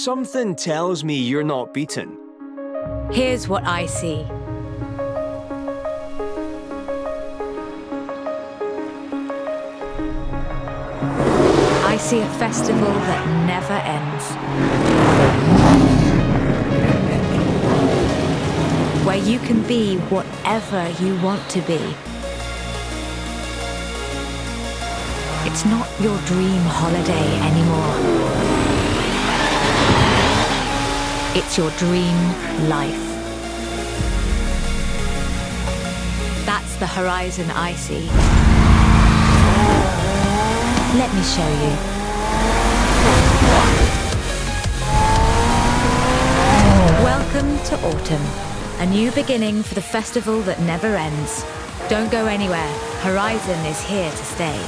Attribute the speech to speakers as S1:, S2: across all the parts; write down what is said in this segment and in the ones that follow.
S1: Something tells me you're not beaten.
S2: Here's what I see. I see a festival that never ends. Where you can be whatever you want to be. It's not your dream holiday anymore. It's your dream life. That's the horizon I see. Let me show you. Welcome to autumn. A new beginning for the festival that never ends. Don't go anywhere. Horizon is here to stay.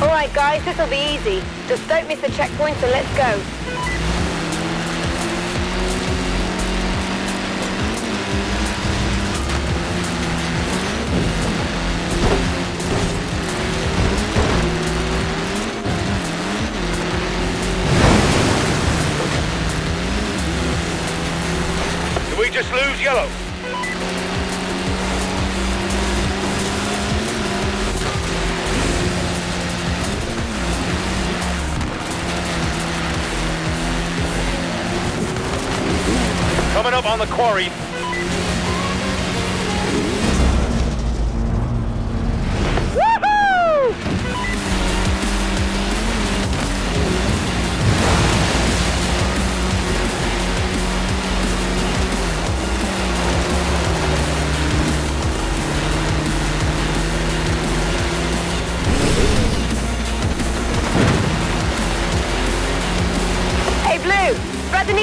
S3: Alright guys, this'll be easy. Just don't miss the checkpoint, so let's go.
S4: Did we just lose yellow? Coming up on the quarry.
S3: Woohoo!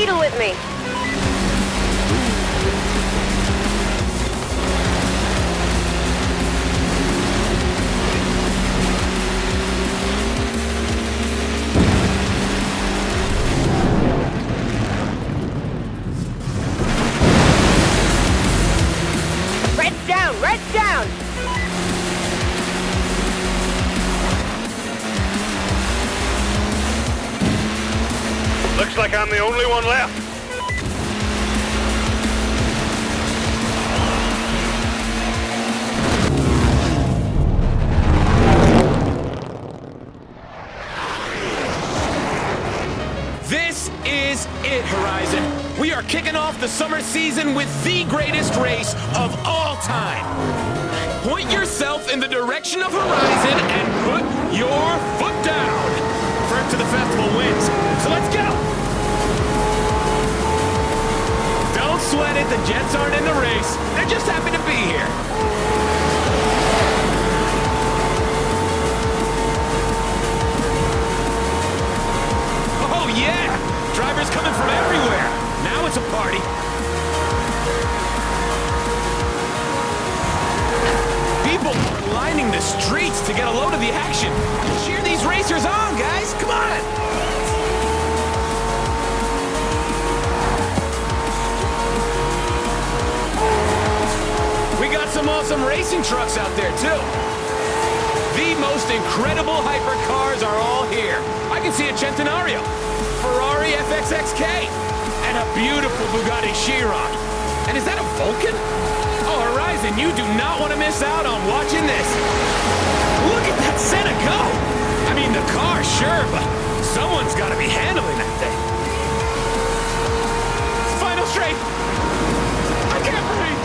S3: Beetle with me. Red's down! Red's down!
S4: Looks like I'm the only one left.
S5: This is it, Horizon. We are kicking off the summer season with the greatest race of all time. Point yourself in the direction of Horizon and put your foot down. First to the festival wins. So let's go! Don't sweat it, the Jets aren't in the race. They're just happy to be here. Oh yeah! Drivers coming from everywhere. Now it's a party. People are lining the streets to get a load of the action. Cheer these racers on, guys! Come on! We got some awesome racing trucks out there, too. The most incredible hypercars are all here. I can see a Centenario, Ferrari FXXK, and a beautiful Bugatti Chiron. And is that a Vulcan? Oh, Horizon, you do not want to miss out on watching this. Look at that Senna go! I mean, the car, sure, but someone's got to be handling that thing. Final straight! I can't breathe!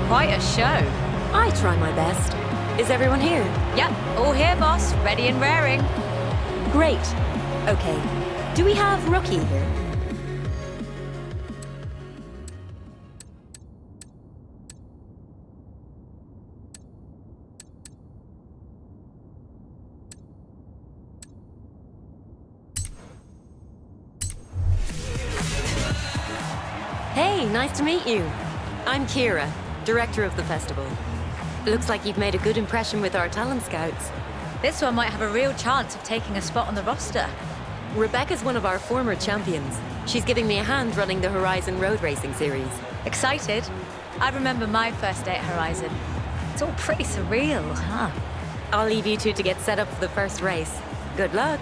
S2: Quite a show.
S6: I try my best. Is everyone here?
S2: Yep, all here, boss. Ready and raring.
S6: Great. Okay. Do we have Rookie here? Hey, nice to meet you. I'm Kira, director of the festival. Looks like you've made a good impression with our talent scouts.
S2: This one might have a real chance of taking a spot on the roster.
S6: Rebecca's one of our former champions. She's giving me a hand running the Horizon Road Racing Series.
S2: Excited? I remember my first day at Horizon. It's all pretty surreal, huh?
S6: I'll leave you two to get set up for the first race. Good luck.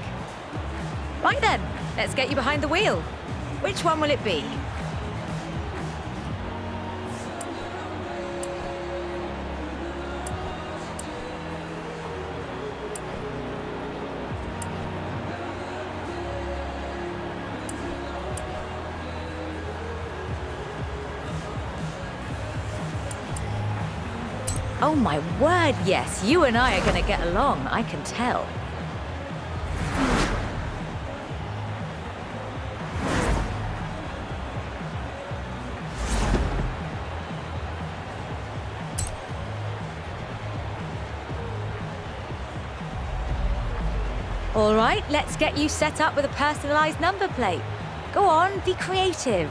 S2: Right then, let's get you behind the wheel. Which one will it be? Oh my word, yes. You and I are gonna get along, I can tell. All right, let's get you set up with a personalized number plate. Go on, be creative.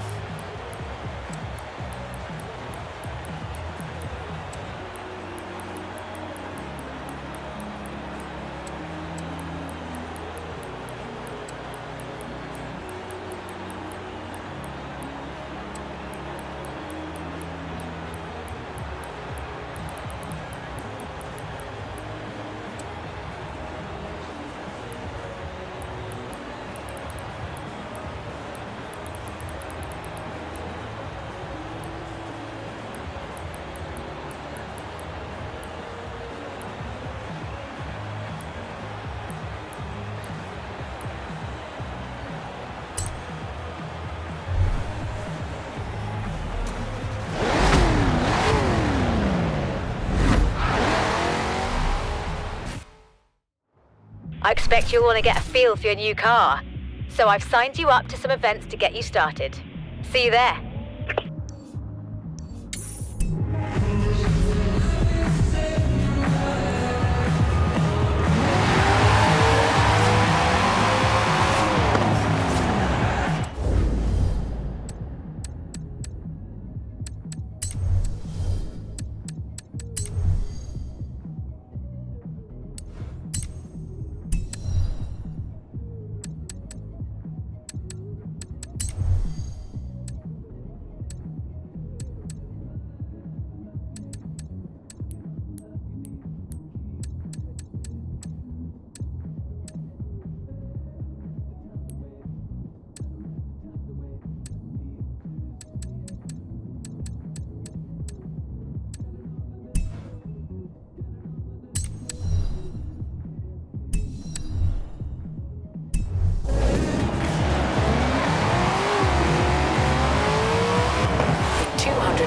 S3: expect you'll want to get a feel for your new car. So I've signed you up to some events to get you started. See you there.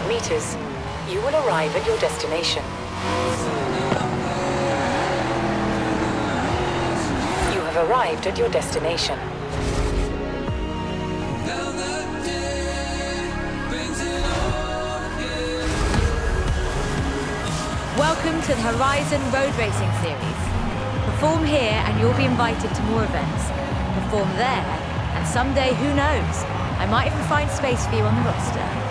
S7: Meters, you will arrive at your destination. You have arrived at your destination.
S2: Welcome to the Horizon Road Racing Series. Perform here and you'll be invited to more events. Perform there, and someday, who knows, I might even find space for you on the roster.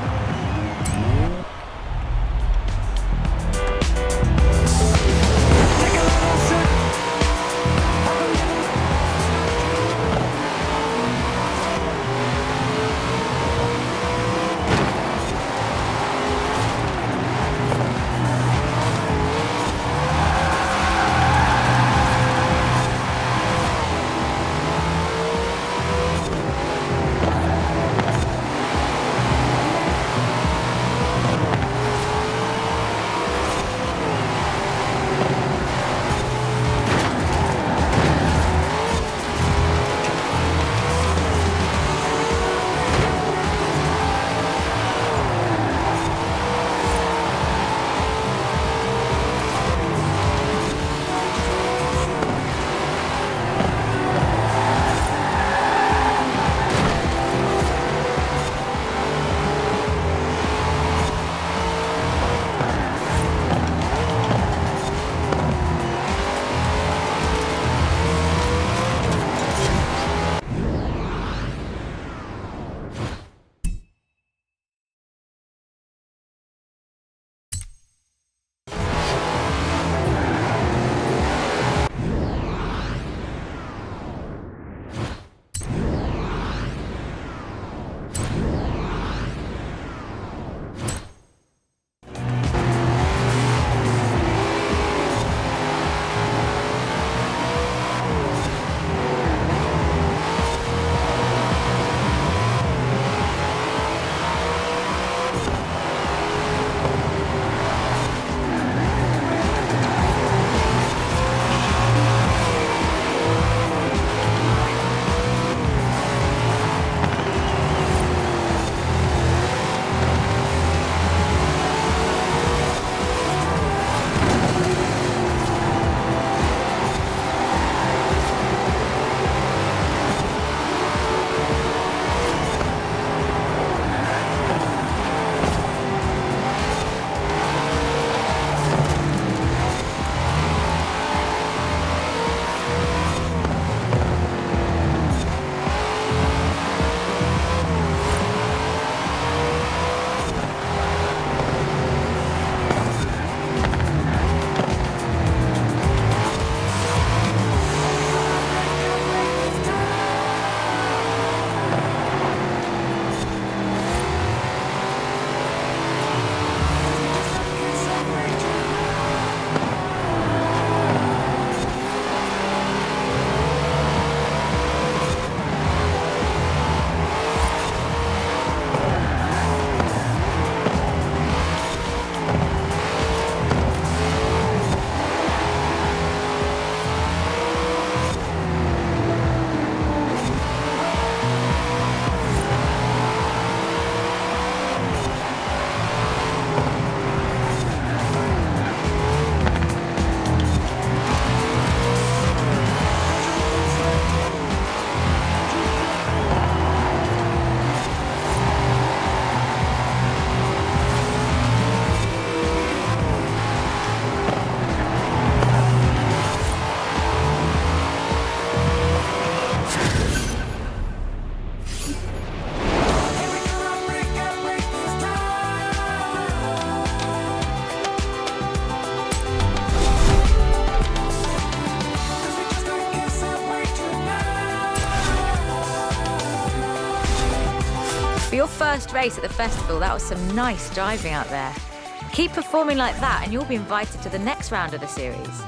S2: For your first race at the festival, that was some nice driving out there. Keep performing like that and you'll be invited to the next round of the series.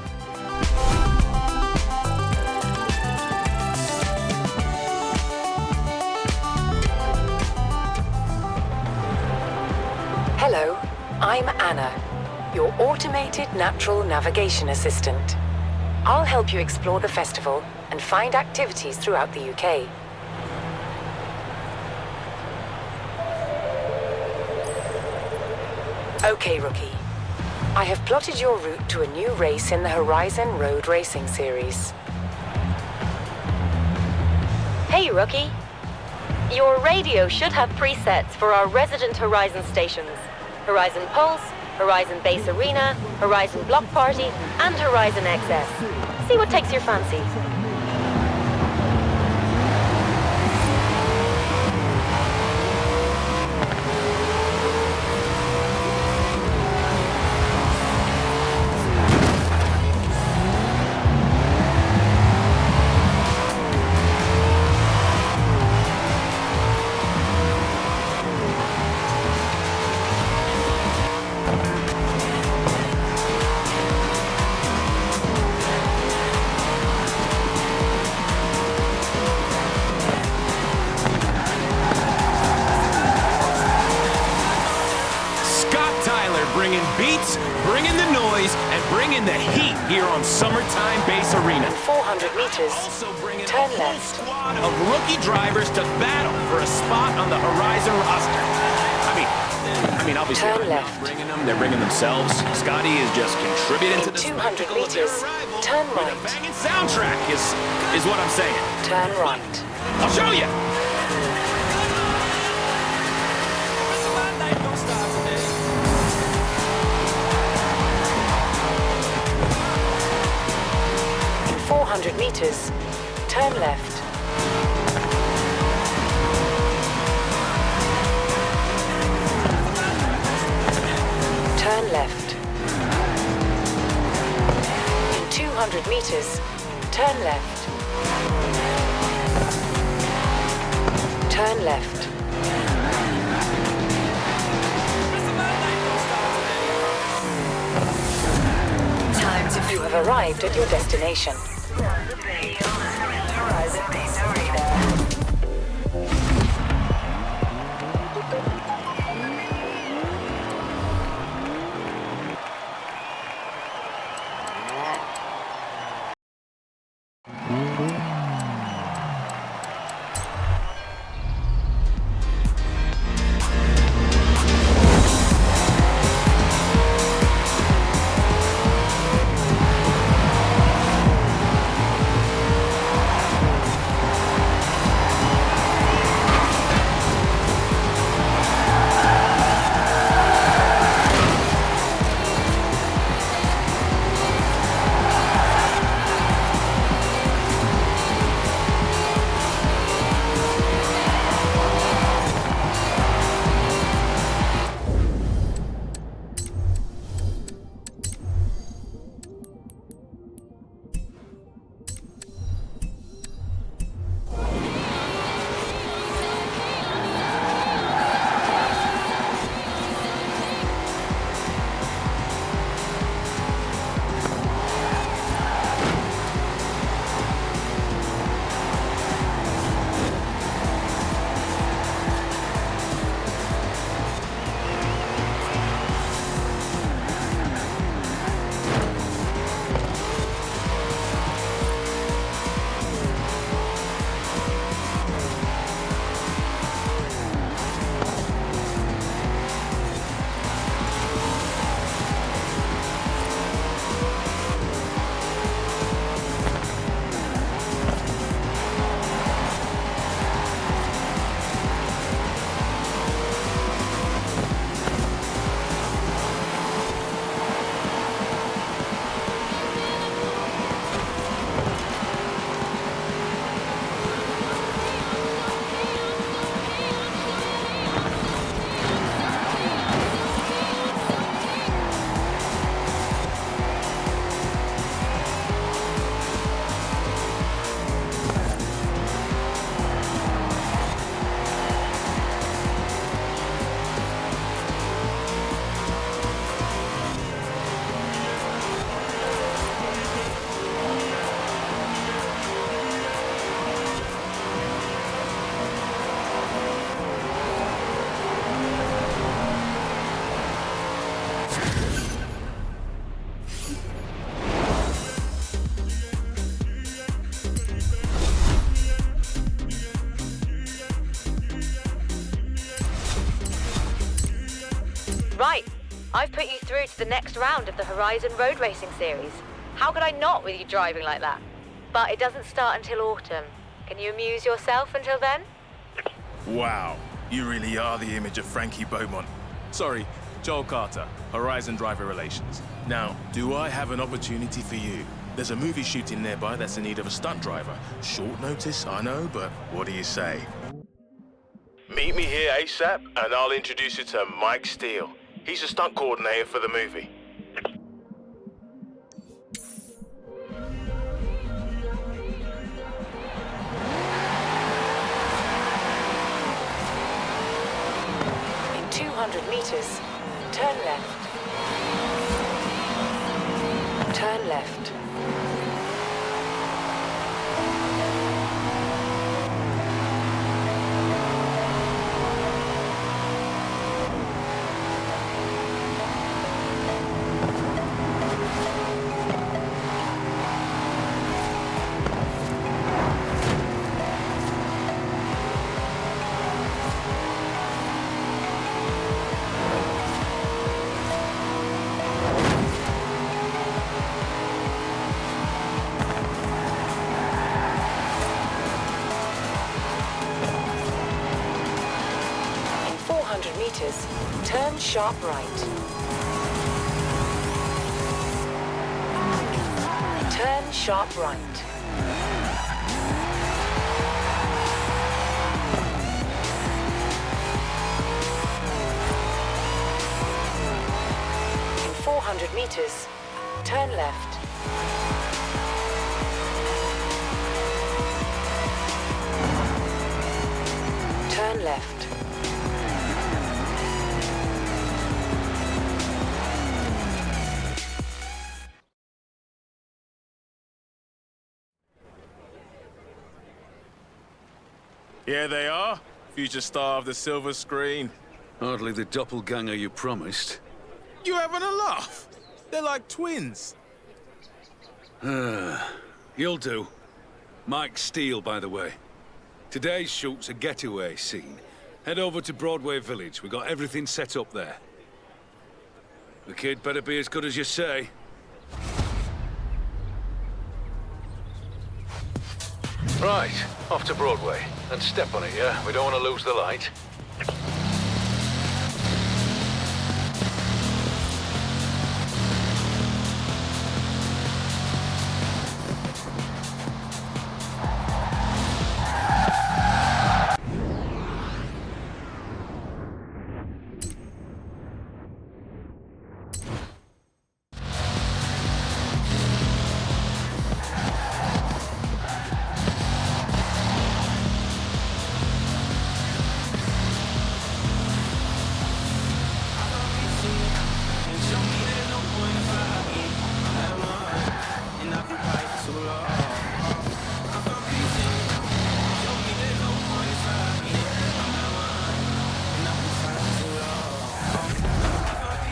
S7: Hello, I'm Anna, your automated natural navigation assistant. I'll help you explore the festival and find activities throughout the UK. Okay, Rookie. I have plotted your route to a new race in the Horizon Road Racing Series.
S3: Hey, Rookie. Your radio should have presets for our resident Horizon stations. Horizon Pulse, Horizon Base Arena, Horizon Block Party, and Horizon XS. See what takes your fancy.
S5: Bringing beats, bringing the noise, and bringing the heat here on Summertime Base Arena.
S7: 400 meters,
S5: Also bringing
S7: turn
S5: a whole
S7: left.
S5: squad of rookie drivers to battle for a spot on the Horizon roster. I mean, obviously,
S7: Turn
S5: they're not
S7: left.
S5: bringing them, they're bringing themselves. Scotty is just contributing to
S7: In
S5: the
S7: 200
S5: spectacle of their
S7: meters,
S5: arrival
S7: turn
S5: with a
S7: right.
S5: banging soundtrack is what I'm saying.
S7: Turn right.
S5: I'll show you.
S7: In 400 meters, turn left. Turn left. In 200 meters, turn left. Turn left. You have arrived at your destination.
S2: Right, I've put you through to the next round of the Horizon Road Racing Series. How could I not with you driving like that? But it doesn't start until autumn. Can you amuse yourself until then?
S8: Wow, you really are the image of Frankie Beaumont.
S9: Sorry, Joel Carter, Horizon Driver Relations.
S8: Now, do I have an opportunity for you? There's a movie shooting nearby that's in need of a stunt driver. Short notice, I know, but what do you say? Meet me here ASAP, and I'll introduce you to Mike Steele. He's a stunt coordinator for the movie.
S7: In 200 meters, turn left. Turn left. Turn sharp right. Turn sharp right. In 400 meters, turn left. Turn left.
S8: Here they are, future star of the silver screen.
S10: Hardly the doppelganger you promised.
S8: You having a laugh? They're like twins.
S10: You'll do. Mike Steele, by the way. Today's shoot's a getaway scene. Head over to Broadway Village. We got everything set up there. The kid better be as good as you say. Right, off to Broadway. And step on it, yeah? We don't want to lose the light.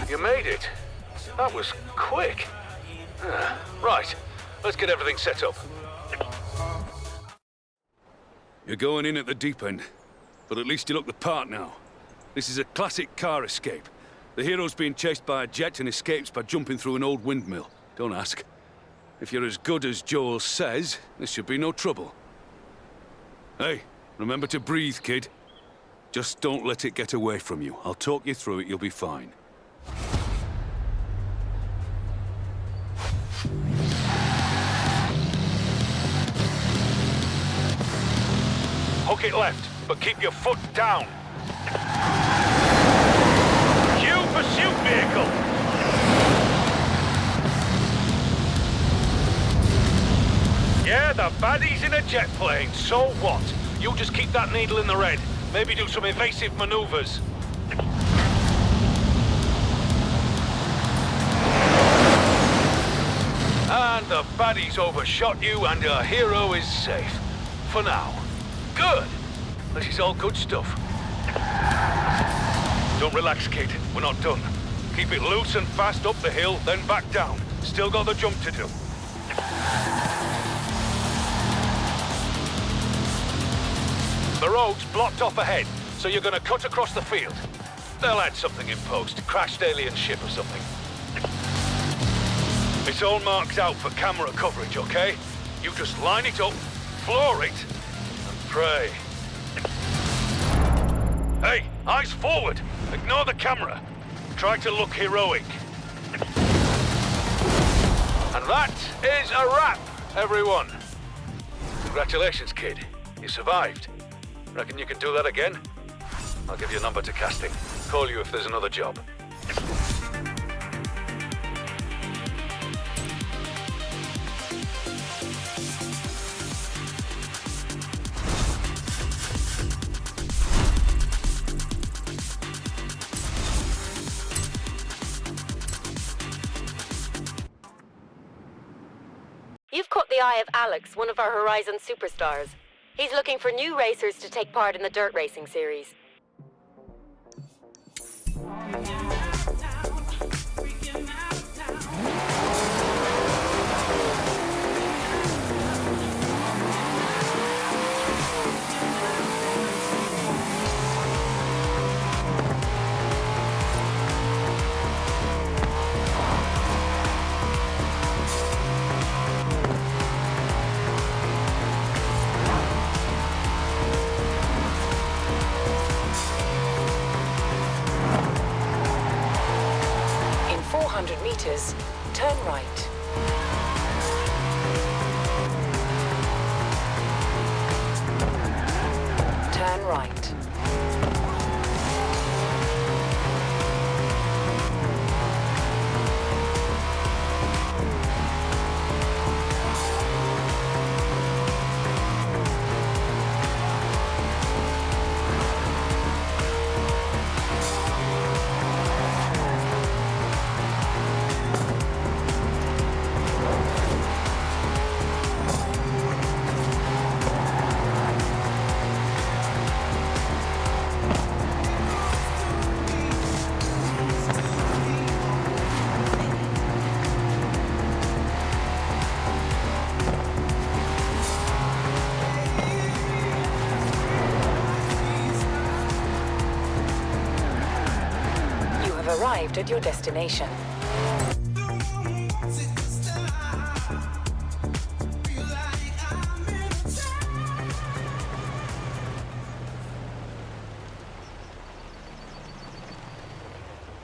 S10: You made it. That was quick. Right, let's get everything set up. You're going in at the deep end, but at least you look the part now. This is a classic car escape. The hero's being chased by a jet and escapes by jumping through an old windmill. Don't ask. If you're as good as Joel says, this should be no trouble. Hey, remember to breathe, kid. Just don't let it get away from you. I'll talk you through it, you'll be fine.
S5: Hook it left, but keep your foot down. Cue pursuit vehicle! Yeah, the baddie's in a jet plane, so what? You just keep that needle in the red. Maybe do some evasive maneuvers. And the baddie's overshot you and your hero is safe. For now. Good! This is all good stuff. Don't relax, kid. We're not done. Keep it loose and fast up the hill, then back down. Still got the jump to do. The road's blocked off ahead, so you're gonna cut across the field.
S10: They'll add something in post. Crashed alien ship or something. It's all marked out for camera coverage, okay? You just line it up, floor it, and pray. Hey, eyes forward! Ignore the camera. Try to look heroic. And that is a wrap, everyone. Congratulations, kid. You survived. Reckon you can do that again? I'll give you a number to casting. Call you if there's another job.
S3: You've caught the eye of Alex, one of our Horizon superstars. He's looking for new racers to take part in the dirt racing series.
S7: In 400 meters, turn right. Turn right. Arrived at your destination.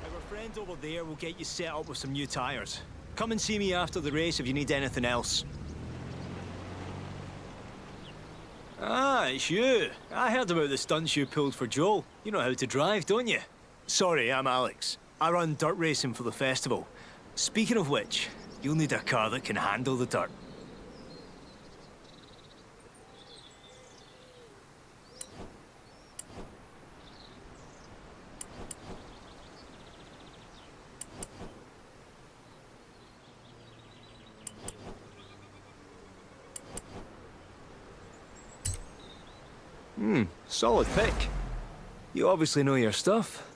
S1: Our friend over there will get you set up with some new tires. Come and see me after the race if you need anything else. Ah, it's you. I heard about the stunts you pulled for Joel. You know how to drive, don't you? Sorry, I'm Alex. I run dirt racing for the festival. Speaking of which, you'll need a car that can handle the dirt. Solid pick. You obviously know your stuff.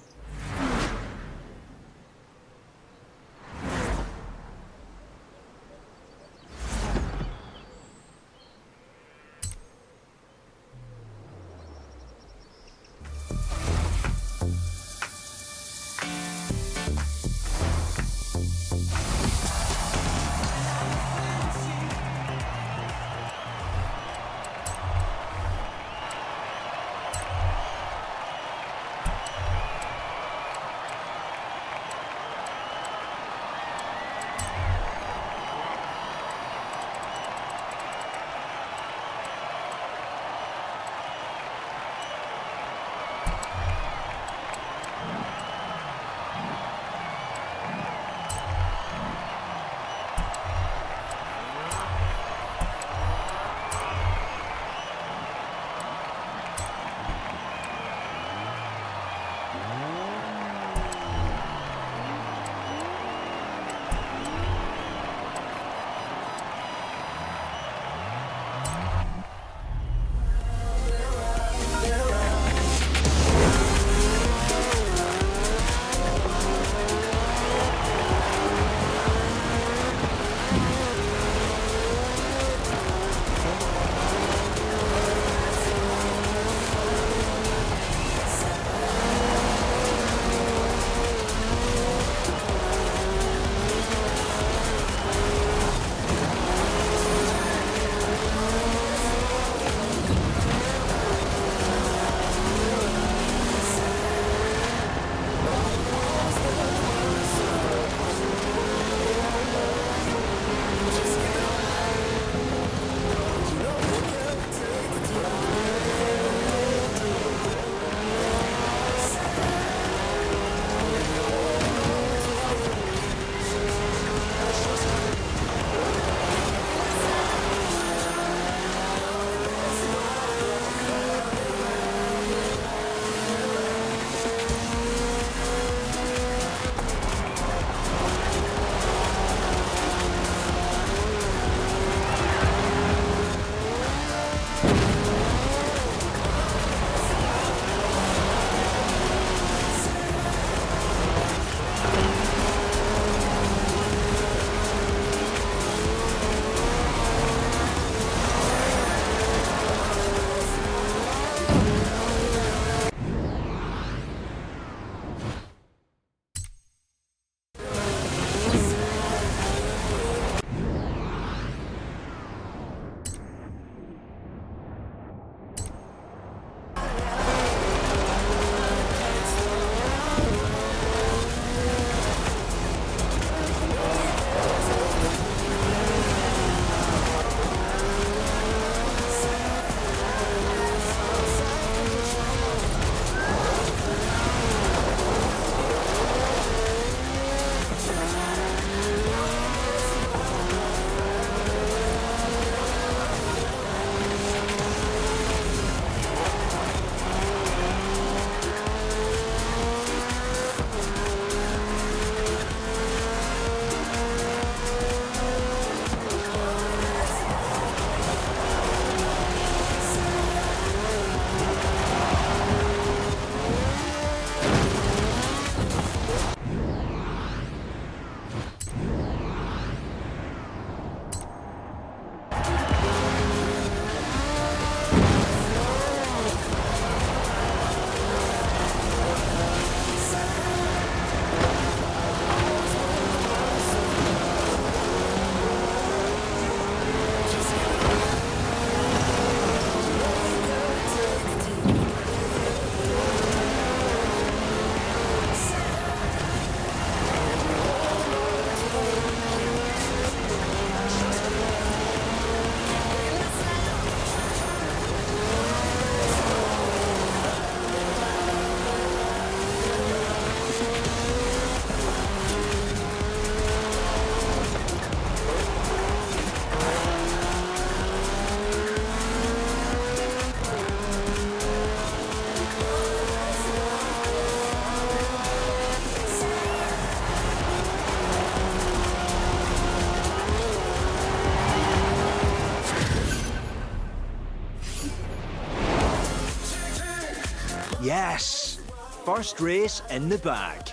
S1: Yes! First race in the bag.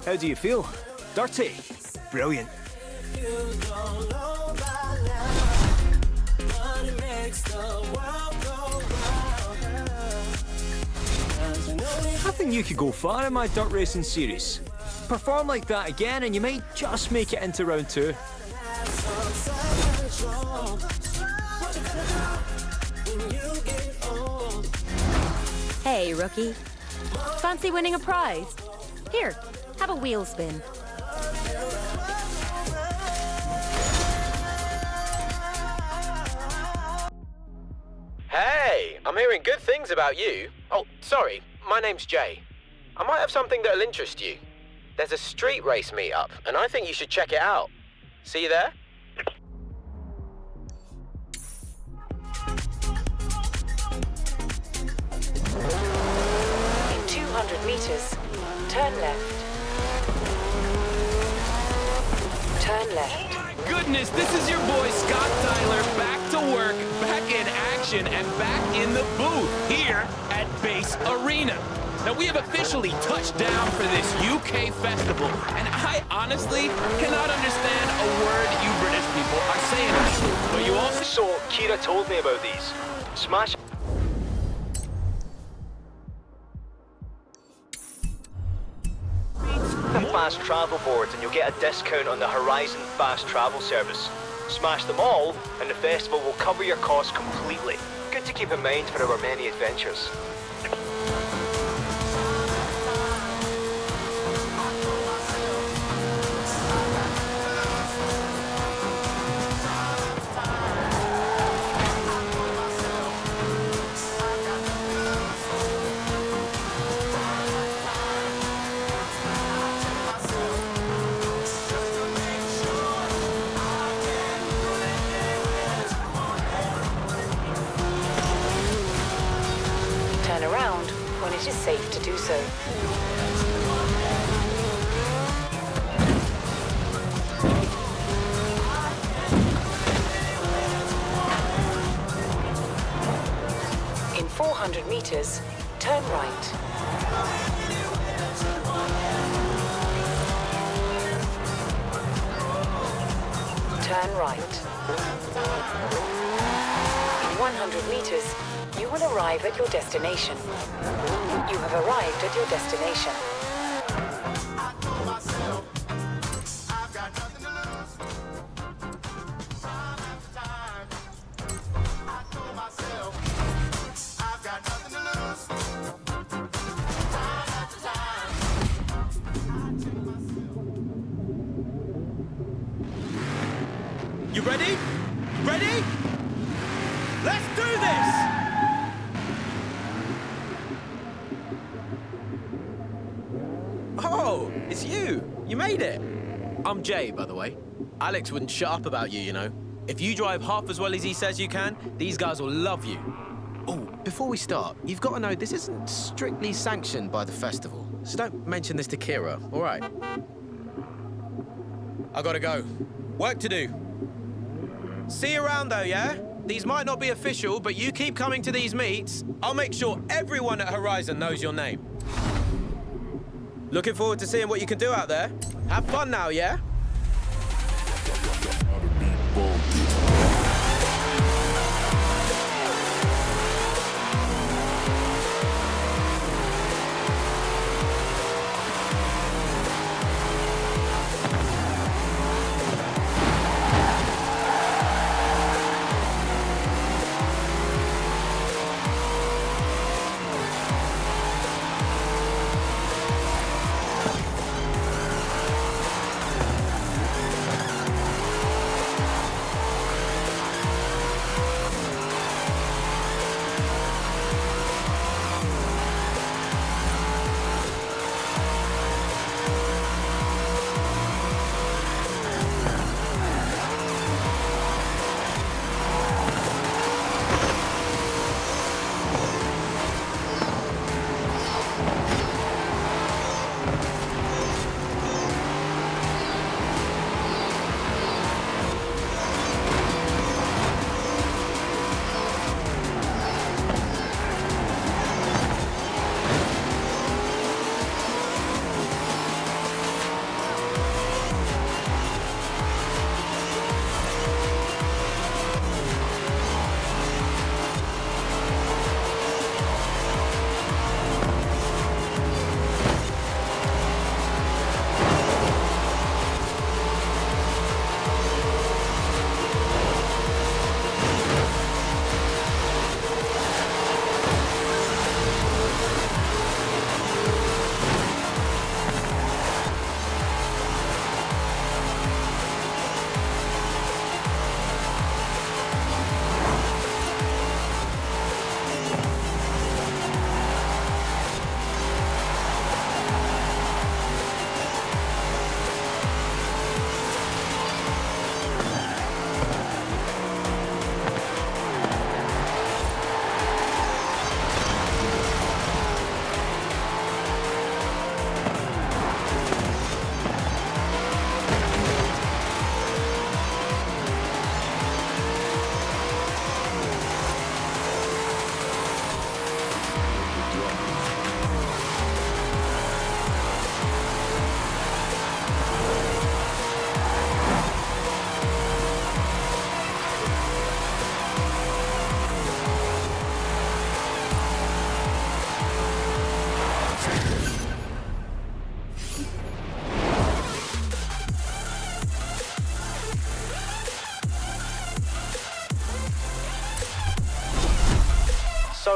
S1: How do you feel? Dirty? Brilliant. I think you could go far in my dirt racing series. Perform like that again and you might just make it into round 2.
S6: Hey, rookie. Fancy winning a prize? Here, have a wheel spin.
S11: Hey, I'm hearing good things about you. Oh, sorry, my name's Jay. I might have something that'll interest you. There's a street race meetup, and I think you should check it out. See you there?
S7: In 200 meters, turn left. Turn left.
S5: Oh my goodness, this is your boy Scott Tyler back to work, back in action, and back in the booth here at Base Arena. Now, we have officially touched down for this UK festival, and I honestly cannot understand a word you British people are saying. But you also...
S1: So, Kira told me about these. Smash... the fast travel boards and you'll get a discount on the Horizon Fast Travel service. Smash them all, and the festival will cover your costs completely. Good to keep in mind for our many adventures.
S7: Turn around when it is safe to do so. In 400 meters, turn right. Turn right. In 100 meters, you will arrive at your destination. You have arrived at your destination.
S11: You ready? Ready? Let's do this! Oh, it's you. You made it. I'm Jay, by the way. Alex wouldn't shut up about you, you know. If you drive half as well as he says you can, these guys will love you. Oh, before we start, you've got to know this isn't strictly sanctioned by the festival. So don't mention this to Kira, all right? I gotta go. Work to do. See you around though, yeah? These might not be official, but you keep coming to these meets. I'll make sure everyone at Horizon knows your name. Looking forward to seeing what you can do out there. Have fun now, yeah?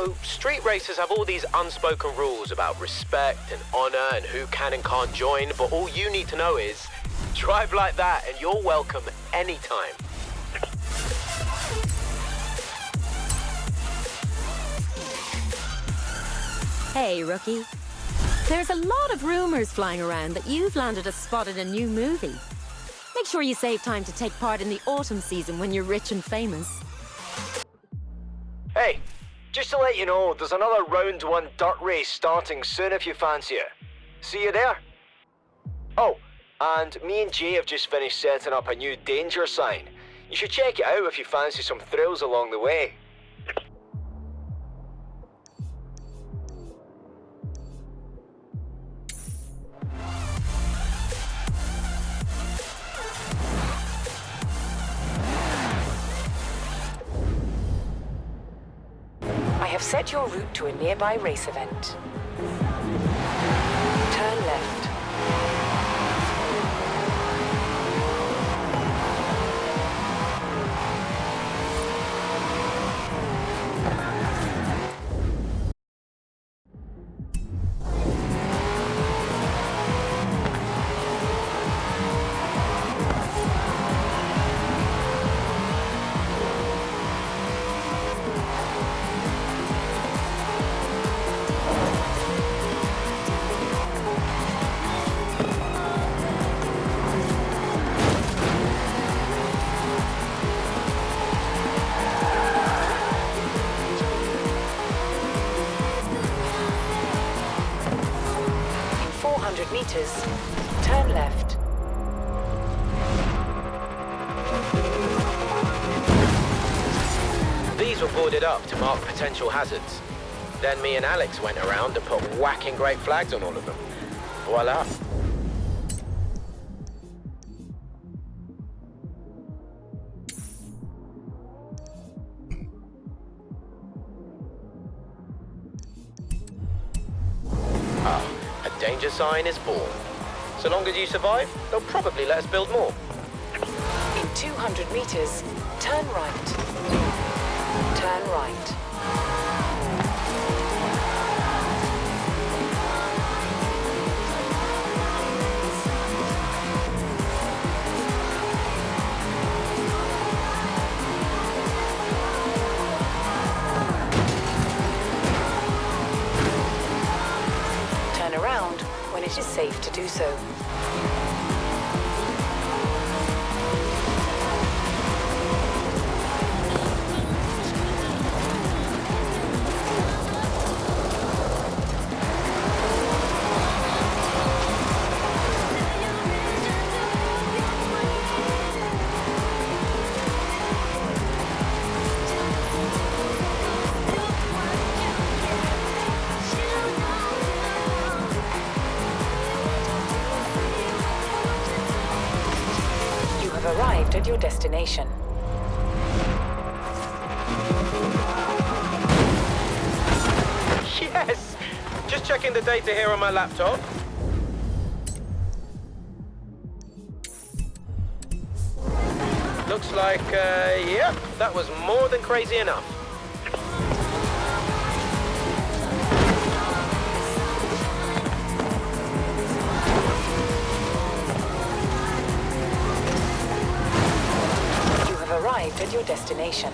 S11: So, street racers have all these unspoken rules about respect and honor and who can and can't join, but all you need to know is, drive like that and you're welcome anytime.
S6: Hey, rookie. There's a lot of rumors flying around that you've landed a spot in a new movie. Make sure you save time to take part in the autumn season when you're rich and famous.
S1: Hey, just to let you know, there's another round 1 dirt race starting soon if you fancy it. See you there. Oh, and me and Jay have just finished setting up a new danger sign. You should check it out if you fancy some thrills along the way.
S7: I have set your route to a nearby race event. Turn left. Meters. Turn left.
S11: These were boarded up to mark potential hazards. Then me and Alex went around and put whacking great flags on all of them. Voila. Danger sign is born. So long as you survive, they'll probably let us build more.
S7: In 200 meters, turn right. Turn right. When it is safe to do so. Arrived at your destination.
S11: Yes! Just checking the data here on my laptop. Looks like, yep, that was more than crazy enough.
S7: Arrived at your destination.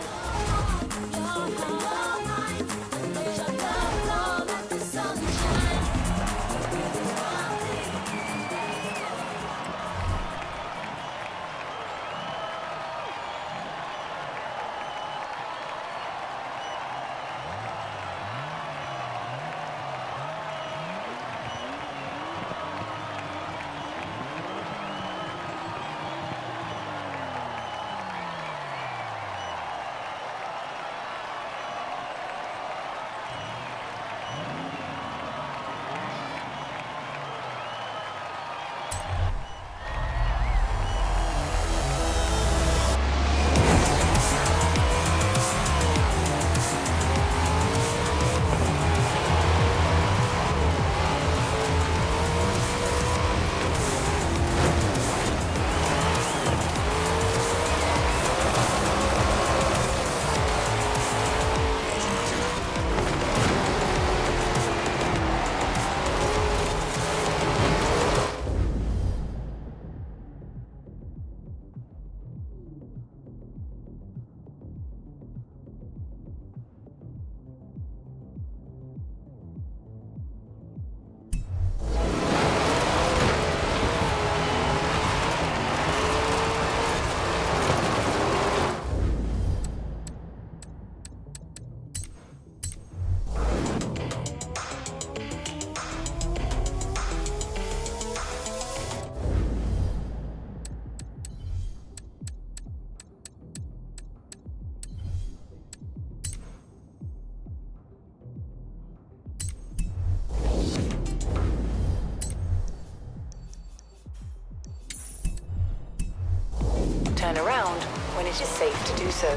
S7: turn around when it is safe to do so.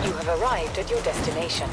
S7: You have arrived at your destination.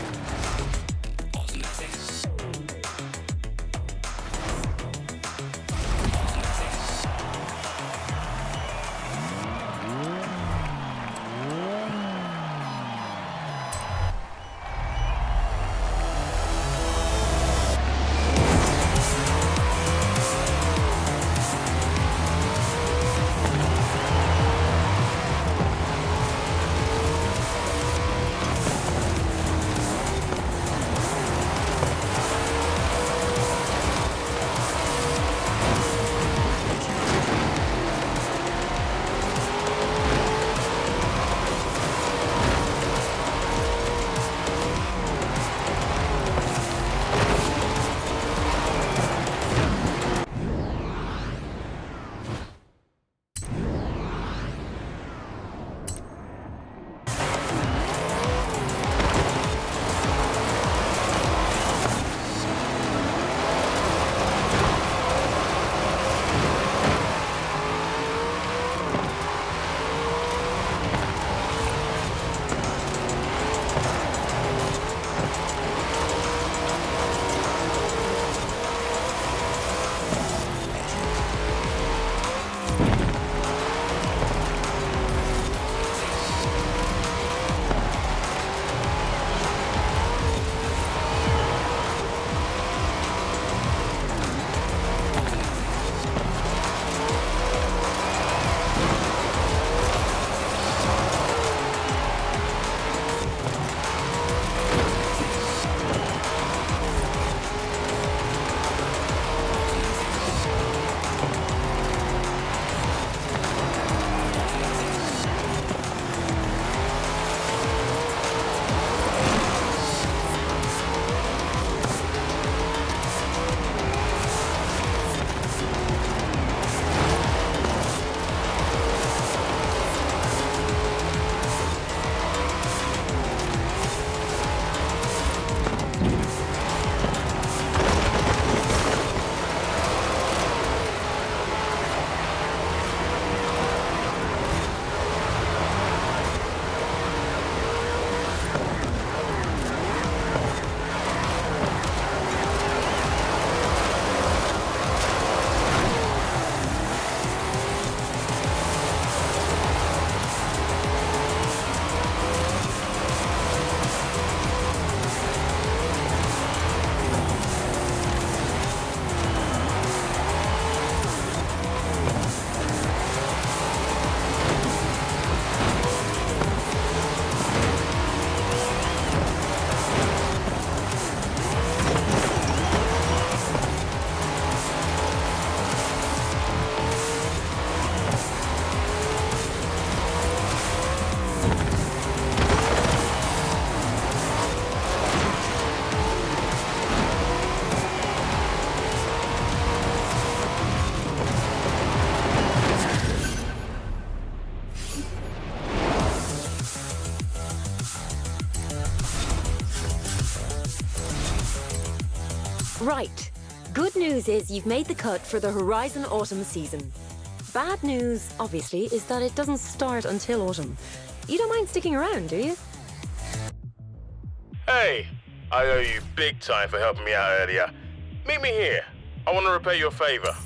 S6: Right. Good news is you've made the cut for the Horizon Autumn season. Bad news, obviously, is that it doesn't start until autumn. You don't mind sticking around, do you?
S8: Hey, I owe you big time for helping me out earlier. Meet me here. I want to repay your favor.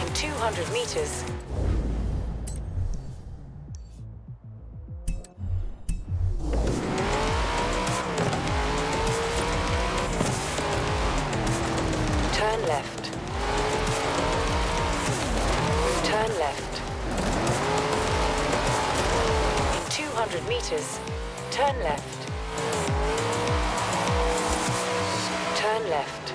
S7: In 200 meters, turn left. Turn left. In 200 meters, turn left. Turn left.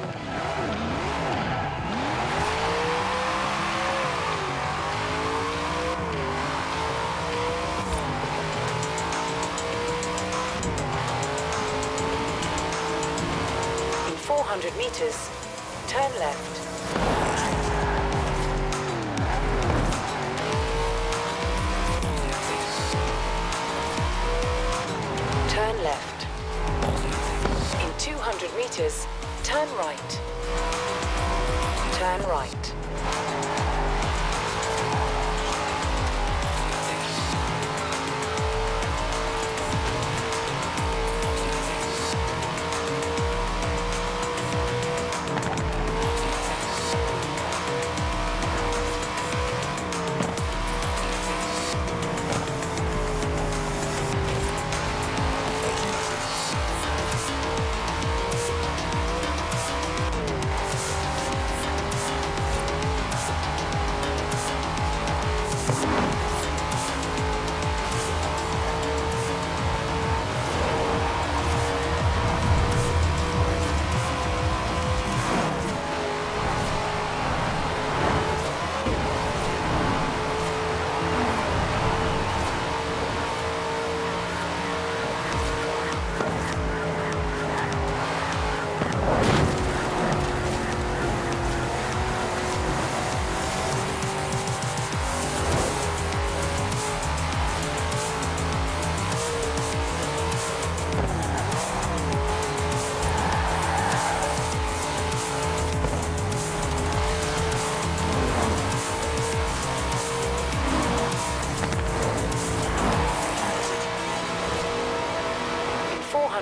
S7: In 400 meters, turn left. Turn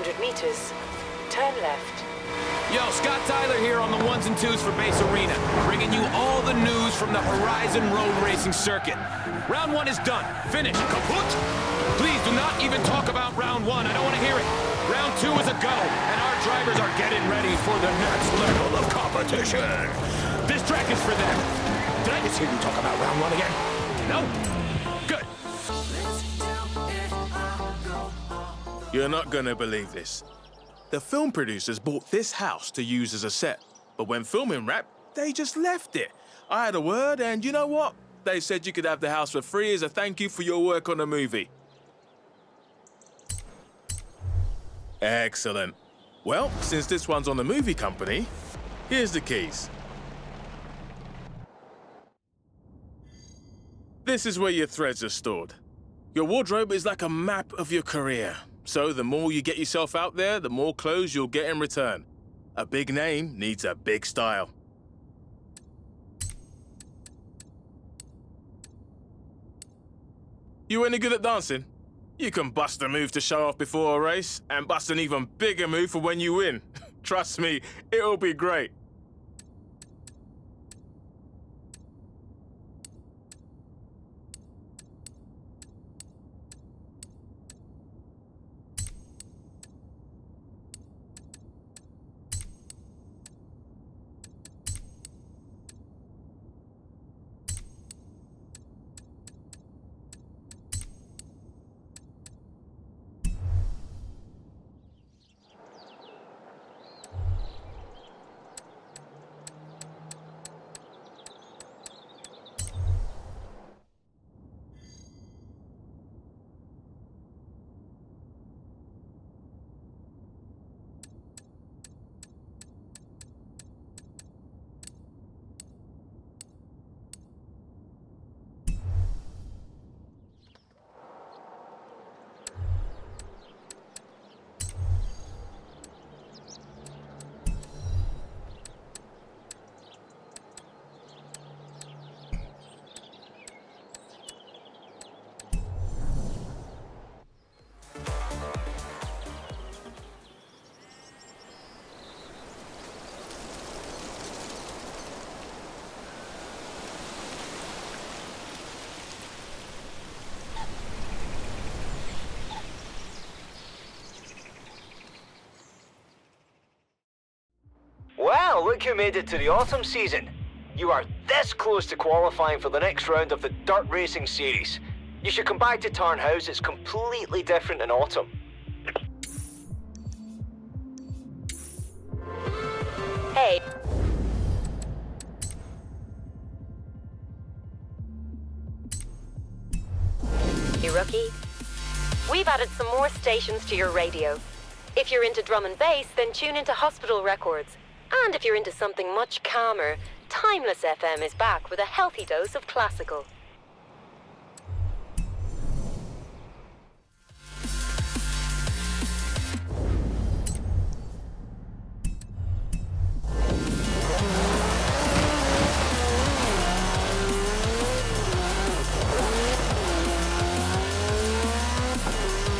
S7: 400 meters, turn left.
S11: Yo, Scott Tyler here on the ones and twos for Base Arena, bringing you all the news from the Horizon Road Racing Circuit. Round 1 is done. Finished. Kaput! Please do not even talk about round 1. I don't want to hear it. Round 2 is a go, and our drivers are getting ready for the next level of competition. This track is for them. Did I just hear you talk about round 1 again? No? Good.
S8: You're not gonna believe this. The film producers bought this house to use as a set, but when filming wrapped, they just left it. I had a word, and you know what? They said you could have the house for free as a thank you for your work on the movie. Excellent. Well, since this one's on the movie company, here's the keys. This is where your threads are stored. Your wardrobe is like a map of your career. So the more you get yourself out there, the more clothes you'll get in return. A big name needs a big style. You any good at dancing? You can bust a move to show off before a race, and bust an even bigger move for when you win. Trust me, it'll be great.
S1: Well, look who made it to the autumn season. You are this close to qualifying for the next round of the Dirt Racing Series. You should come back to Tarnhouse, it's completely different in autumn.
S3: Hey. Hey, rookie. We've added some more stations to your radio. If you're into drum and bass, then tune into Hospital Records. And if you're into something much calmer, Timeless FM is back with a healthy dose of classical.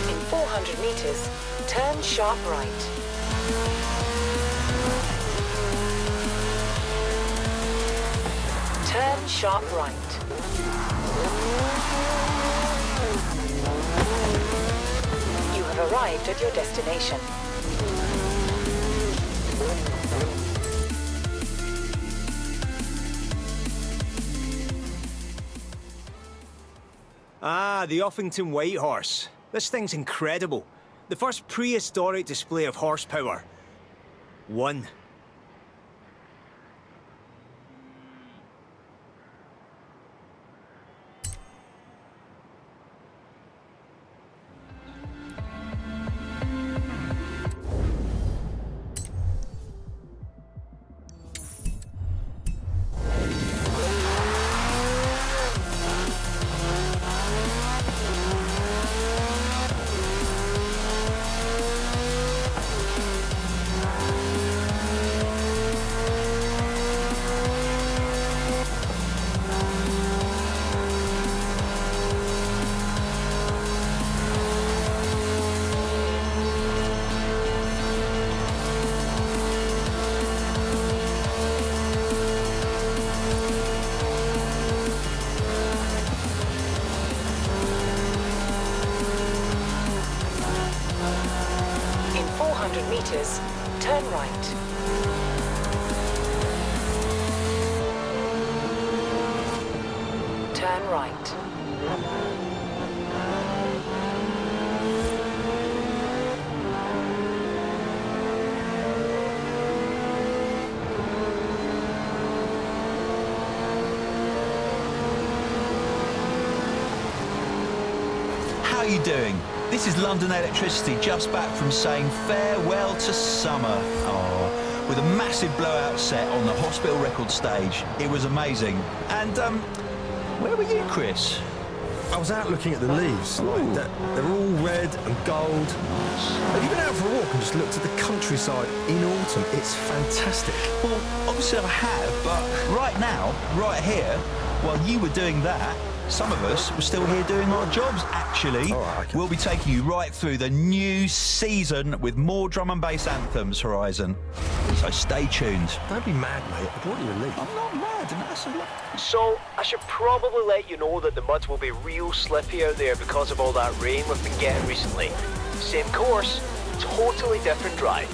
S7: In 400 meters, turn sharp right. Turn sharp right. You have arrived at your destination.
S1: Ah, the Uffington White Horse. This thing's incredible. The first prehistoric display of horsepower. 1.
S7: meters, turn right. Turn right.
S12: How are you doing? This is London Electricity, just back from saying farewell to summer. Oh, with a massive blowout set on the Hospital record stage. It was amazing. And, where were you, Chris?
S13: I was out looking at the leaves. Like, they're all red and gold. Have you been out for a walk and just looked at the countryside in autumn? It's fantastic.
S12: Well, obviously I have, but right now, right here, while you were doing that, some of us were still here doing our jobs, actually.
S13: All right, okay.
S12: We'll be taking you right through the new season with more drum and bass anthems, Horizon. So stay tuned.
S13: Don't be mad, mate. I brought you a leaf.
S12: I'm not mad, and that's a lot.
S1: So, I should probably let you know that the mud will be real slippy out there because of all that rain we've been getting recently. Same course, totally different drive.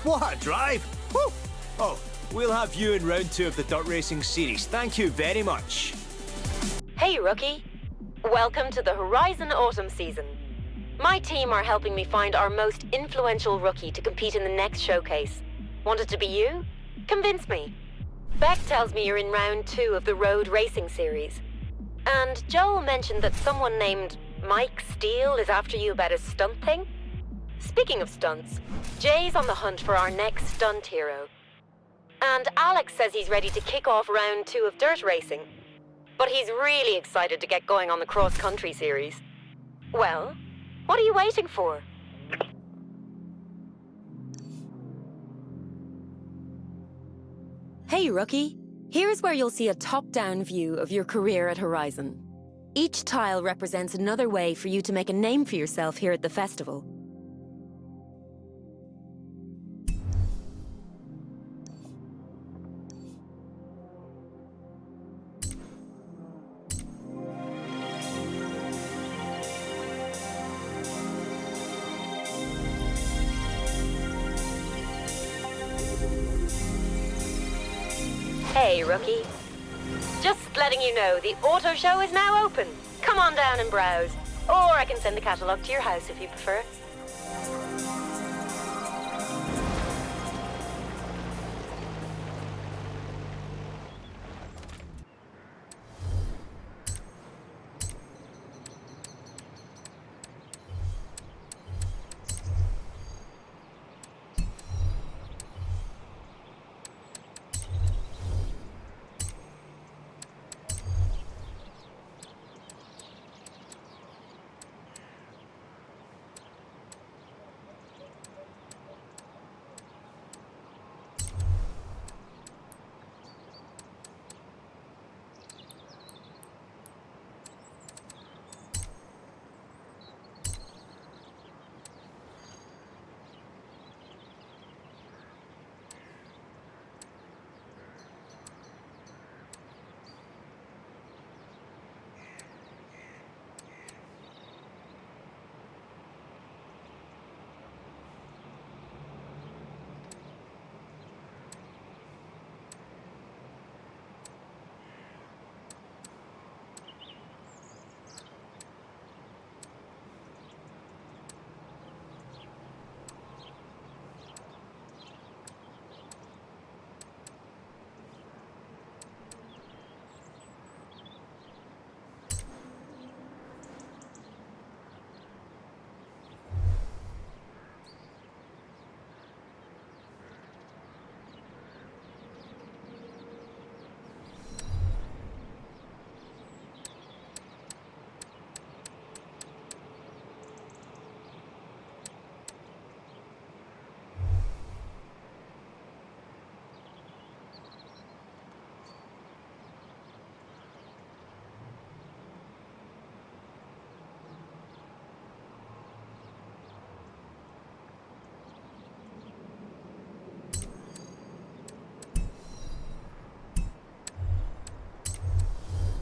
S1: What a drive! Woo! Oh, we'll have you in round 2 of the dirt racing series. Thank you very much.
S3: Hey, rookie. Welcome to the Horizon Autumn season. My team are helping me find our most influential rookie to compete in the next showcase. Want it to be you? Convince me. Beck tells me you're in round 2 of the road racing series. And Joel mentioned that someone named Mike Steele is after you about a stunt thing? Speaking of stunts, Jay's on the hunt for our next stunt hero. And Alex says he's ready to kick off round 2 of dirt racing. But he's really excited to get going on the cross-country series. Well, what are you waiting for?
S6: Hey, rookie. Here's where you'll see a top-down view of your career at Horizon. Each tile represents another way for you to make a name for yourself here at the festival.
S3: Hey, rookie. Just letting you know, the auto show is now open. Come on down and browse. Or I can send the catalogue to your house if you prefer.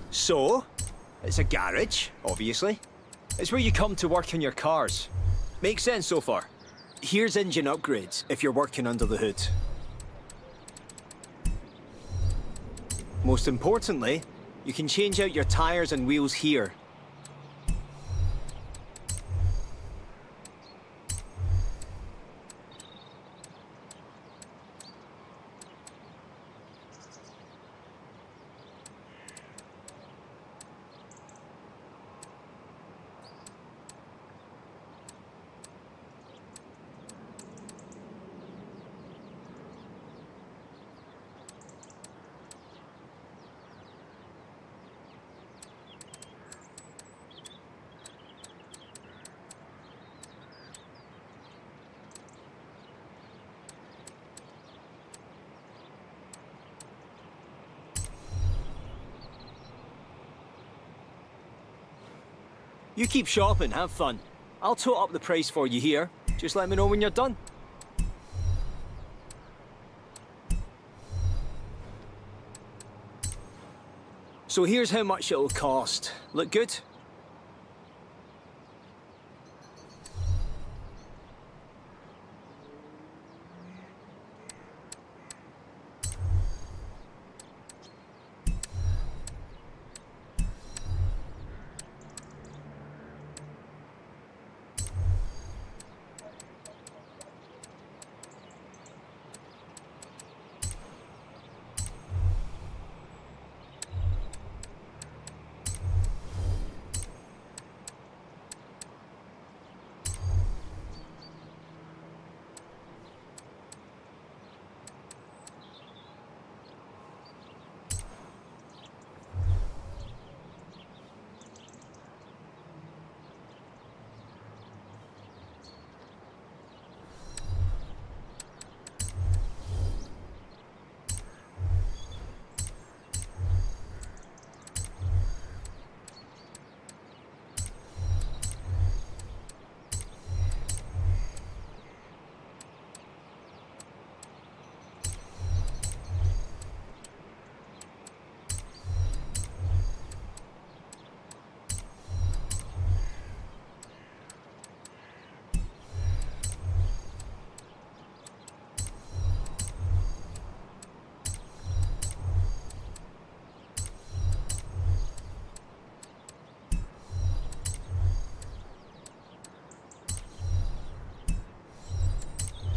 S1: So, it's a garage, obviously. It's where you come to work on your cars. Makes sense so far. Here's engine upgrades if you're working under the hood. Most importantly, you can change out your tires and wheels here. You keep shopping, have fun. I'll tote up the price for you here. Just let me know when you're done. So here's how much it'll cost. Look good?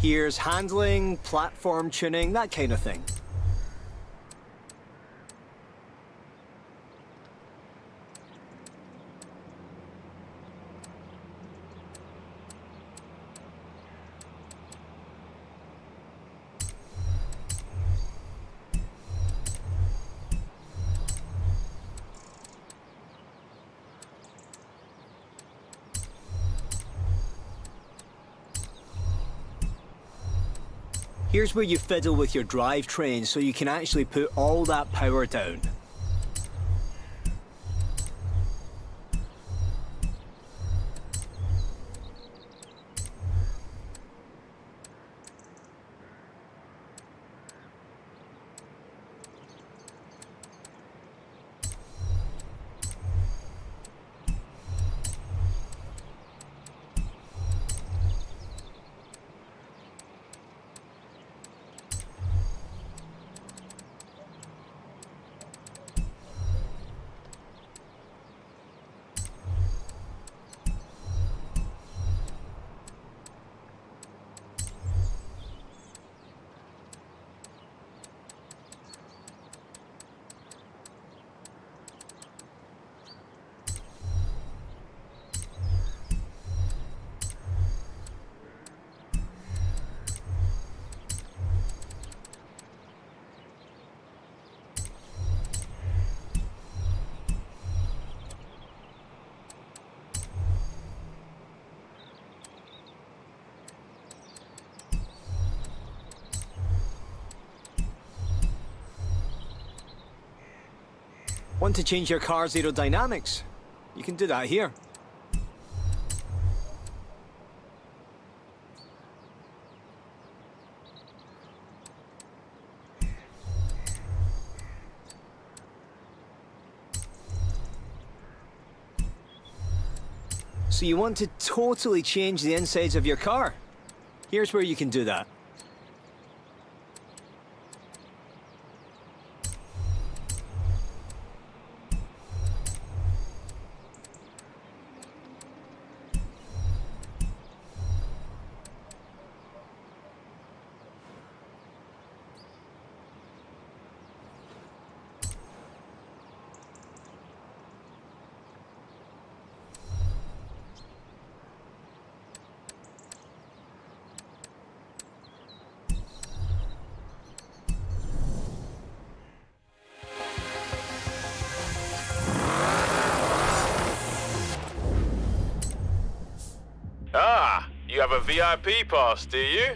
S1: Here's handling, platform tuning, that kind of thing. Here's where you fiddle with your drivetrain so you can actually put all that power down. Want to change your car's aerodynamics? You can do that here. So you want to totally change the insides of your car? Here's where you can do that.
S8: Ah, you have a VIP pass, do you?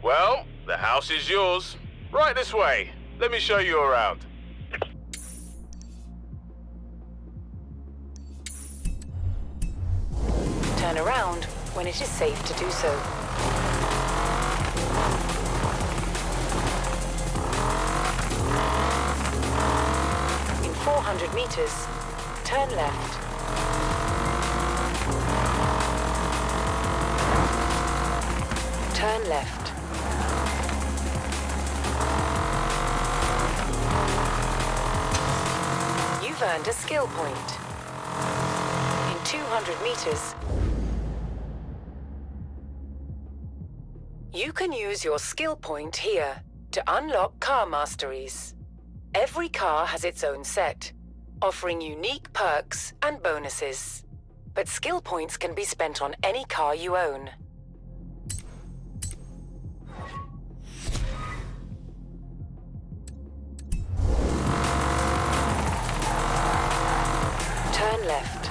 S8: Well, the house is yours. Right this way. Let me show you around.
S7: Turn around when it is safe to do so. In 400 meters, turn left. Turn left. You've earned a skill point. In 200 meters, you can use your skill point here to unlock car masteries. Every car has its own set, offering unique perks and bonuses. But skill points can be spent on any car you own. Turn left.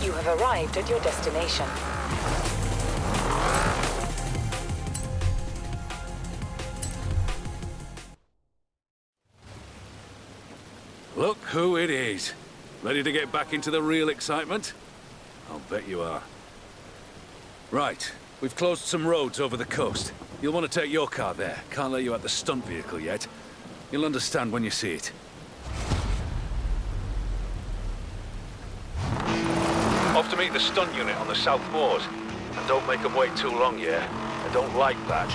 S7: You have arrived at your destination.
S10: Look who it is. Ready to get back into the real excitement? I'll bet you are. Right, we've closed some roads over the coast. You'll want to take your car there. Can't let you out the stunt vehicle yet. You'll understand when you see it. Off to meet the stunt unit on the South Moors. And don't make them wait too long, yeah? I don't like that.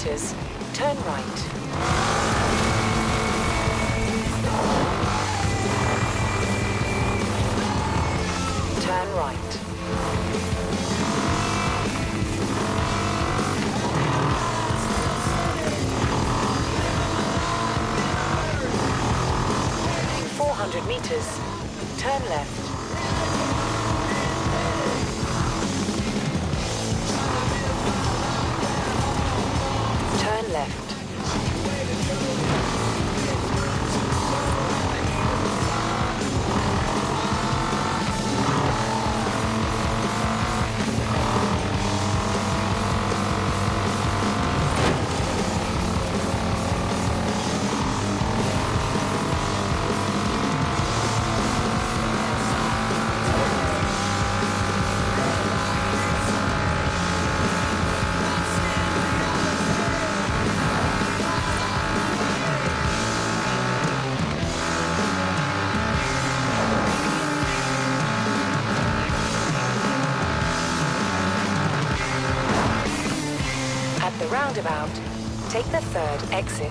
S7: meters, turn right. Turn right. In 400 meters, turn left. Turn left. At the roundabout, take the third exit.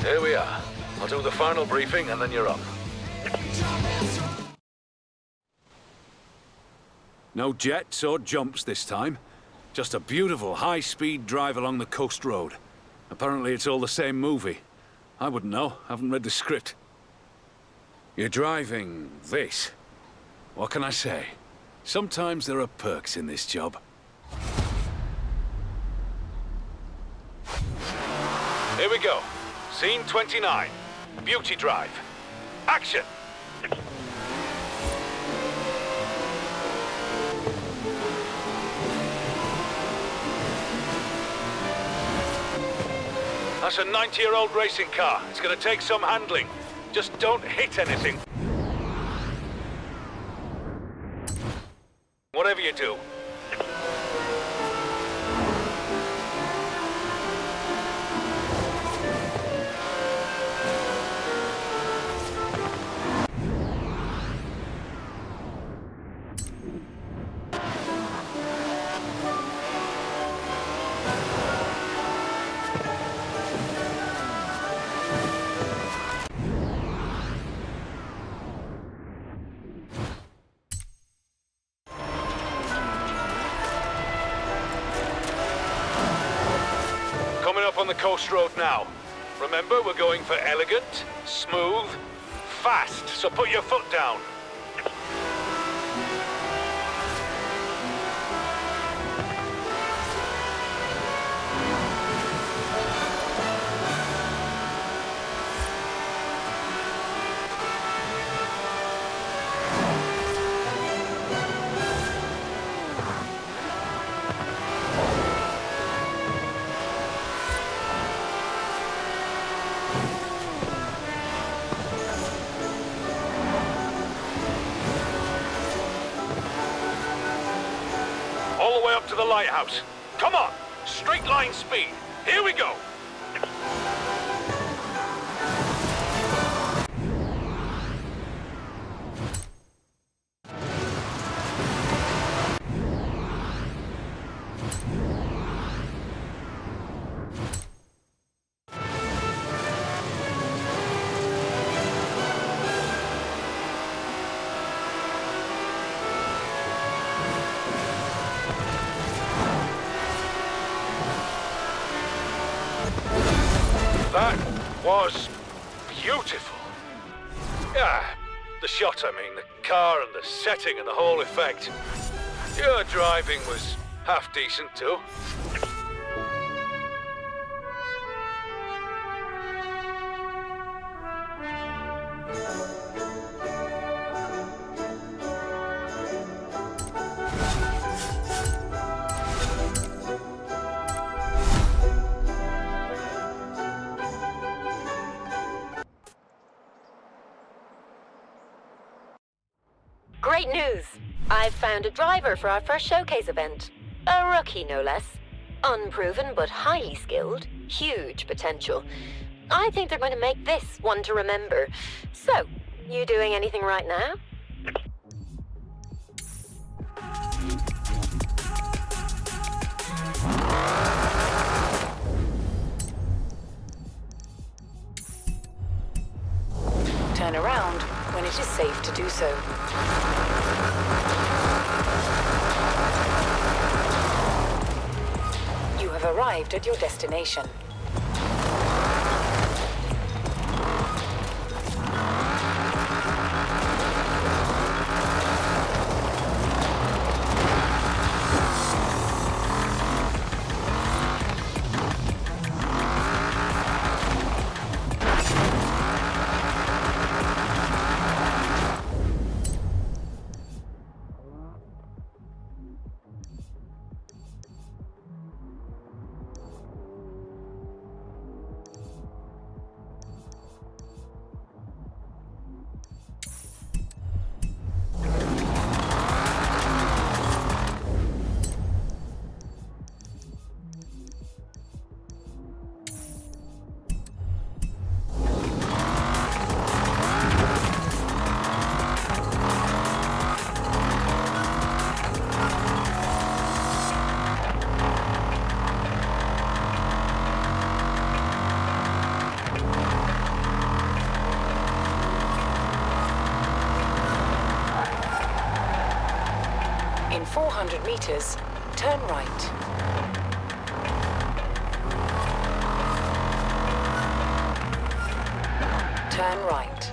S10: Here we are. I'll do the final briefing and then you're up. No jets or jumps this time. Just a beautiful high-speed drive along the coast road. Apparently it's all the same movie. I wouldn't know. Haven't read the script. You're driving this. What can I say? Sometimes there are perks in this job. Here we go. Scene 29. Beauty Drive. Action! That's a 90-year-old racing car. It's gonna take some handling. Just don't hit anything. Whatever you do. On the coast road now. Remember, we're going for elegant, smooth, fast, so put your foot down. All the way up to the lighthouse. Come on, straight line speed. Here we go. That was beautiful. Yeah, the shot, I mean, the car and the setting and the whole effect. Your driving was half decent too.
S3: Great news! I've found a driver for our first showcase event. A rookie, no less. Unproven but highly skilled. Huge potential. I think they're going to make this one to remember. So, you doing anything right now?
S7: Turn around when it is safe to do so. You have arrived at your destination. In 400 meters, turn right. Turn right.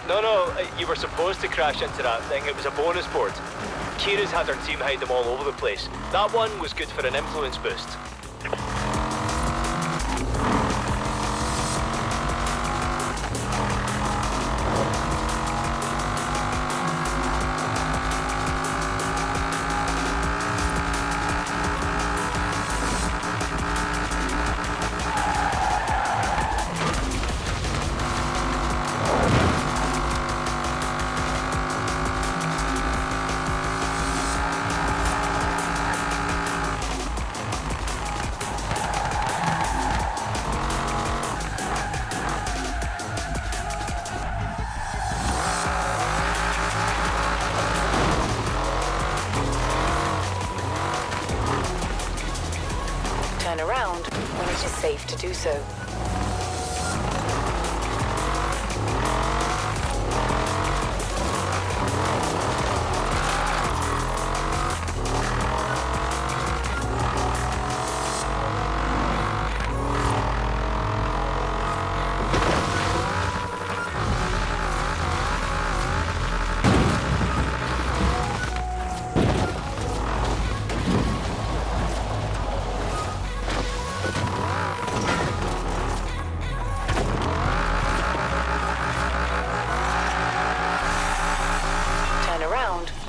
S1: No, you were supposed to crash into that thing. It was a bonus board. Kira's had her team hide them all over the place. That one was good for an influence boost.
S7: Turn around when it is safe to do so.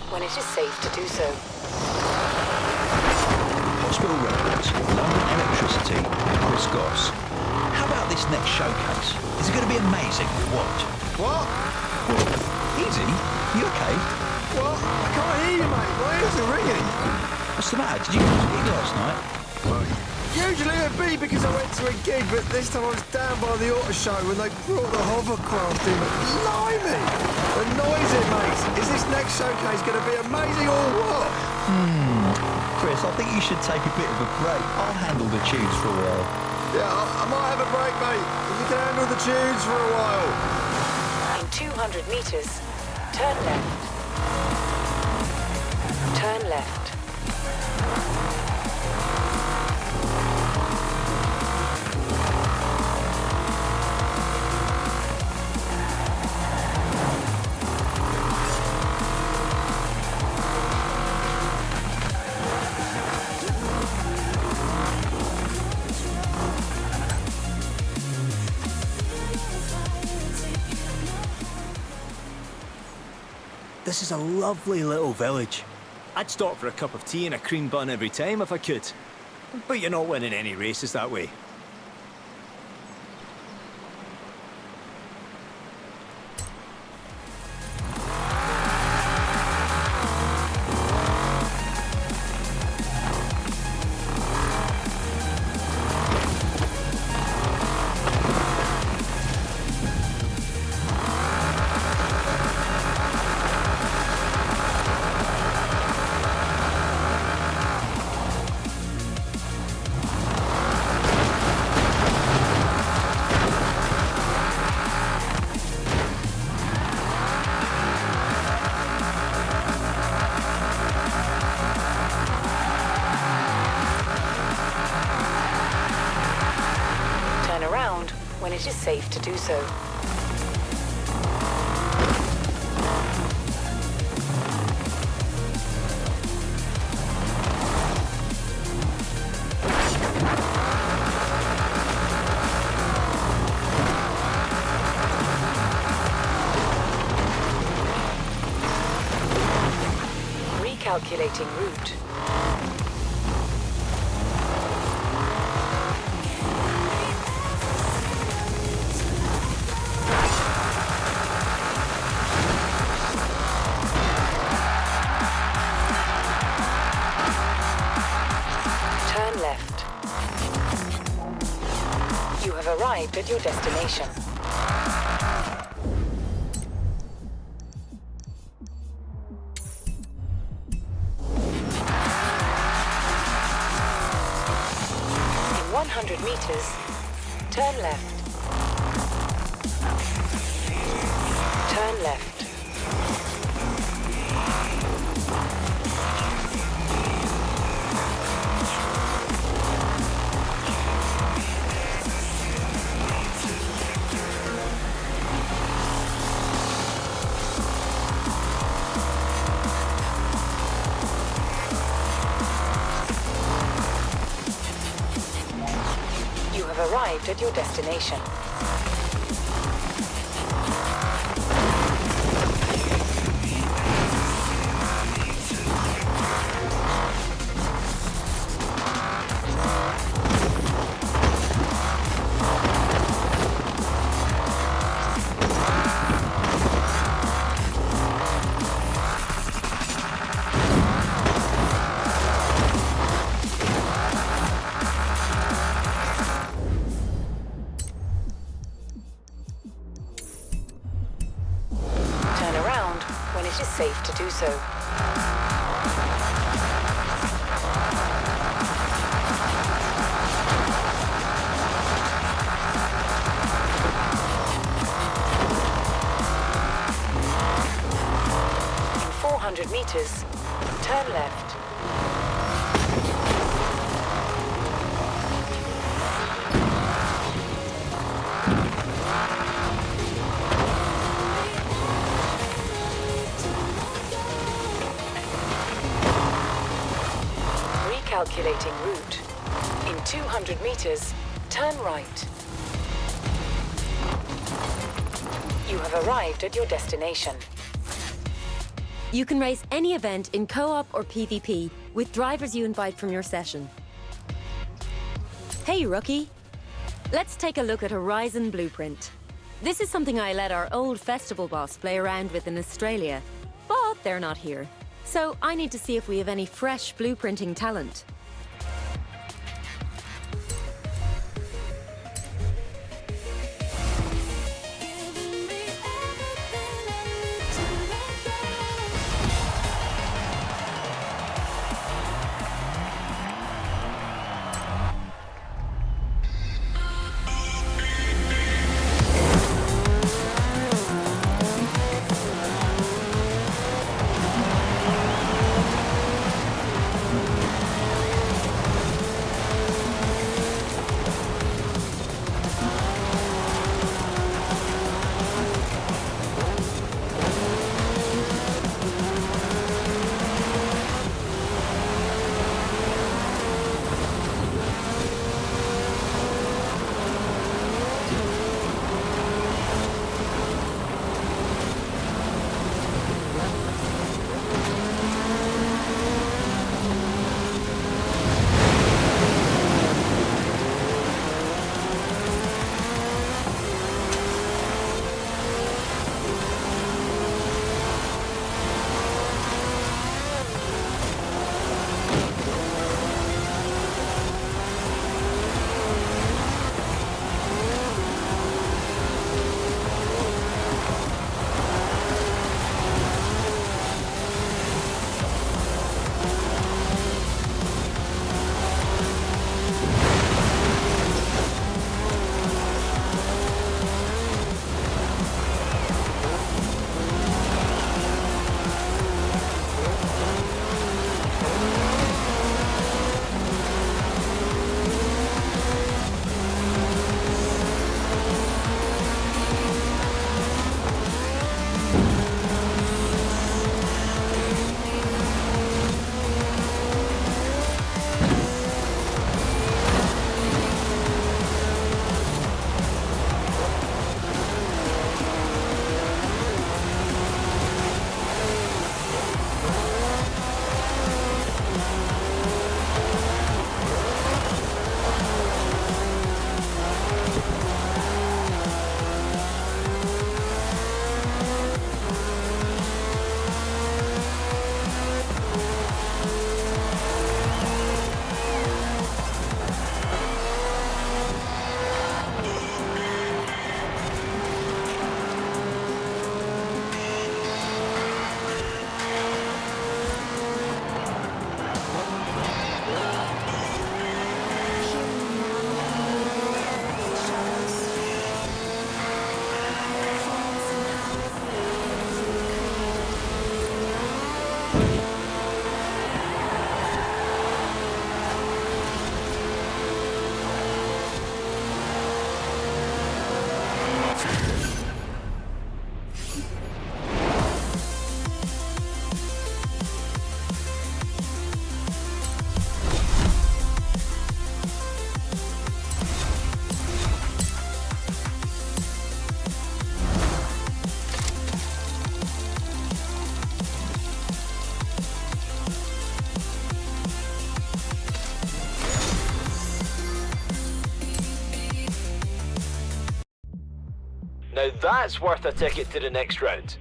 S7: When it is safe to do so.
S12: Hospital Records, London Electricity, Chris Goss. How about this next showcase? Is it going to be amazing? What?
S13: What?
S12: Easy. You okay?
S13: What? I can't hear you, mate. My ears are ringing.
S12: What's the matter? Did you go to a gig last night?
S13: Usually it'd be because I went to a gig, but this time I was down by the auto show when they brought the hovercraft in. Blimey! The noise it makes. Is this next showcase going to be amazing or what?
S12: Chris, I think you should take a bit of a break. I'll handle the tunes for a while.
S13: Yeah, I might have a break, mate. If you can handle the tunes for a while.
S7: In 200 meters, turn left. Turn left.
S1: This is a lovely little village. I'd stop for a cup of tea and a cream bun every time if I could. But you're not winning any races that way.
S7: When it is safe to do so. Recalculating route. Arrived at your destination. In 100 meters, turn left. Turn left. Arrived at your destination. It is safe to do so. In 400 meters, turn left. Calculating route. In 200 meters, turn right. You have arrived at your destination.
S6: You can race any event in co-op or PvP with drivers you invite from your session. Hey, rookie. Let's take a look at Horizon Blueprint. This is something I let our old festival boss play around with in Australia, but they're not here. So I need to see if we have any fresh blueprinting talent.
S1: Now that's worth a ticket to the next round.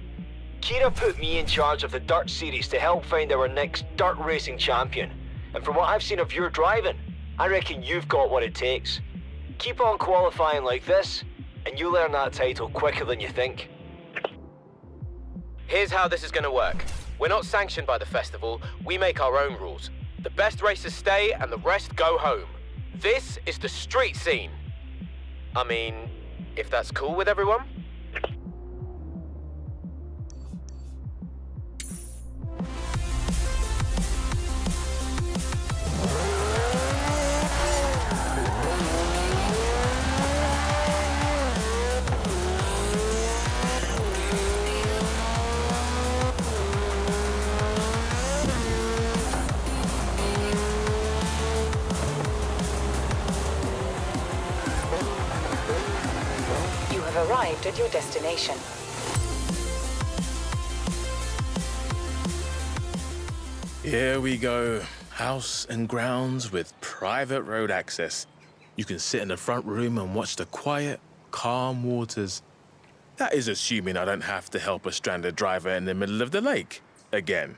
S1: Kira put me in charge of the dirt series to help find our next dirt racing champion. And from what I've seen of your driving, I reckon you've got what it takes. Keep on qualifying like this, and you'll earn that title quicker than you think.
S11: Here's how this is going to work. We're not sanctioned by the festival, we make our own rules. The best racers stay and the rest go home. This is the street scene. I mean, if that's cool with everyone?
S7: Arrived at your destination.
S8: Here we go. House and grounds with private road access. You can sit in the front room and watch the quiet, calm waters. That is assuming I don't have to help a stranded driver in the middle of the lake again.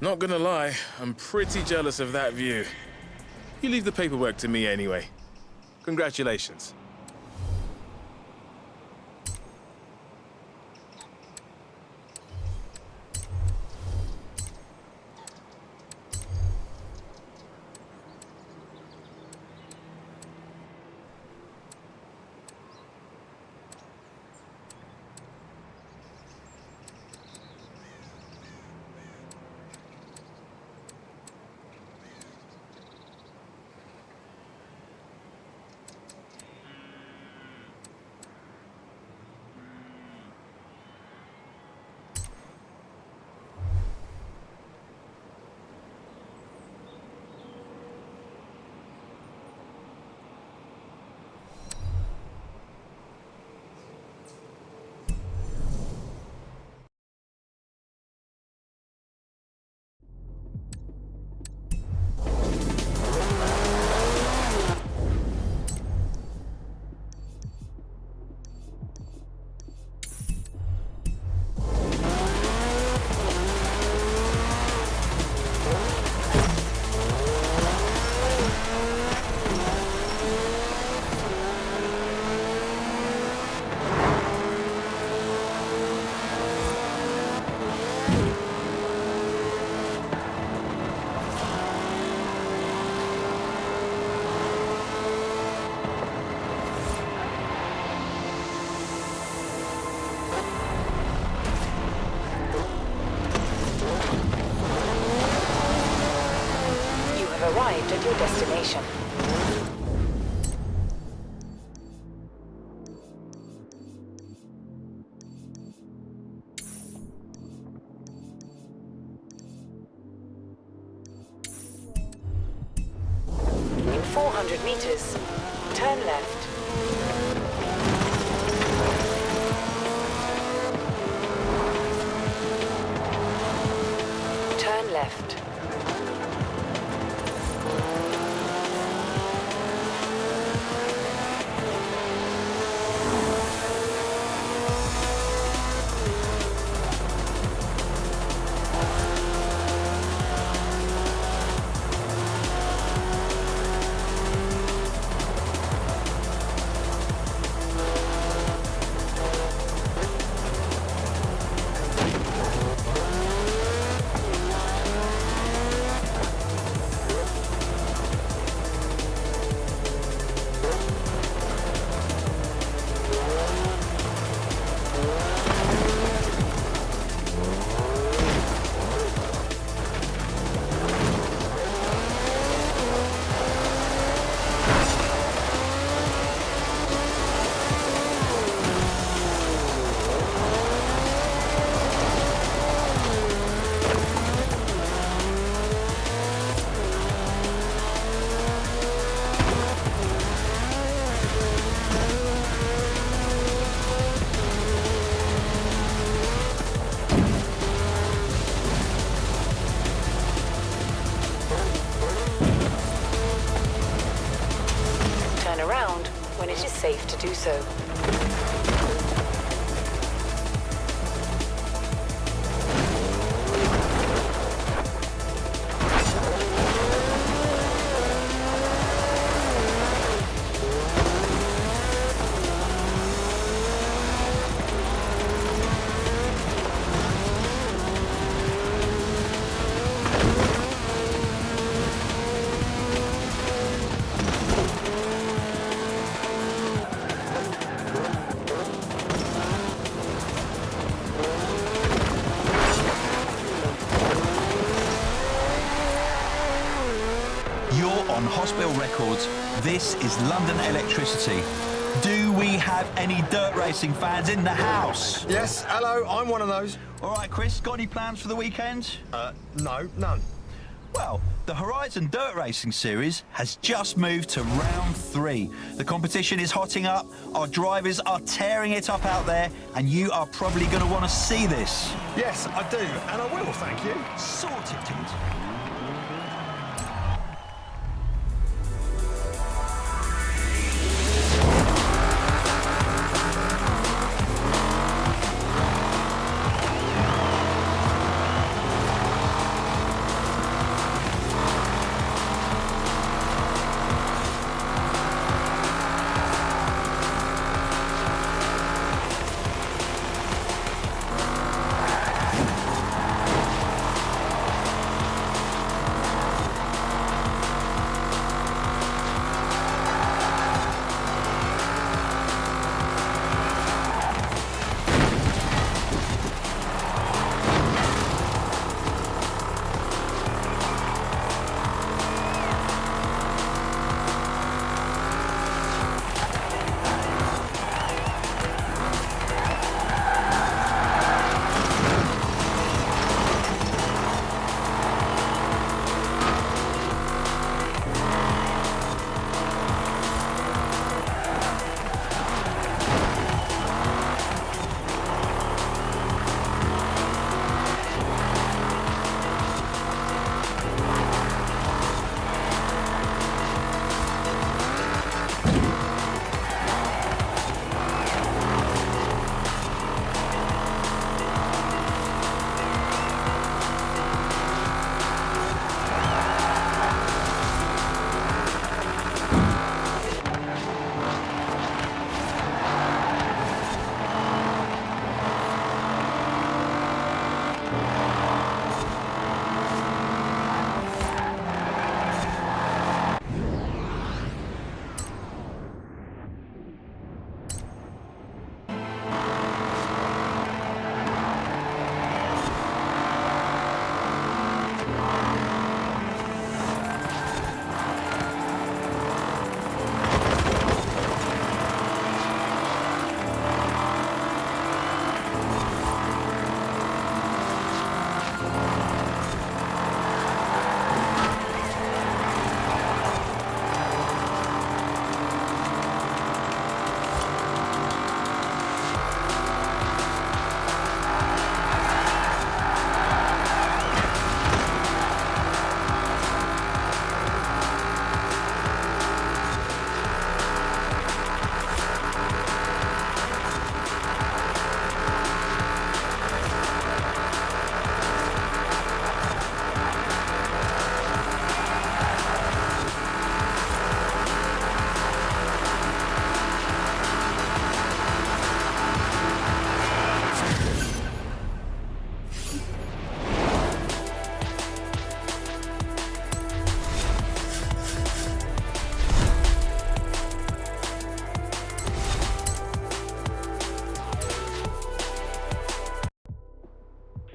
S8: Not gonna lie, I'm pretty jealous of that view. You leave the paperwork to me anyway.
S9: Congratulations.
S7: Arrived at your destination. In 400 meters, turn left. Turn left. when it is safe to do so.
S12: On Hospital Records, this is London Electricity. Do we have any dirt racing fans in the house?
S13: Yes, hello, I'm one of those.
S12: All right, Chris, got any plans for the weekend?
S13: No, none.
S12: Well, the Horizon Dirt Racing Series has just moved to round 3. The competition is hotting up, our drivers are tearing it up out there, and you are probably going to want to see this.
S13: Yes, I do, and I will, thank you.
S12: Sorted.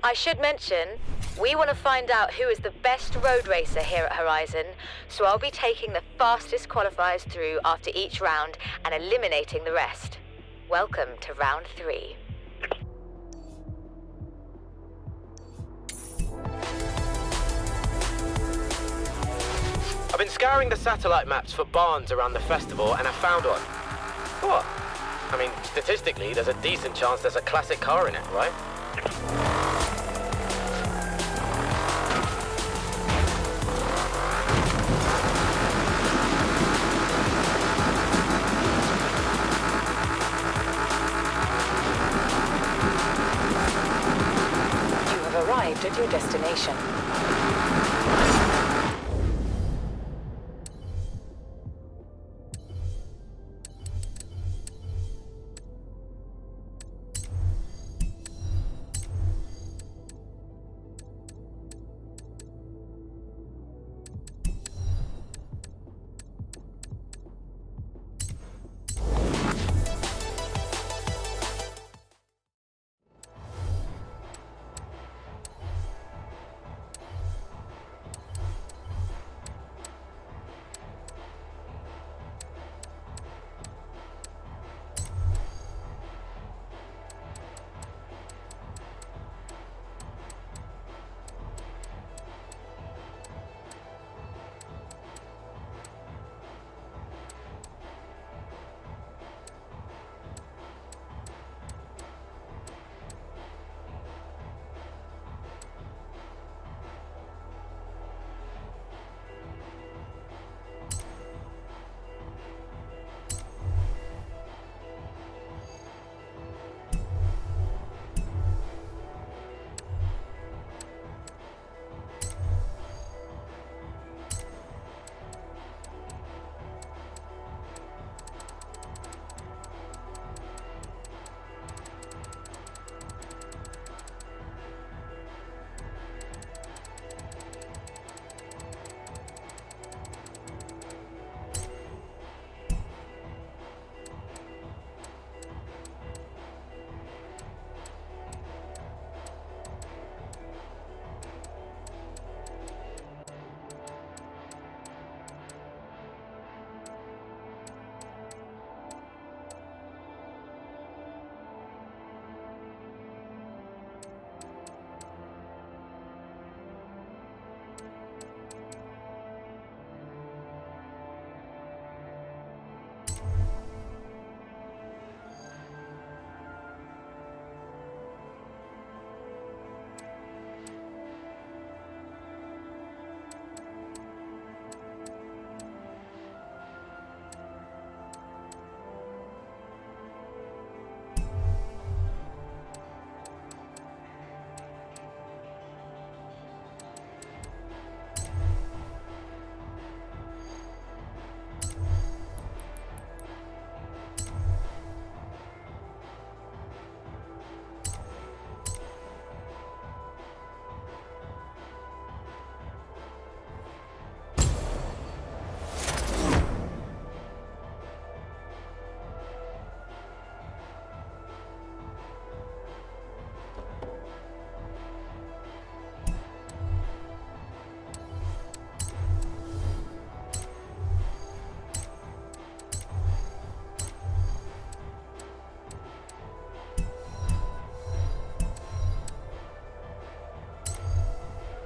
S2: I should mention, we want to find out who is the best road racer here at Horizon, so I'll be taking the fastest qualifiers through after each round and eliminating the rest. Welcome to round 3.
S11: I've been scouring the satellite maps for barns around the festival and I found one. What? I mean, statistically, there's a decent chance there's a classic car in it, right?
S7: destination.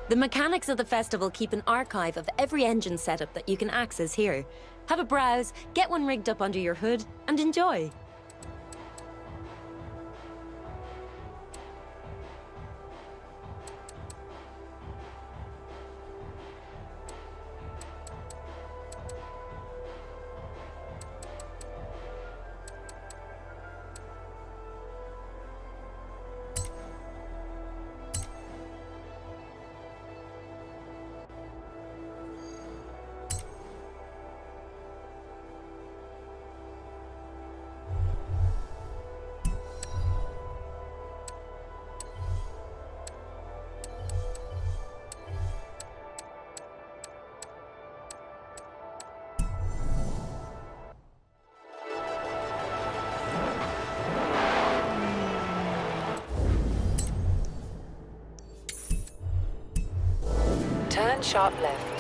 S6: The mechanics of the festival keep an archive of every engine setup that you can access here. Have a browse, get one rigged up under your hood, and enjoy.
S7: Turn sharp left.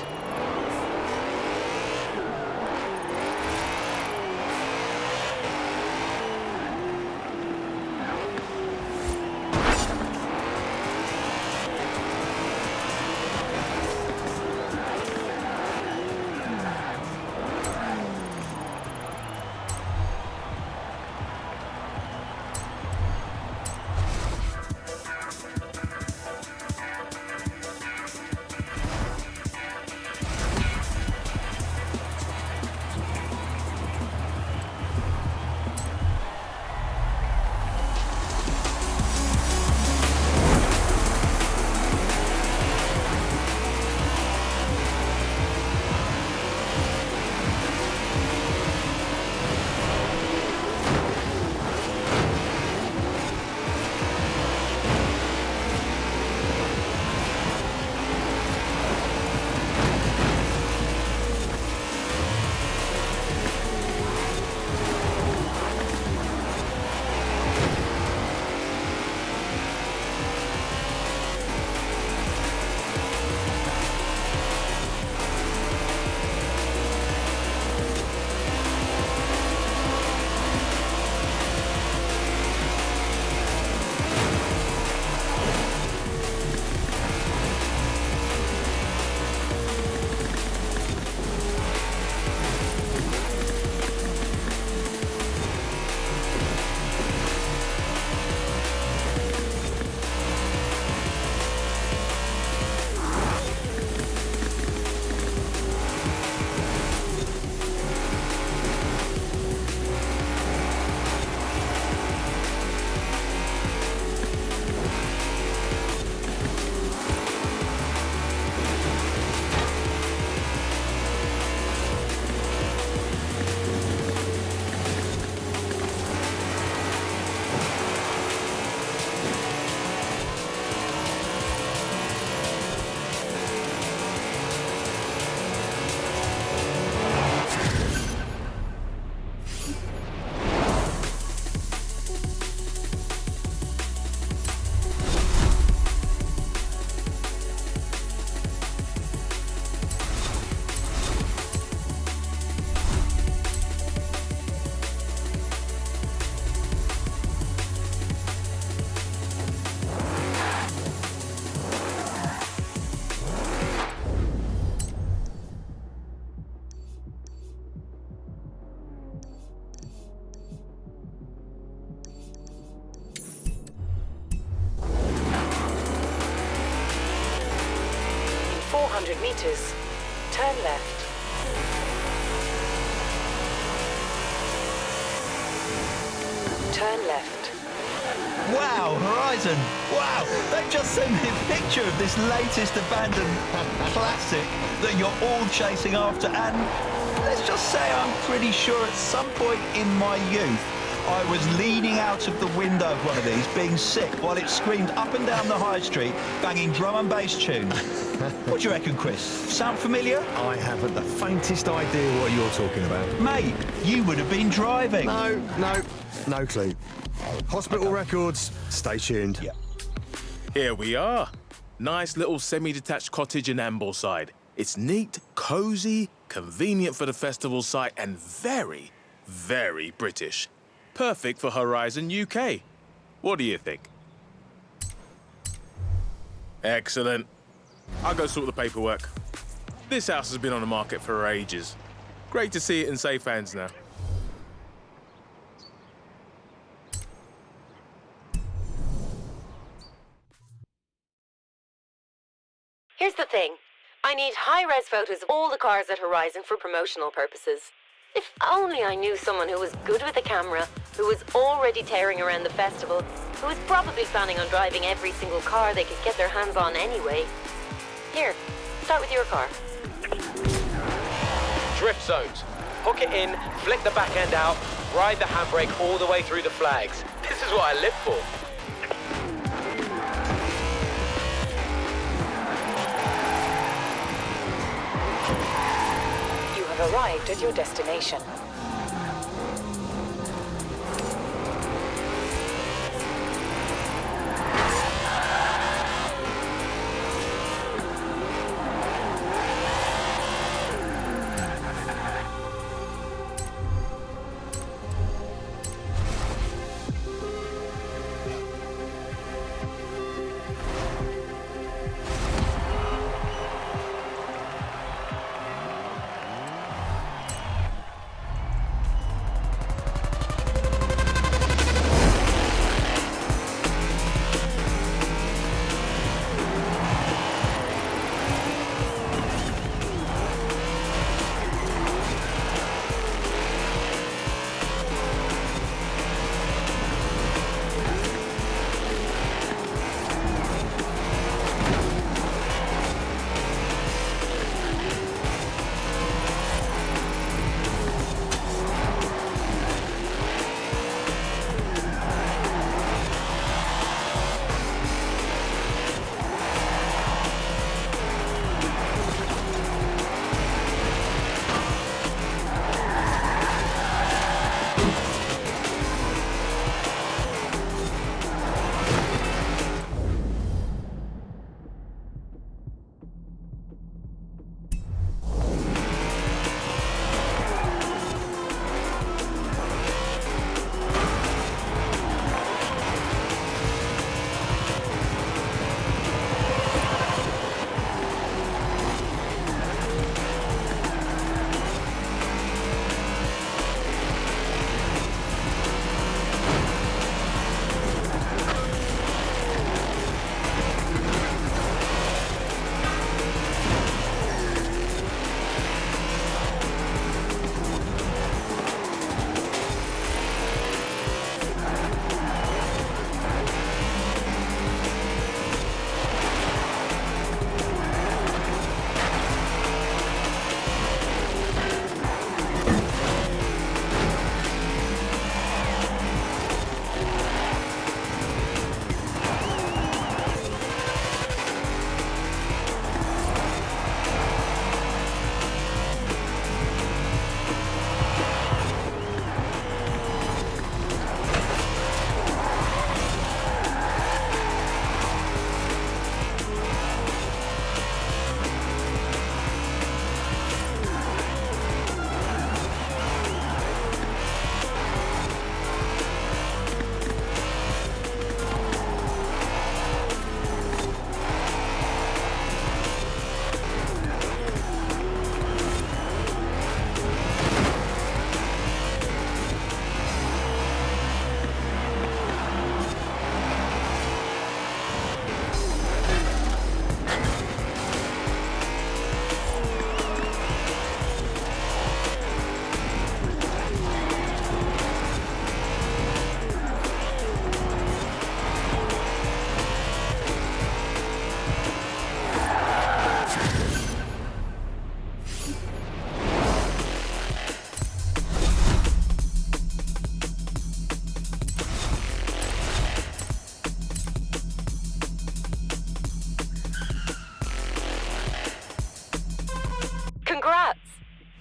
S7: 400 meters. Turn left. Turn left.
S12: Wow, Horizon! Wow, they've just sent me a picture of this latest abandoned classic that you're all chasing after, and let's just say I'm pretty sure at some point in my youth I was leaning out of the window of one of these, being sick, while it screamed up and down the high street, banging drum and bass tunes. What do you reckon, Chris? Sound familiar?
S13: I haven't the faintest idea what you're talking about.
S12: Mate, you would have been driving.
S13: No clue. Hospital records, stay tuned.
S12: Yeah.
S8: Here we are. Nice little semi-detached cottage in Ambleside. It's neat, cosy, convenient for the festival site, and very, very British. Perfect for Horizon UK. What do you think? Excellent. I'll go sort the paperwork. This house has been on the market for ages. Great to see it in safe hands now.
S3: Here's the thing. I need high-res photos of all the cars at Horizon for promotional purposes. If only I knew someone who was good with a camera, who was already tearing around the festival, who was probably planning on driving every single car they could get their hands on anyway. Here, start with your car.
S11: Drift zones. Hook it in, flick the back end out, ride the handbrake all the way through the flags. This is what I live for.
S7: You have arrived at your destination.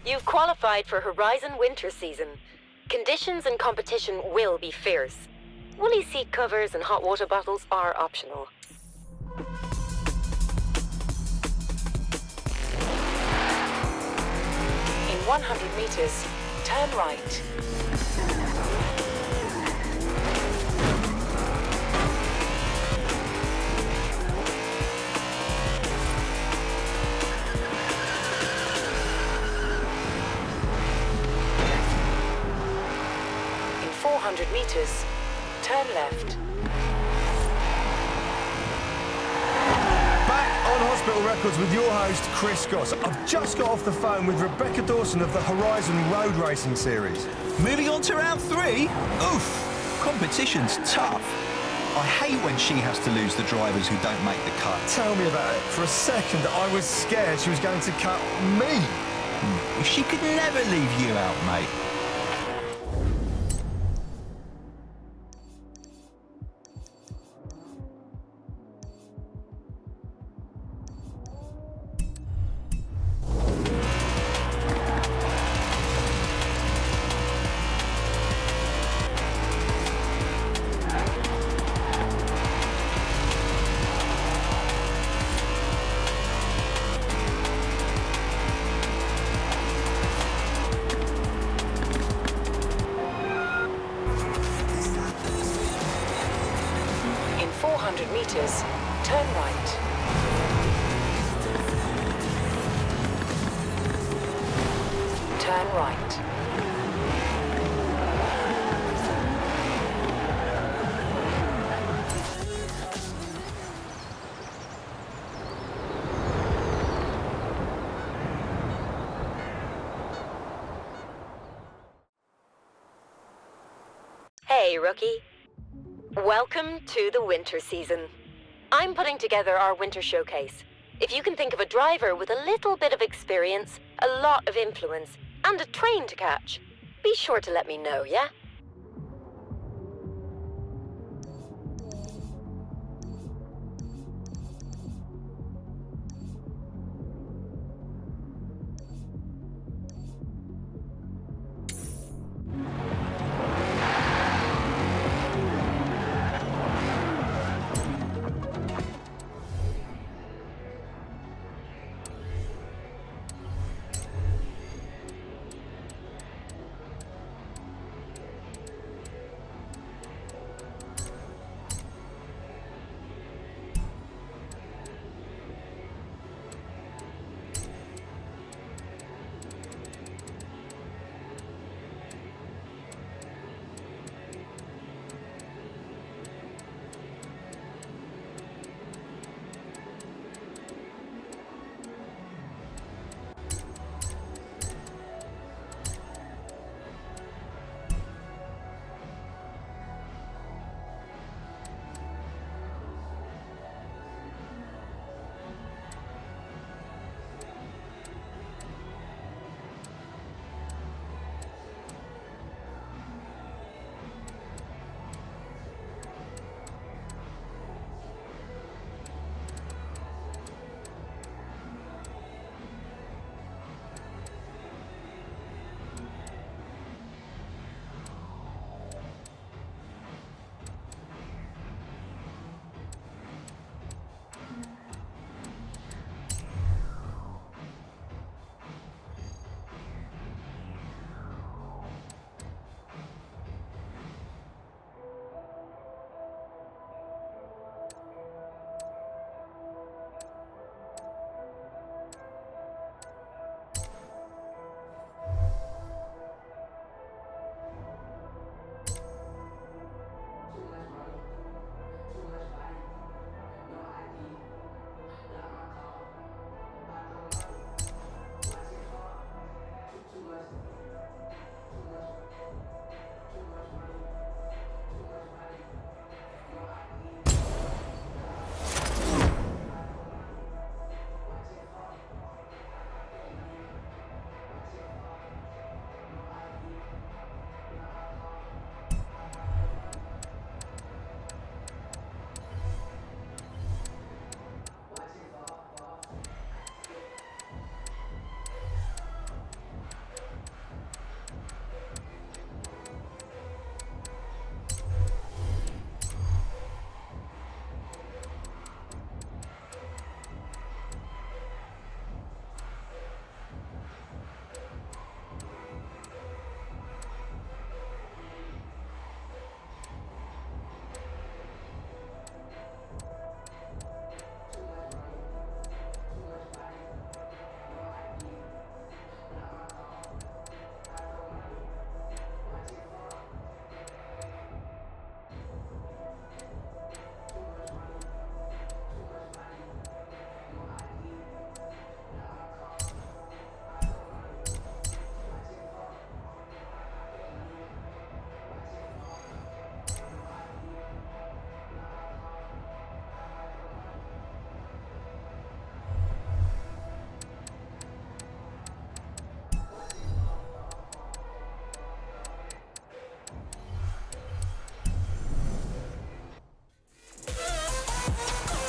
S3: You've qualified for Horizon Winter Season. Conditions and competition will be fierce. Woolly seat covers and hot water bottles are optional.
S7: In 100 meters, turn right. In 400 meters, turn left.
S13: On Hospital Records with your host, Chris Goss. I've just got off the phone with Rebecca Dawson of the Horizon Road Racing Series.
S12: Moving on to round 3? Oof, competition's tough. I hate when she has to lose the drivers who don't make the cut.
S13: Tell me about it. For a second, I was scared she was going to cut me.
S12: She could never leave you out, mate.
S7: Meters, turn right. Turn right.
S3: Hey, rookie. Welcome to the winter season. I'm putting together our winter showcase. If you can think of a driver with a little bit of experience, a lot of influence, and a train to catch, be sure to let me know, yeah?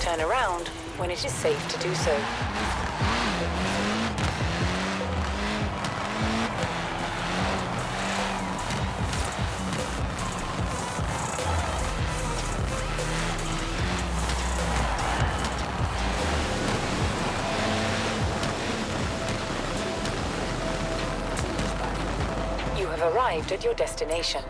S7: Turn around when it is safe to do so. You have arrived at your destination.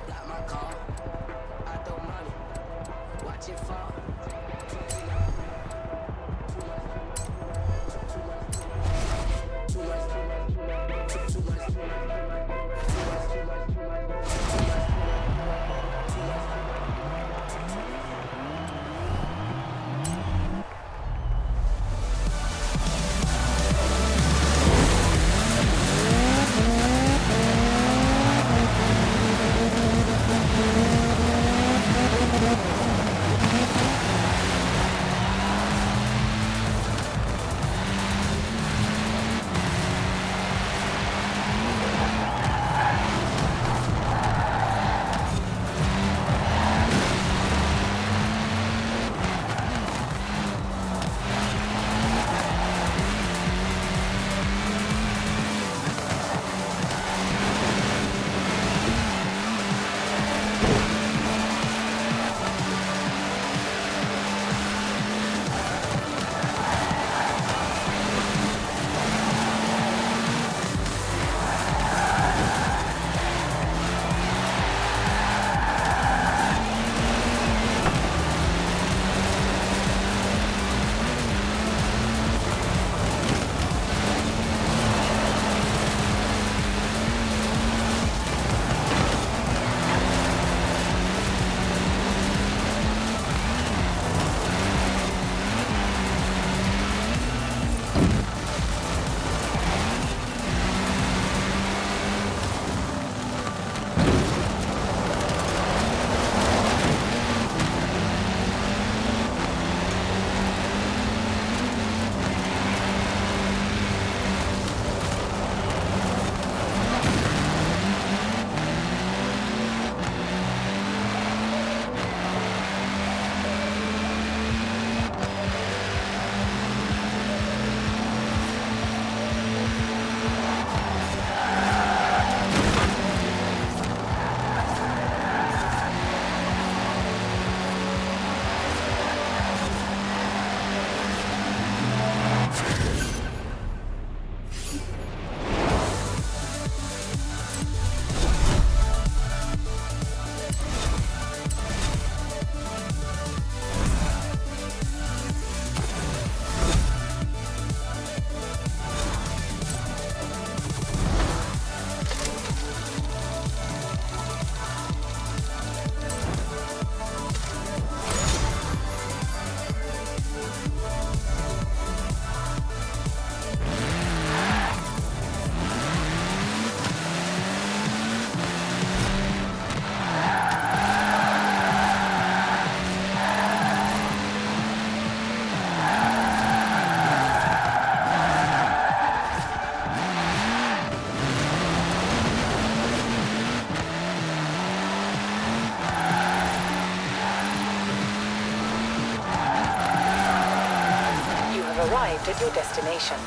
S7: Arrived at your destination.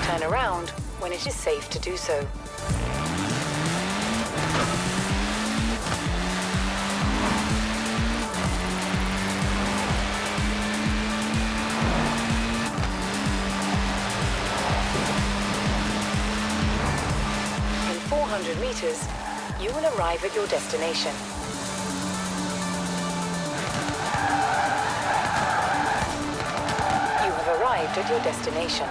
S7: Turn around when it is safe to do so. Meters, you will arrive at your destination. You have arrived at your destination.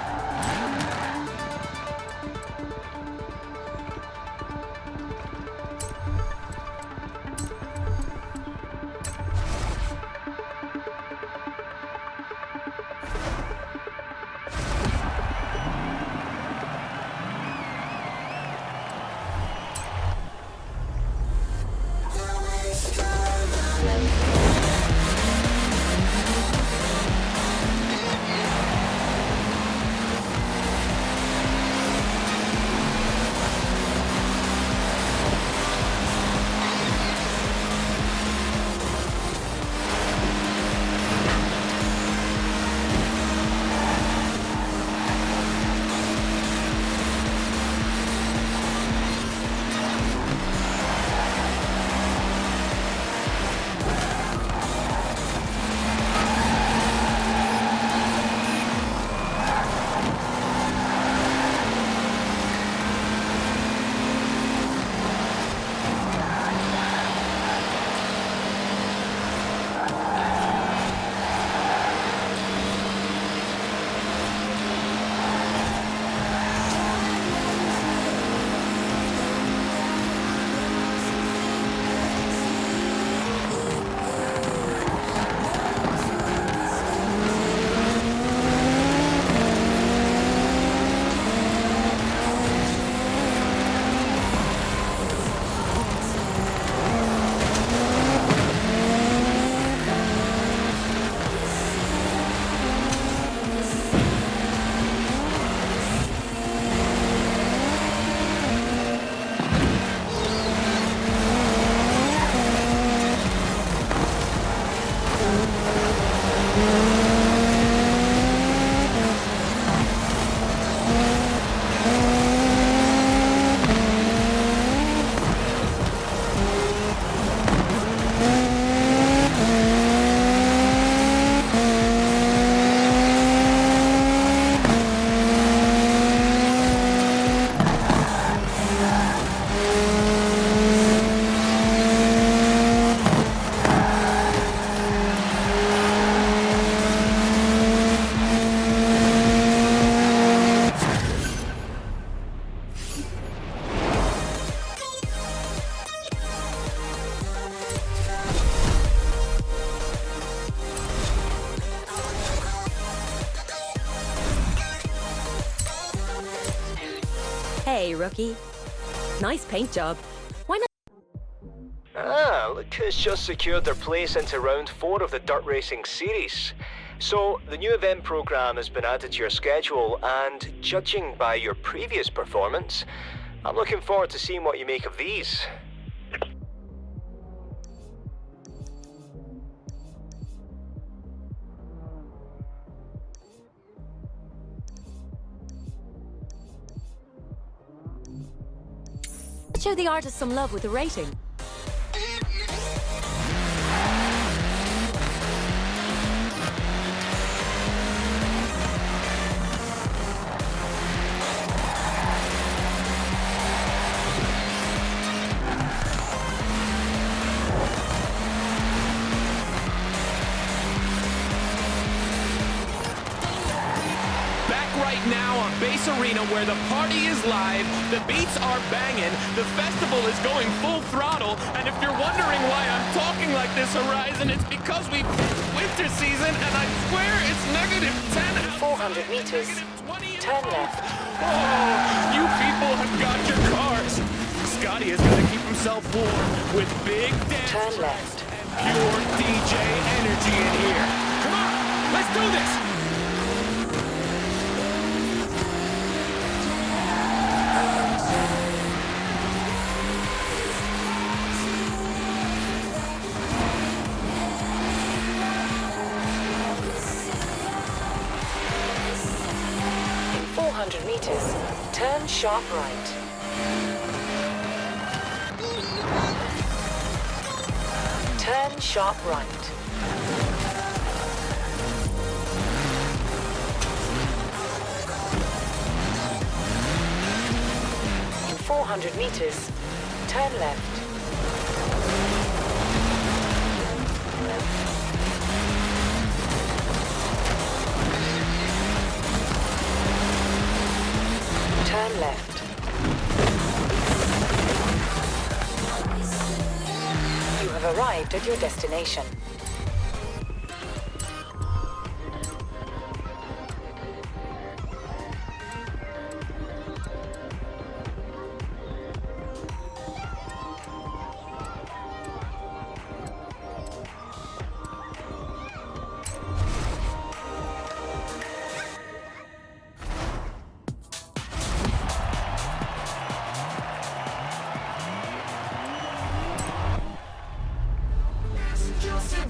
S6: Hey, rookie. Nice paint job. Why not?
S1: Ah, look who's just secured their place into round 4 of the Dirt Racing series. So, the new event program has been added to your schedule, and judging by your previous performance, I'm looking forward to seeing what you make of these.
S6: Show the artist some love with a rating.
S5: Right now on Base Arena, where the party is live, the beats are banging, the festival is going full throttle, and if you're wondering why I'm talking like this, Horizon, it's because we've hit winter season, and I swear it's -10.
S7: 400 meters. Turn left.
S5: Oh, you people have got your cars. Scotty is gonna keep himself warm with big dance.
S7: Turn left.
S5: Pure DJ energy in here. Come on, let's do this.
S7: In 400 meters, turn sharp right. Turn sharp right. In 400 meters, turn left. Turn left. You have arrived at your destination.
S14: Just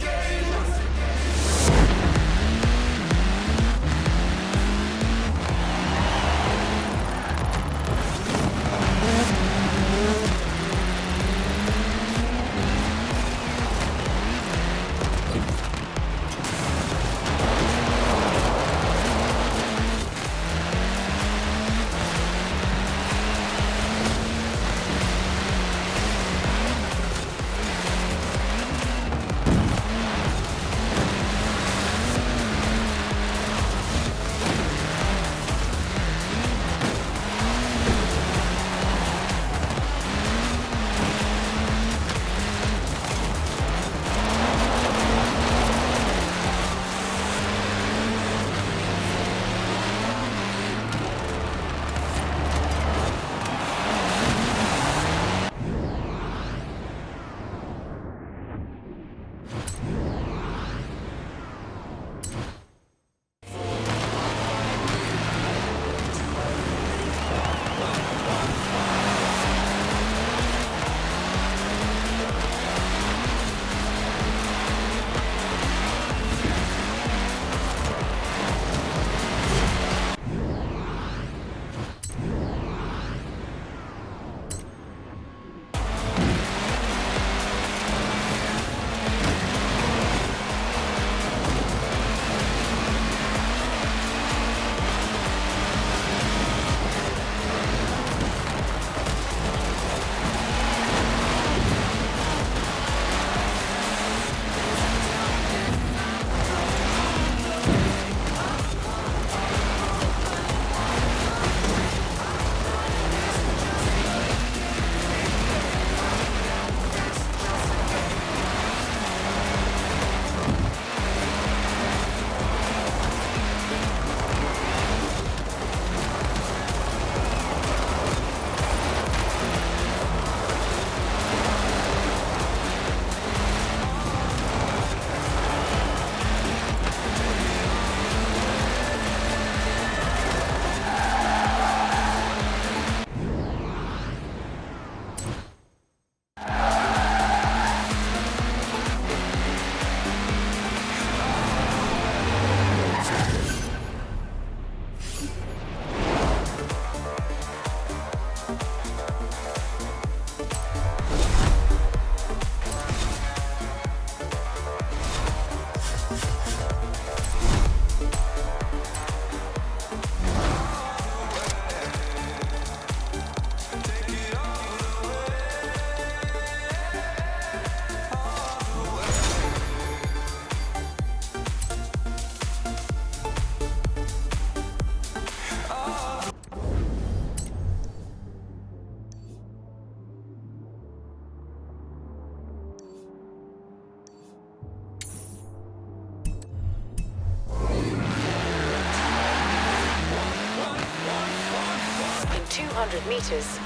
S7: meters.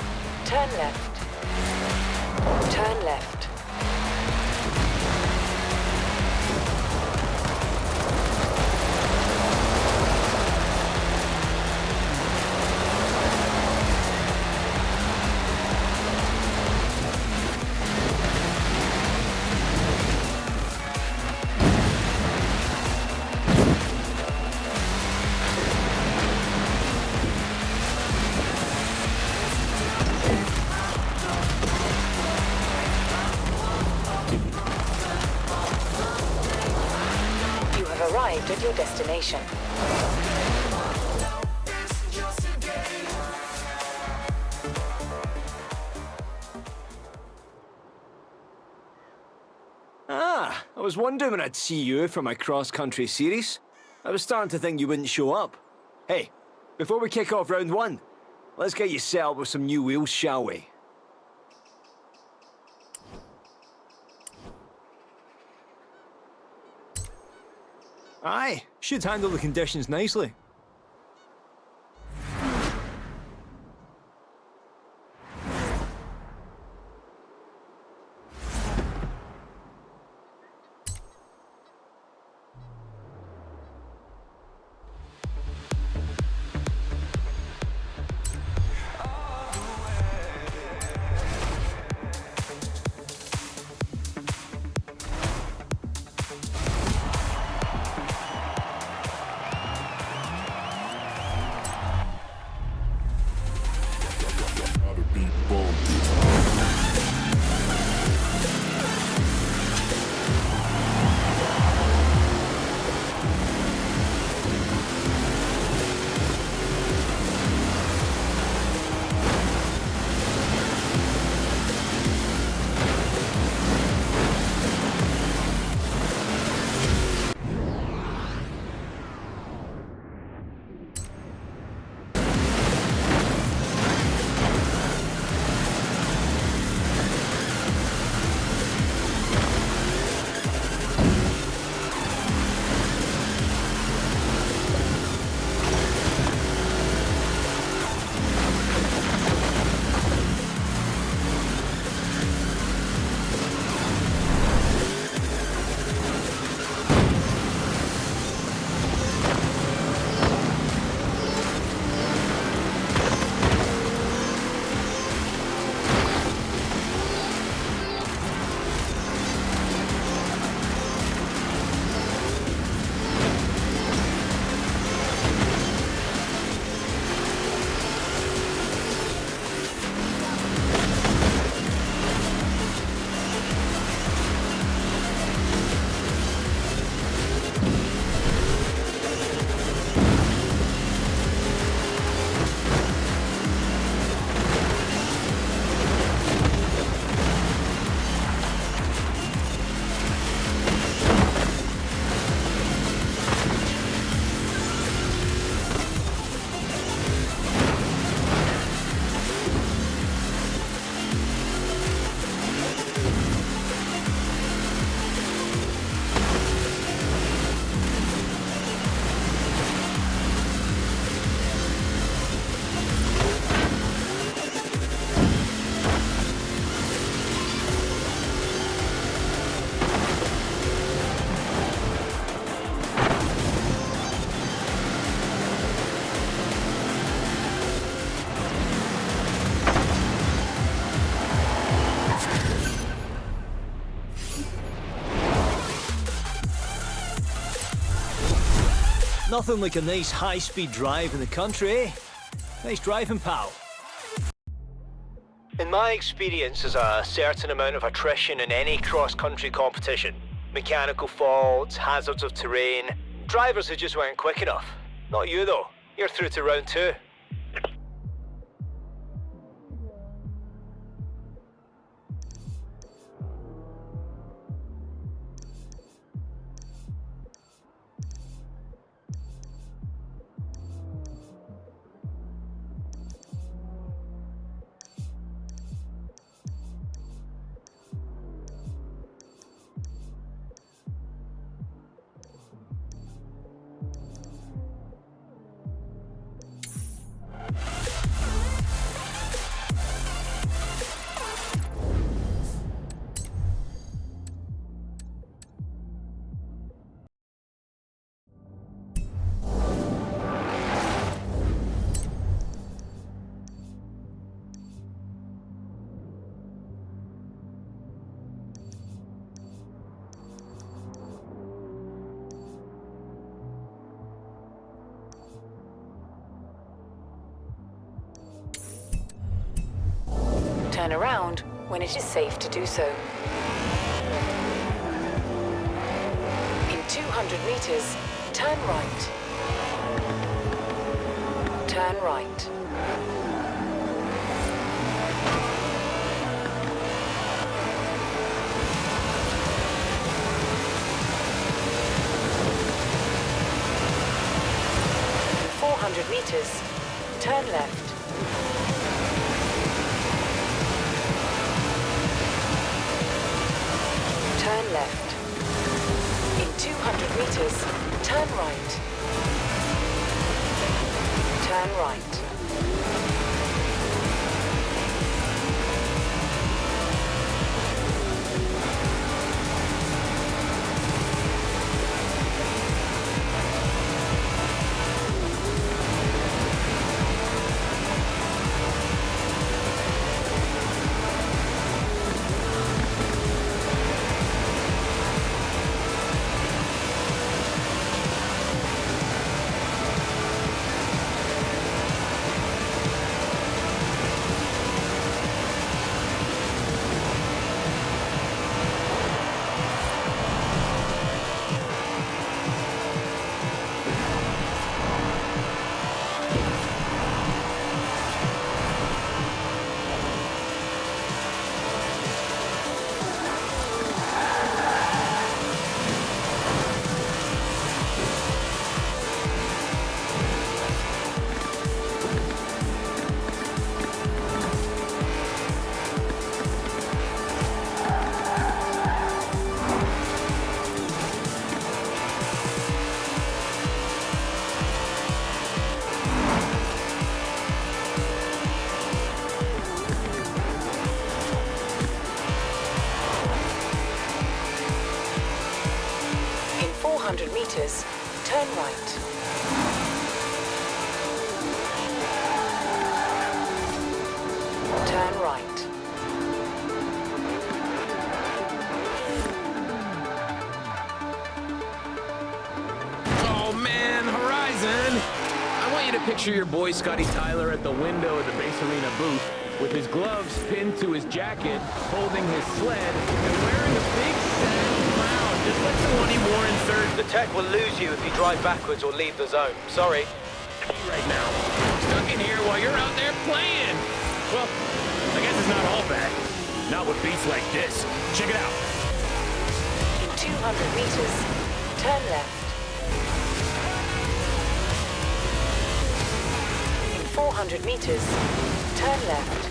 S7: Turn left. Turn left. Arrived at your destination.
S1: Ah, I was wondering when I'd see you for my cross-country series. I was starting to think you wouldn't show up. Hey, before we kick off round one, let's get you set up with some new wheels, shall we? Aye, should handle the conditions nicely. Nothing like a nice high-speed drive in the country, eh? Nice driving, pal. In my experience, there's a certain amount of attrition in any cross-country competition. Mechanical faults, hazards of terrain, drivers who just weren't quick enough. Not you, though. You're through to round two.
S7: turn around when it is safe to do so. In 200 meters, turn right. Turn right. In 400 meters, turn left. Turn left. In 200 meters, turn right. Turn right. Meters, turn right. Turn right.
S11: Oh man, Horizon! I want you to picture your boy Scotty Tyler at the window of the base arena booth with his gloves pinned to his jacket, holding his sled, and wearing a big sad frown, just like the one he wore in third.
S14: The tech will lose you if you drive backwards or leave the zone. Sorry.
S11: Right now. Stuck in here while you're out there playing. Well, I guess it's not all bad. Not with beats like this. Check it out.
S7: In 200 meters, turn left. In 400 meters, turn left.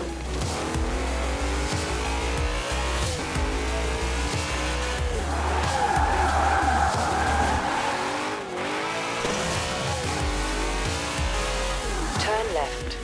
S7: Turn left.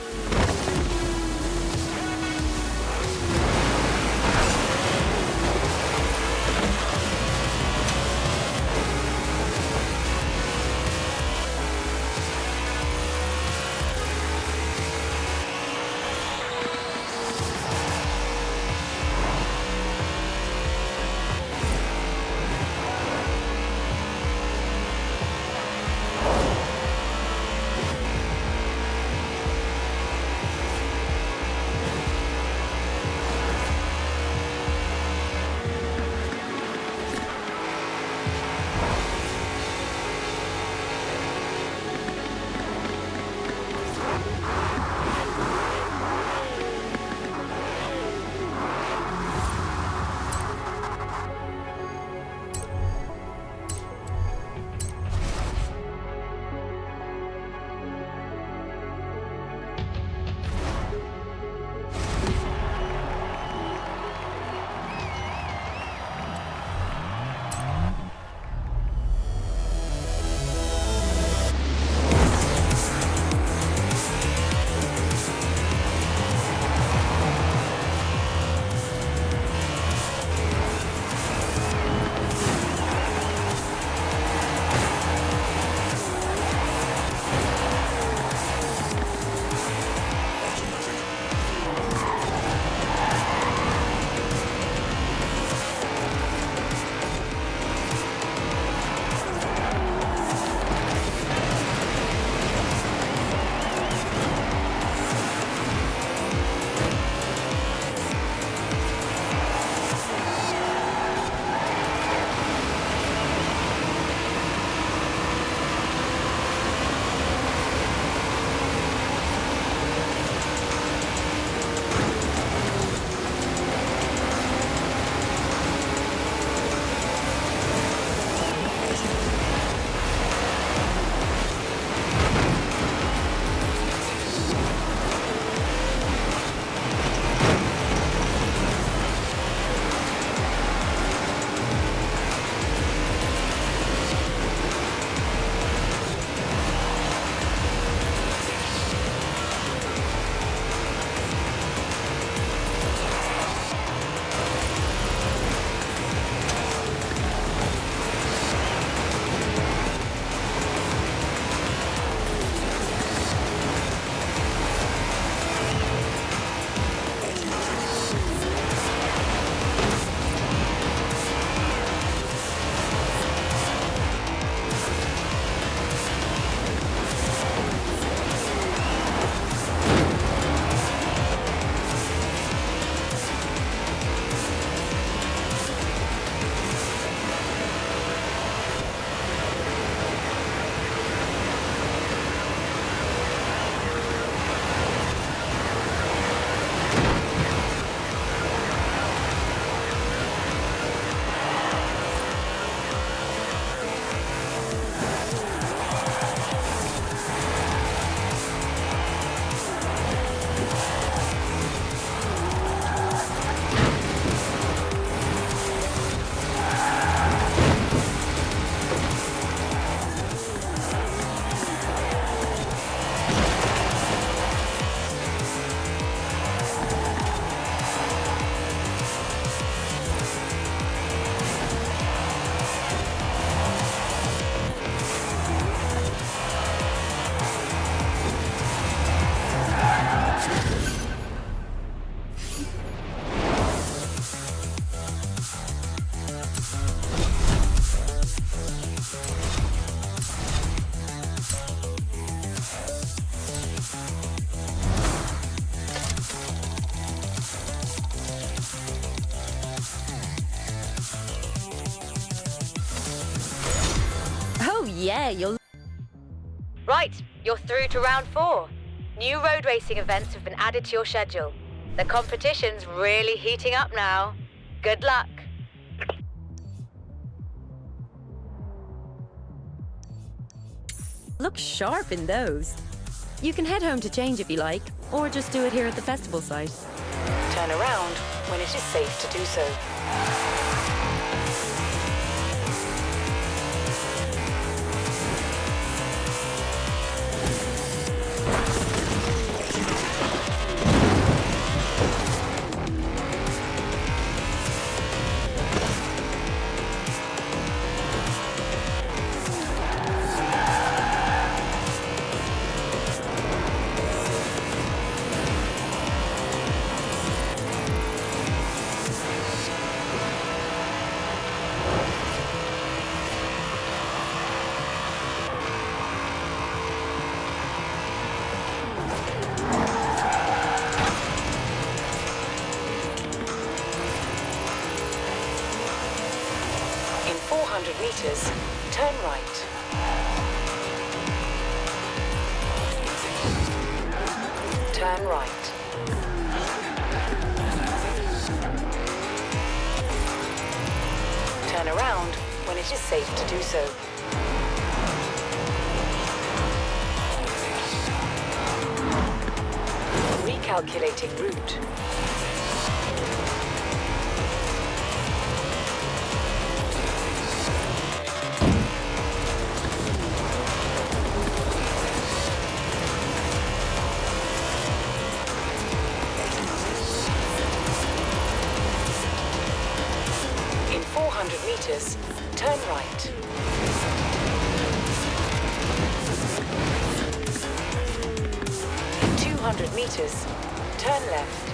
S6: Yeah, you'll...
S2: Right, you're through to round 4. New road racing events have been added to your schedule. The competition's really heating up now. Good luck.
S6: Look sharp in those. You can head home to change if you like, or just do it here at the festival site.
S7: Turn around when it is safe to do so. In 400 meters, turn right. Turn right. Turn around when it is safe to do so. Recalculating route. In 400 meters, turn right. In 200 meters, turn left.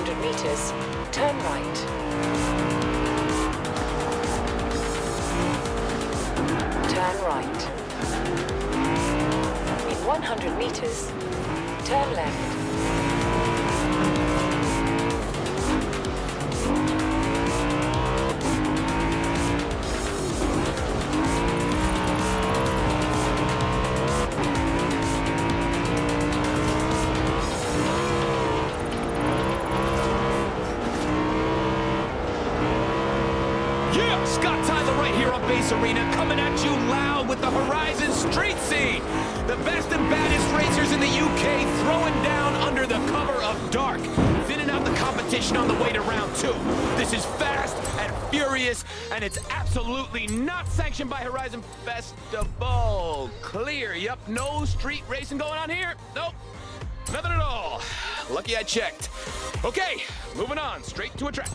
S7: 100 meters, turn right. Turn right. In 100 meters, turn left.
S5: Arena coming at you loud with the Horizon Street Scene. The best and baddest racers in the UK throwing down under the cover of dark. Thinning out the competition on the way to round 2. This is fast and furious, and it's absolutely not sanctioned by Horizon Festival. Clear, yep, no street racing going on here. Nope, nothing at all. Lucky I checked. Okay, moving on, straight to a track.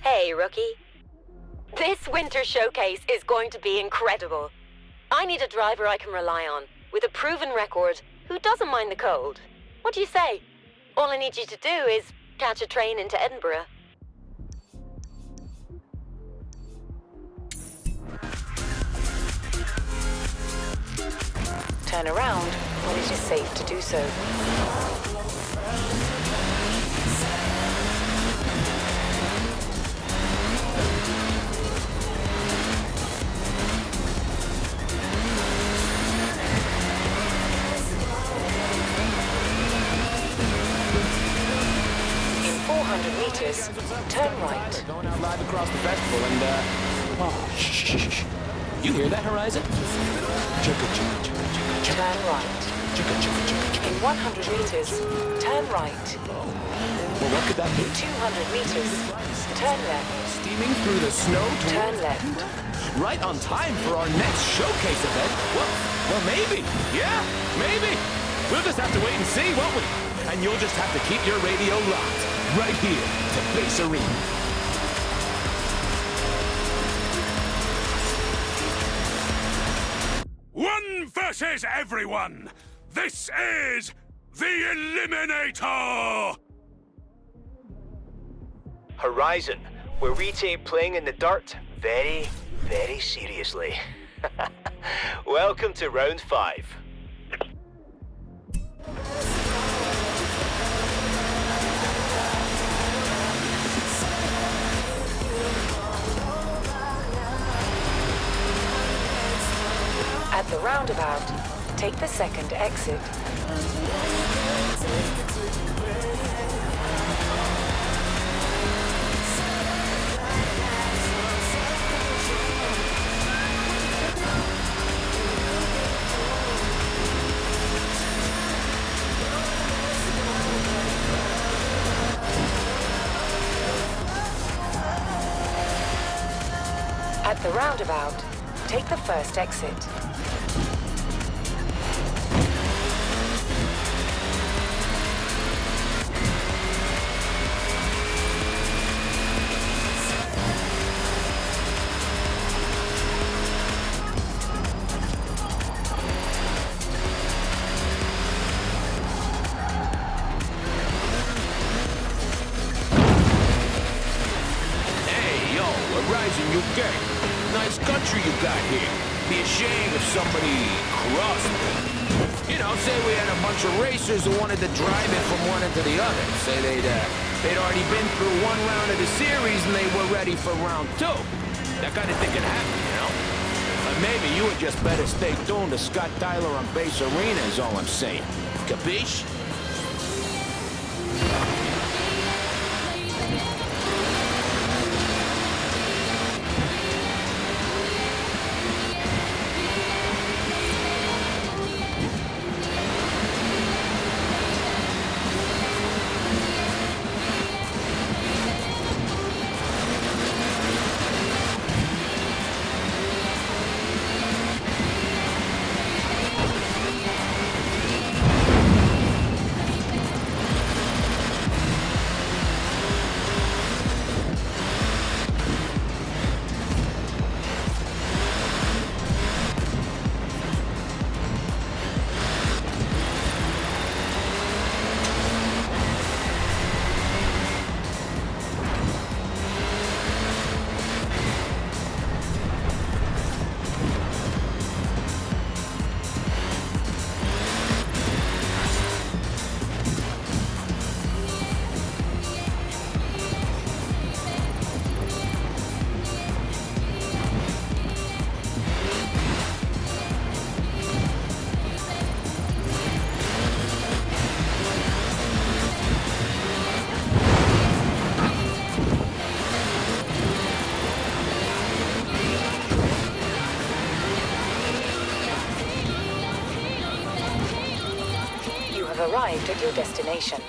S3: Hey, rookie. This winter showcase is going to be incredible. I need a driver I can rely on, with a proven record, who doesn't mind the cold. What do you say? All I need you to do is catch a train into Edinburgh.
S7: Turn around when it is safe to do so. In 400 meters, turn right.
S11: Going out live across the festival and, oh, shh. You hear that, Horizon?
S7: Turn right. In 100 meters, turn right.
S11: Well, what could that be?
S7: 200 meters, turn left.
S11: Steaming through the snow to...
S7: Turn left.
S11: Right on time for our next showcase event. Well, maybe. Yeah, maybe. We'll just have to wait and see, won't we? And you'll just have to keep your radio locked. Right here to Base Arena.
S10: One versus everyone! This is the Eliminator!
S1: Horizon, where we take playing in the dirt very, very seriously. Welcome to round 5.
S7: At the roundabout, take the second exit. At the roundabout, take the first exit.
S11: Horizon, you gang. Nice country you got here. Be ashamed if somebody crossed me. You know, say we had a bunch of racers who wanted to drive it from one end to the other. Say they'd already been through one round of the series and they were ready for round 2. That kind of thing can happen, you know? But maybe you would just better stay tuned to Scott Tyler on Base Arena is all I'm saying. Capiche?
S7: Arrived at your destination.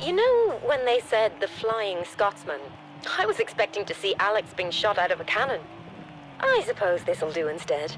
S3: You know when they said the Flying Scotsman? I was expecting to see Alex being shot out of a cannon. I suppose this'll do instead.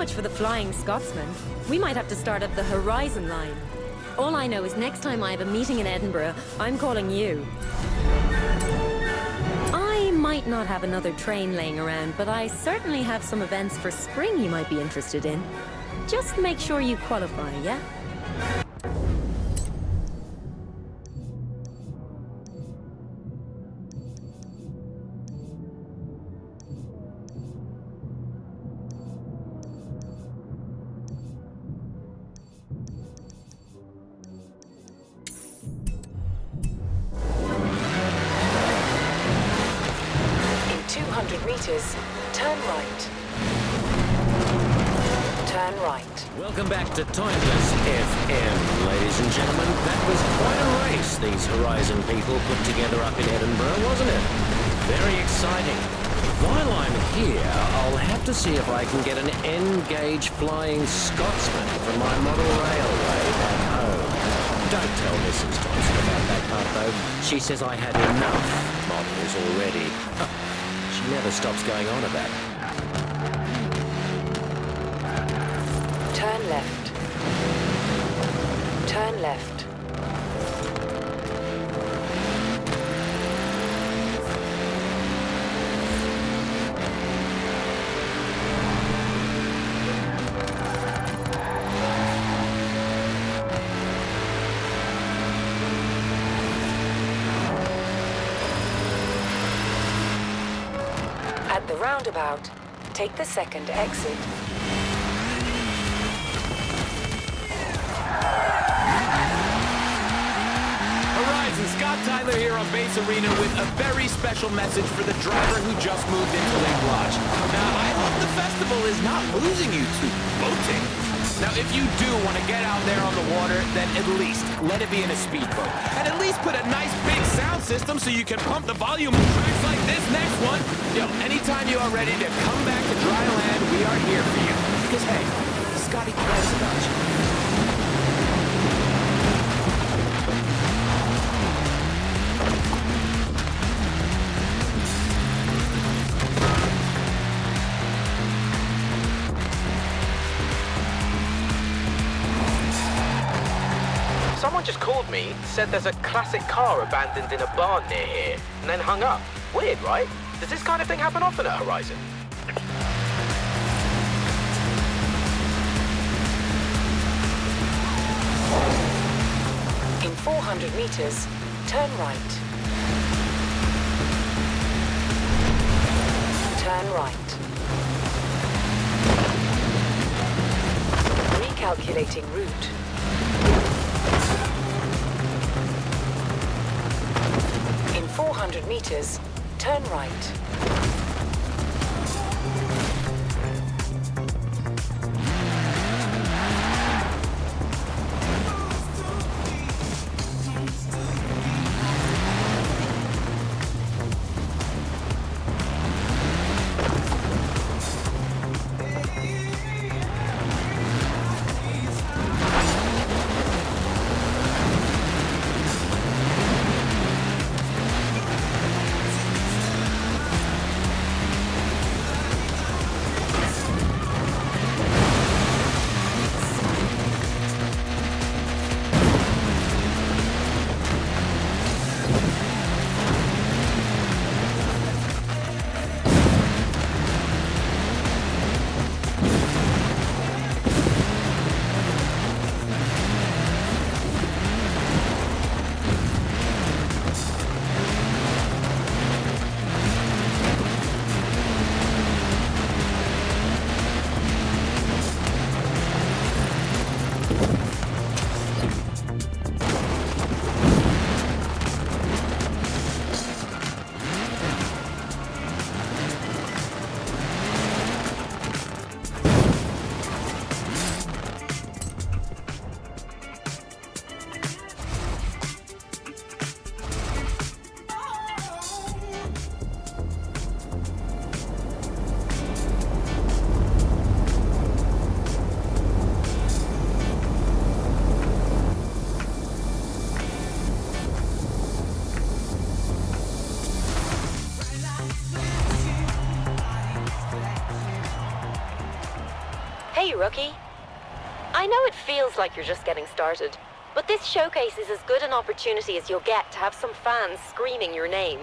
S6: much for the Flying Scotsman. We might have to start up the Horizon line. All I know is next time I have a meeting in Edinburgh, I'm calling you. I might not have another train laying around, but I certainly have some events for spring you might be interested in. Just make sure you qualify, yeah?
S7: Turn right. Turn right.
S15: Welcome back to Timeless FM, ladies and gentlemen. That was quite a race these Horizon people put together up in Edinburgh, wasn't it? Very exciting. While I'm here, I'll have to see if I can get an N-gauge Flying Scotsman for my model railway back home. Don't tell Mrs. Thompson about that part, though. She says I had enough models already. She never stops going on about it.
S7: Turn left. Turn left. At the roundabout, take the second exit.
S11: Horizon, Scott Tyler here on Base Arena with a very special message for the driver who just moved into Lake Lodge. Now, I hope the festival is not losing you to boating. Now, if you do want to get out there on the water, then at least let it be in a speedboat. And at least put a nice big sound system so you can pump the volume on tracks like this next one. Yo, anytime you are ready to come back to dry land, we are here for you. Because, hey, Scotty cares about you.
S14: Someone just called me, said there's a classic car abandoned in a barn near here, and then hung up. Weird, right? Does this kind of thing happen often at Horizon?
S7: In 400 meters, turn right. Turn right. Recalculating route. In 400 meters, turn right.
S3: Hey, rookie. I know it feels like you're just getting started, but this showcase is as good an opportunity as you'll get to have some fans screaming your name.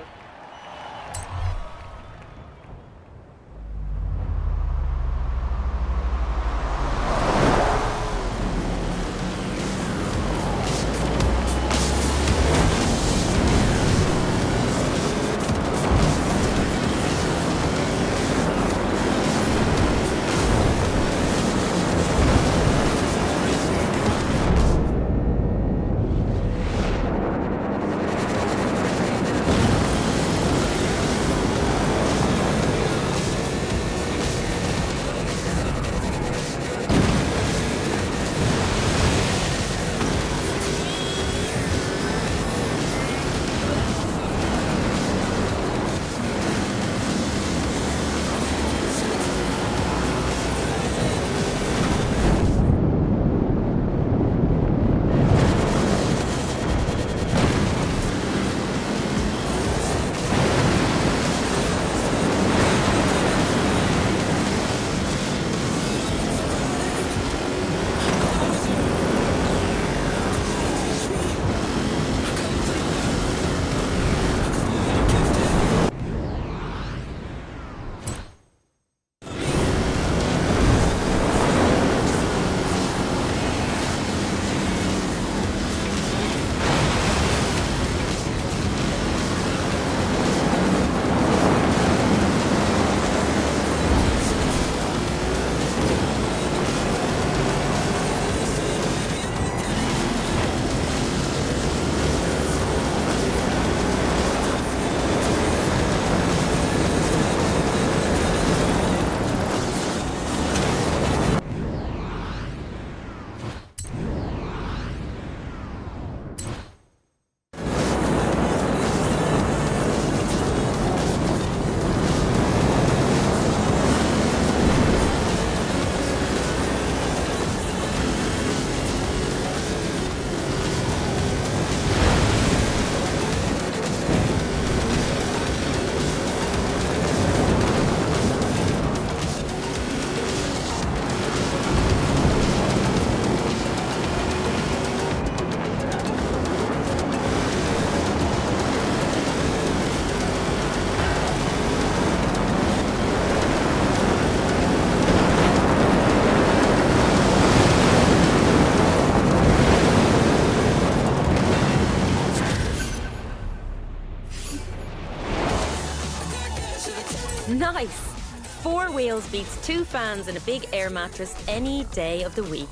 S6: wheels beats 2 fans and a big air mattress any day of the week.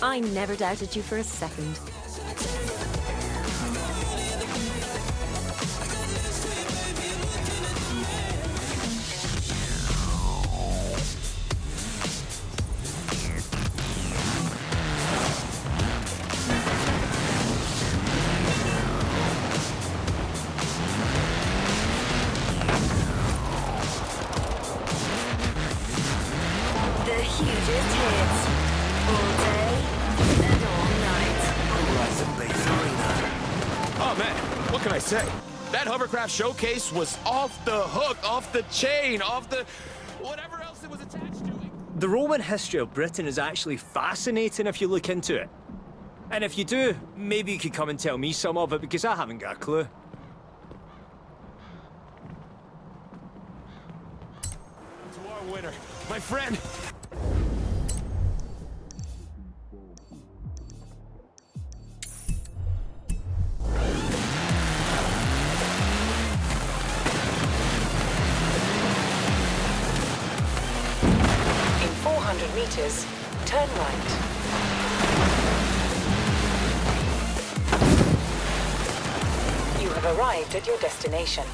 S6: I never doubted you for a second.
S11: That hovercraft showcase was off the hook, off the chain, off the... whatever else it was attached to.
S1: The Roman history of Britain is actually fascinating if you look into it. And if you do, maybe you could come and tell me some of it, because I haven't got a clue.
S11: To our winner, my friend.
S7: Meters, turn right. You have arrived at your destination.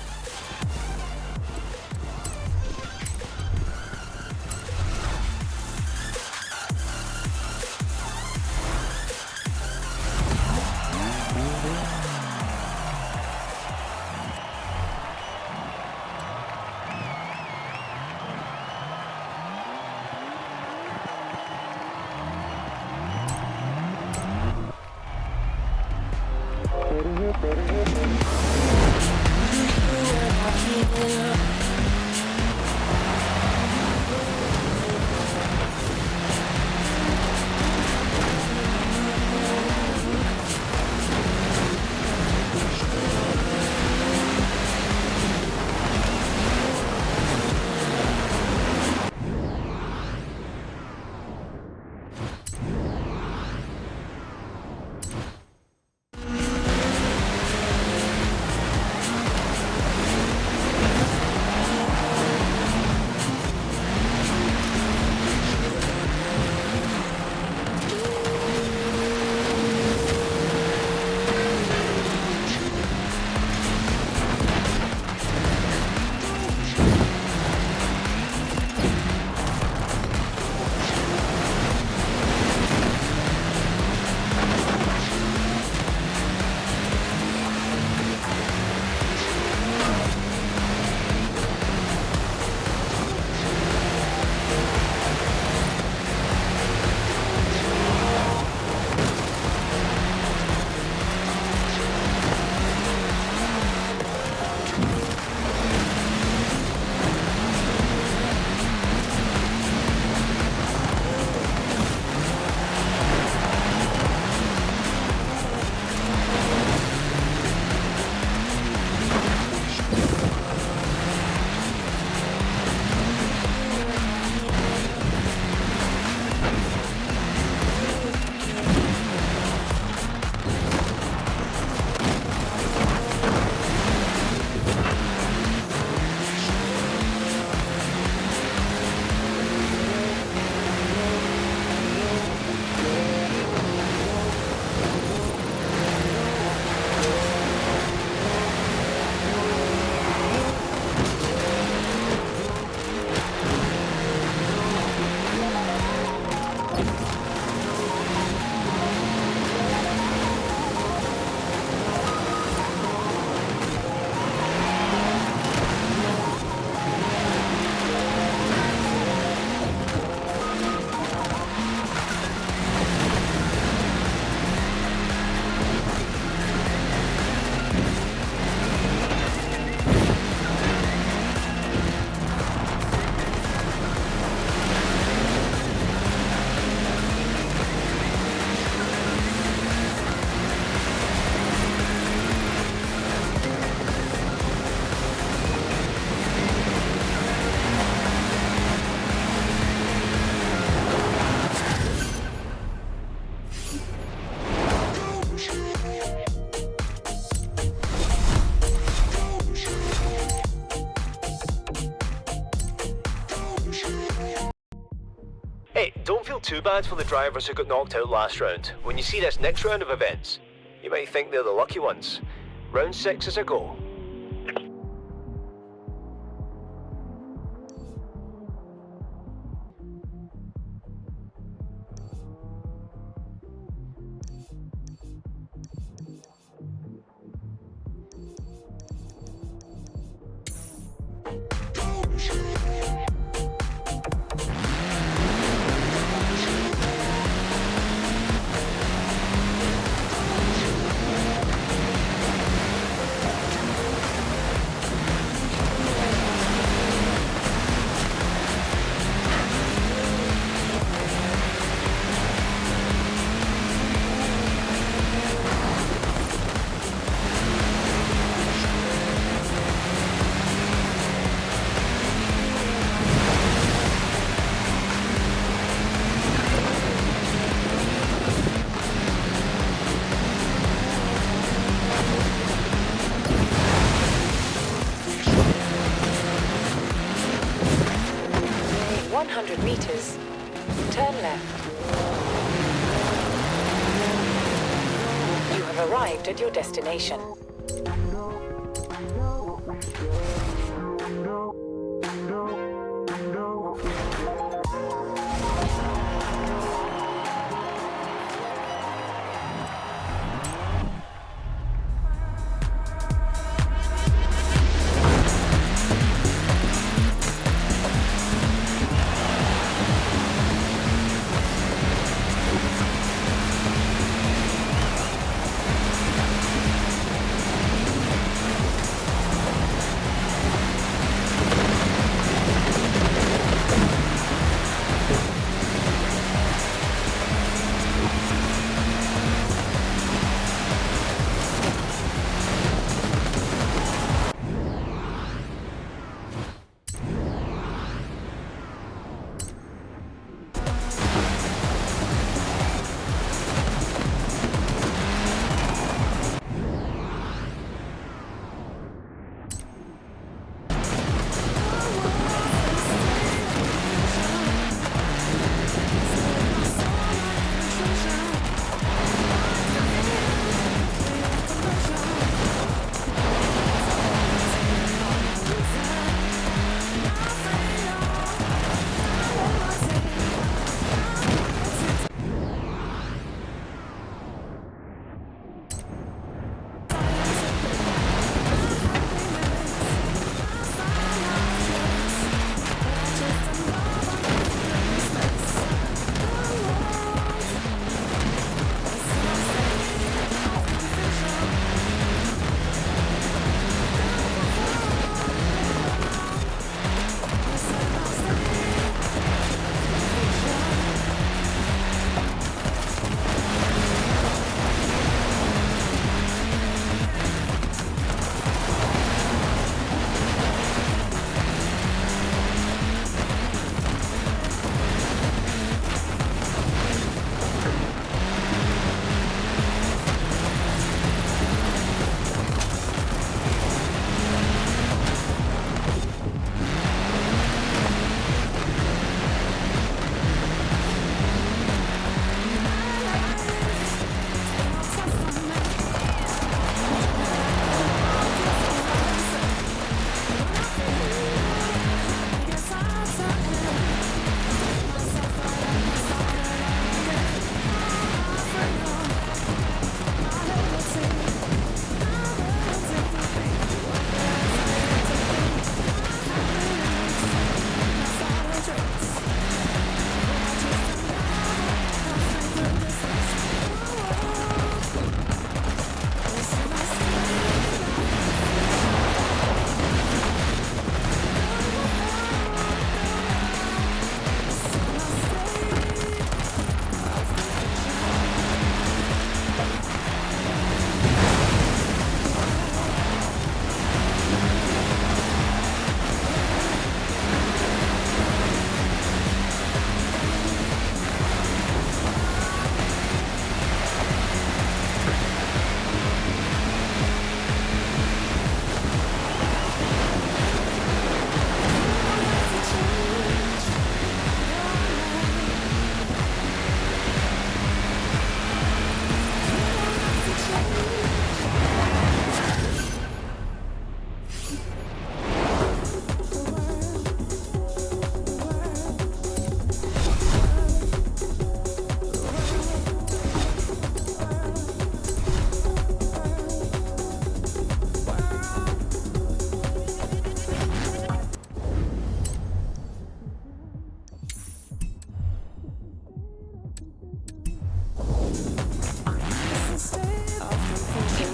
S1: don't feel too bad for the drivers who got knocked out last round. When you see this next round of events, you might think they're the lucky ones. Round 6 is a go.
S7: Meters. Turn left. You have arrived at your destination.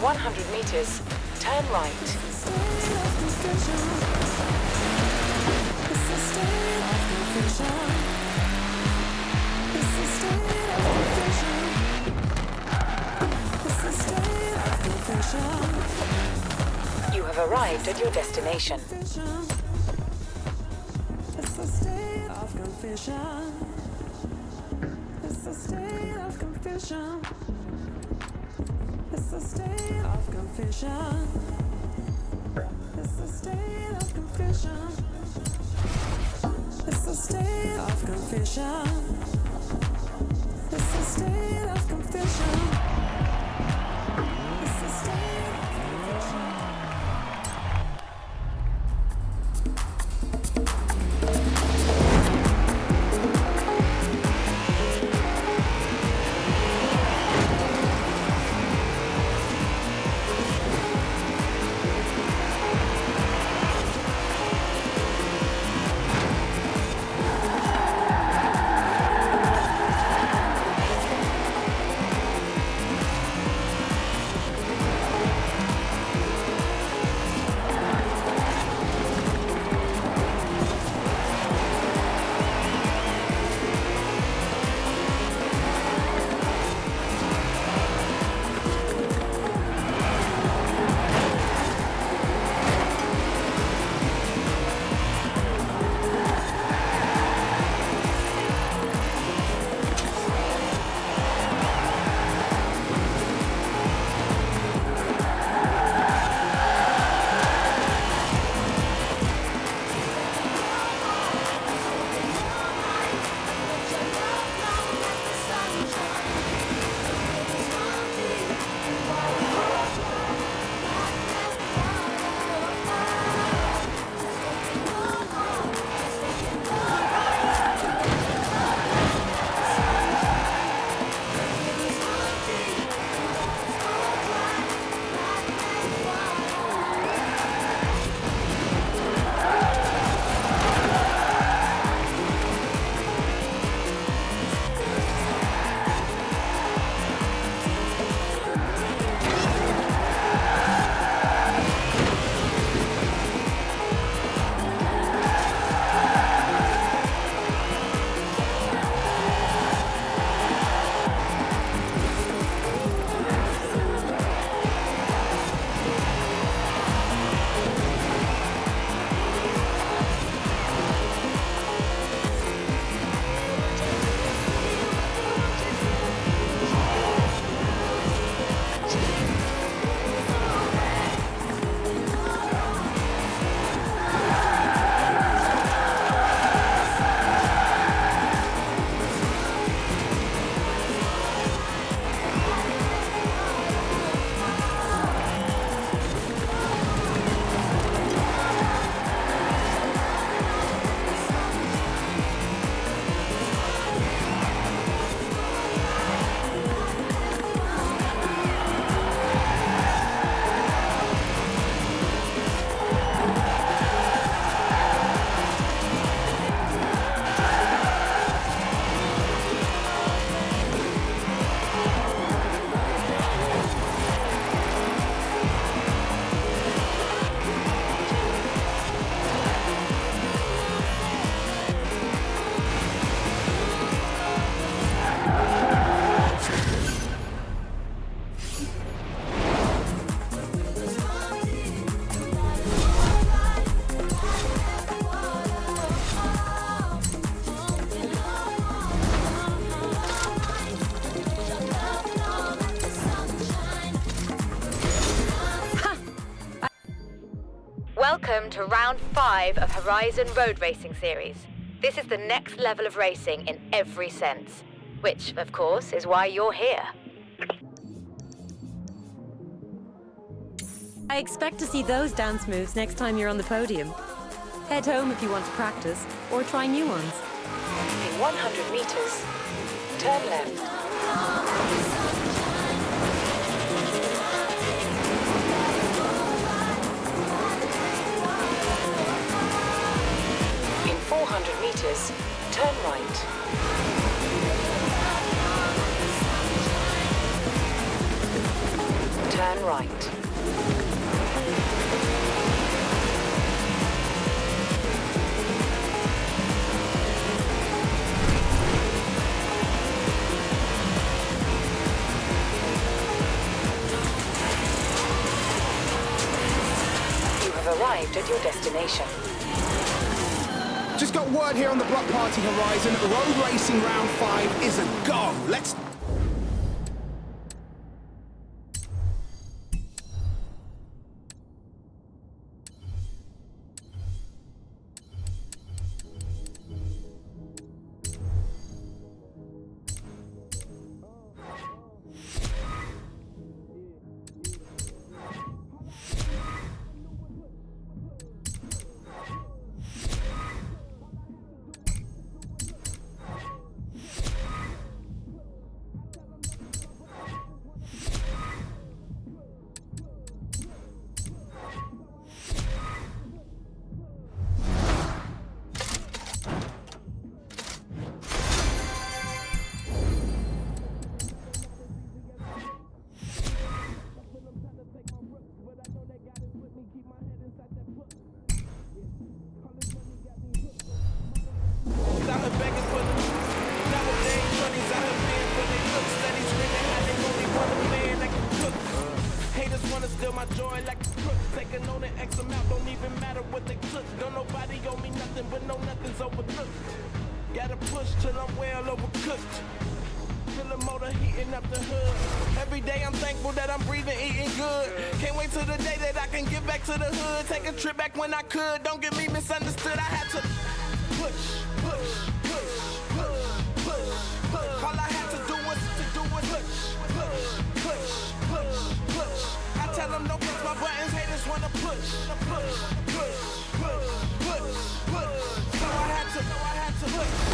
S7: 100 meters, turn right. You have arrived at your destination.
S16: It's a state of confusion. It's a state of confusion. It's a state of confusion. It's a state of confusion. It's a state of confusion. It's a state of confusion. It's a state of confusion.
S2: Welcome to round 5 of Horizon Road Racing Series. This is the next level of racing in every sense, which, of course, is why you're here.
S6: I expect to see those dance moves next time you're on the podium. Head home if you want to practice, or try new ones.
S7: In 100 meters, turn left. In 400 meters, turn right. Turn right. You have arrived at your destination.
S5: Just got word here on the block party horizon. Road racing round 5 is a go. Let's...
S17: When I could, don't get me misunderstood. I had to push. All I had to do was push. I tell them don't push my buttons, haters wanna push. So I had to push.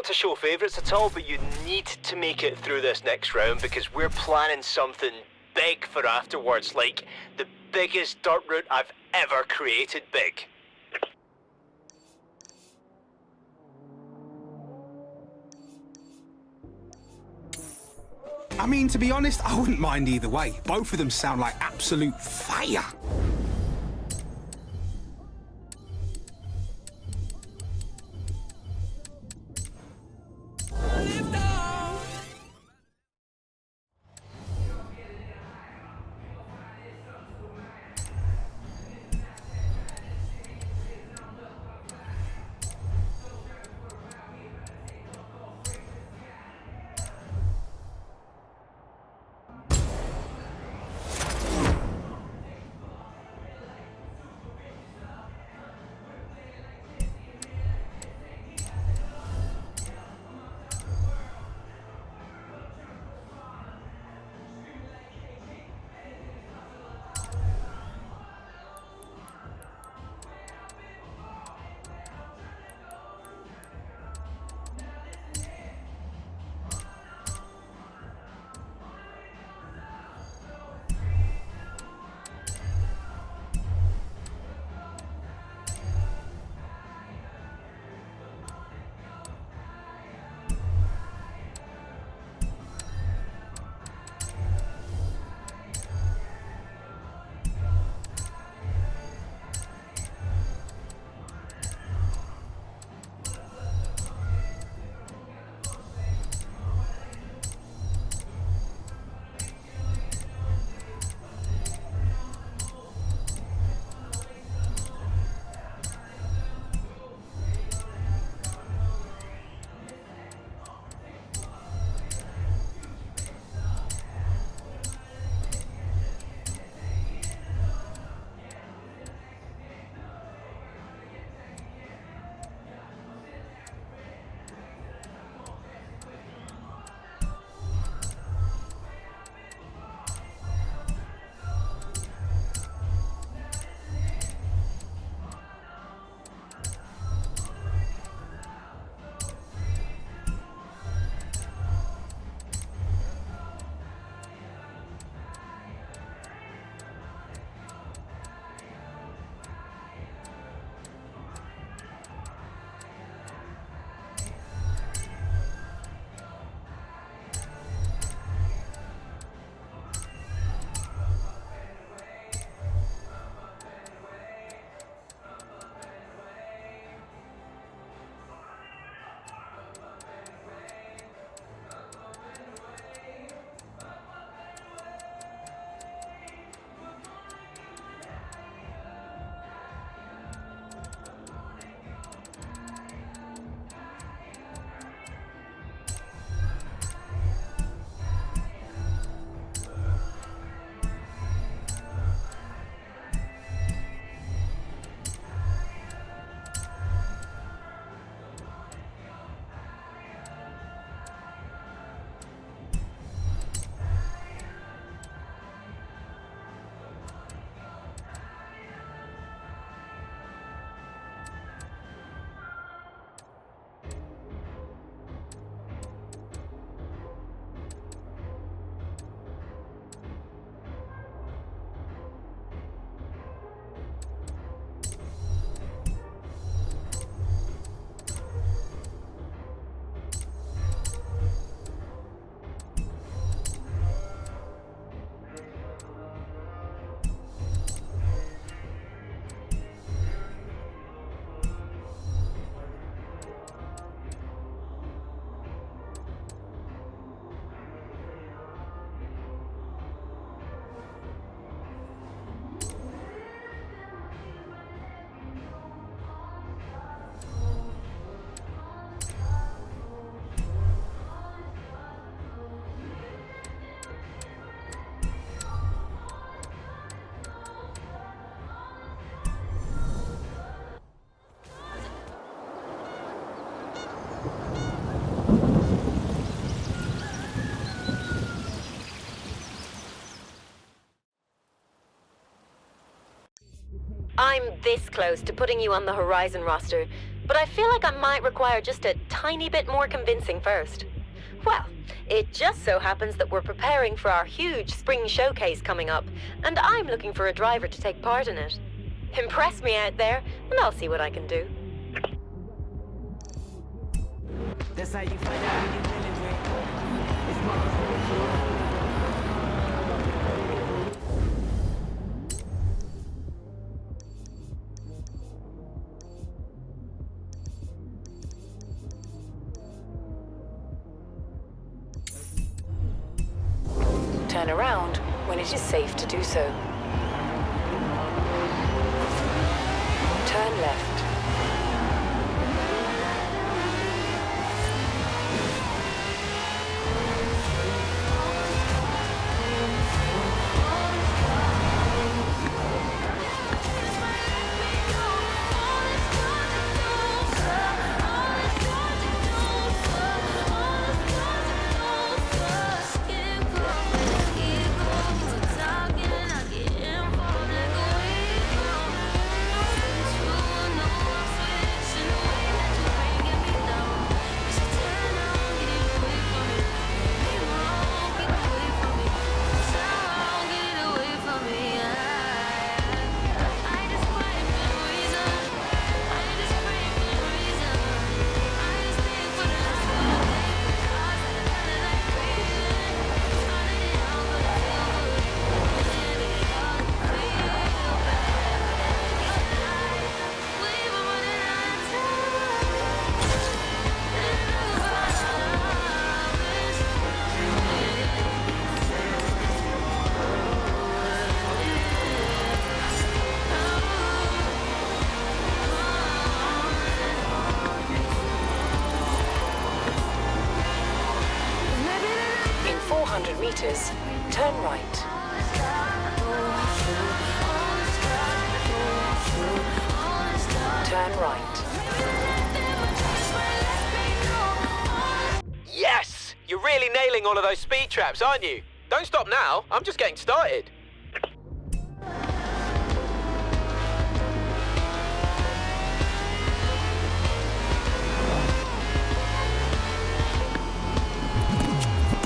S1: not to show favourites at all, but you need to make it through this next round because we're planning something big for afterwards, like the biggest dirt route I've ever created big.
S18: I mean, to be honest, I wouldn't mind either way. Both of them sound like absolute fire.
S3: I'm this close to putting you on the Horizon roster, but I feel like I might require just a tiny bit more convincing first. Well, it just so happens that we're preparing for our huge spring showcase coming up, and I'm looking for a driver to take part in it. Impress me out there, and I'll see what I can do.
S17: That's how you find out when you really win. It's my
S7: Turn around when it is safe to do so. Turn left. In 400 meters, turn right. Turn right.
S14: Yes! You're really nailing all of those speed traps, aren't you? Don't stop now. I'm just getting started.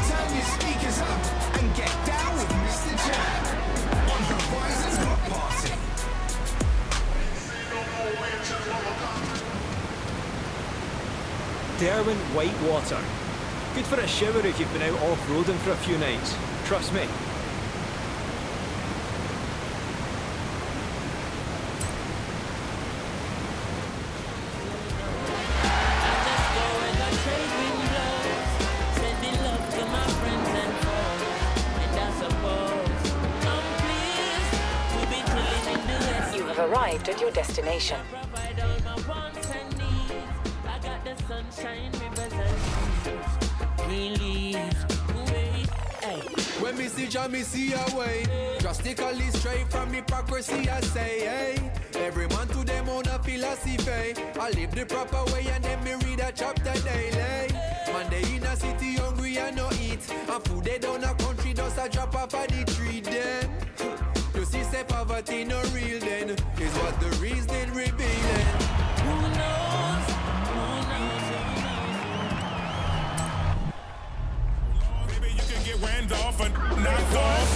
S17: Turn your speakers up and get down with Mr. Jam on Horizon's Block Party.
S1: Derwent Whitewater. Good for a shower if you've been out off-roading for a few nights. Trust me.
S7: You have arrived at your destination.
S17: When me see Jah, me see a way. Drastically straight from hypocrisy, I say, hey. Every man to them own a philosophy. I live the proper way and then me read a chapter daily. Man, they in a city hungry and no eat. And food they down a country just a drop off of the tree then. You see, say poverty no real then. Is what the reason revealing. Who knows? Who knows?
S19: Maybe you can get wand off and knocked off.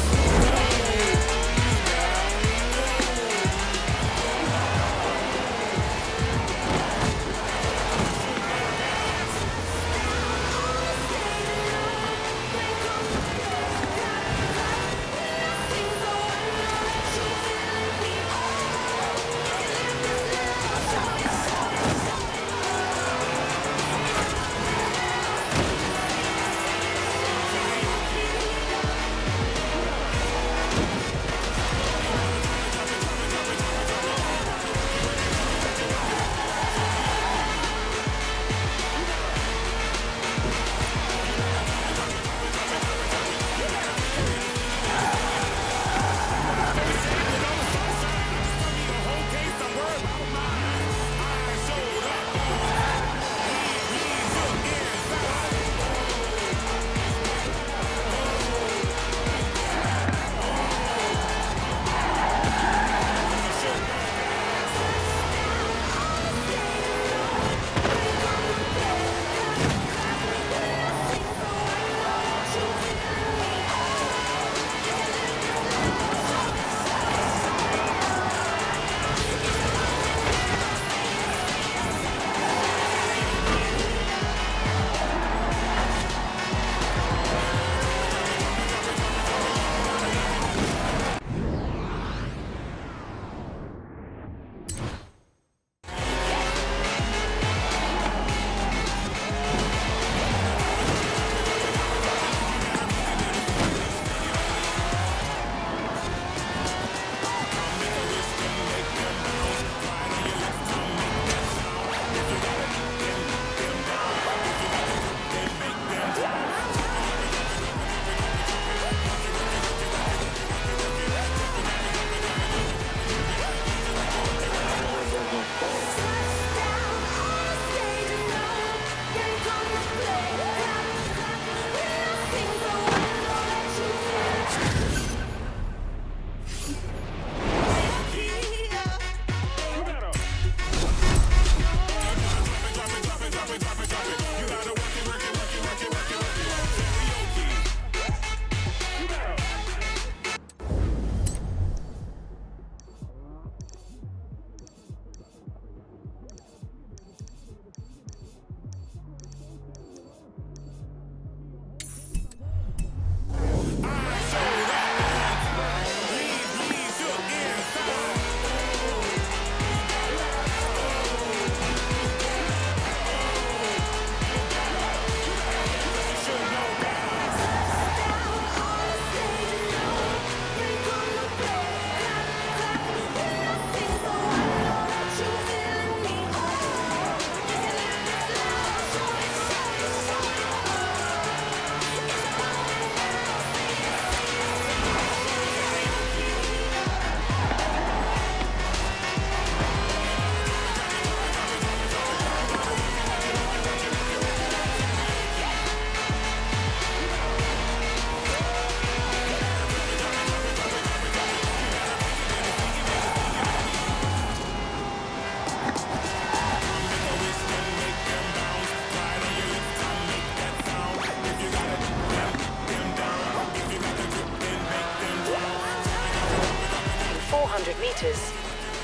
S7: meters.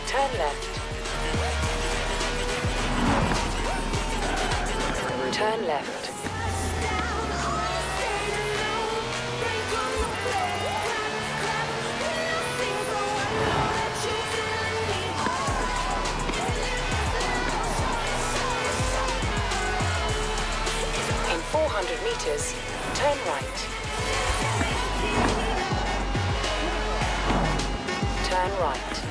S7: Turn left. Turn left. In 400 meters, turn right. Turn right.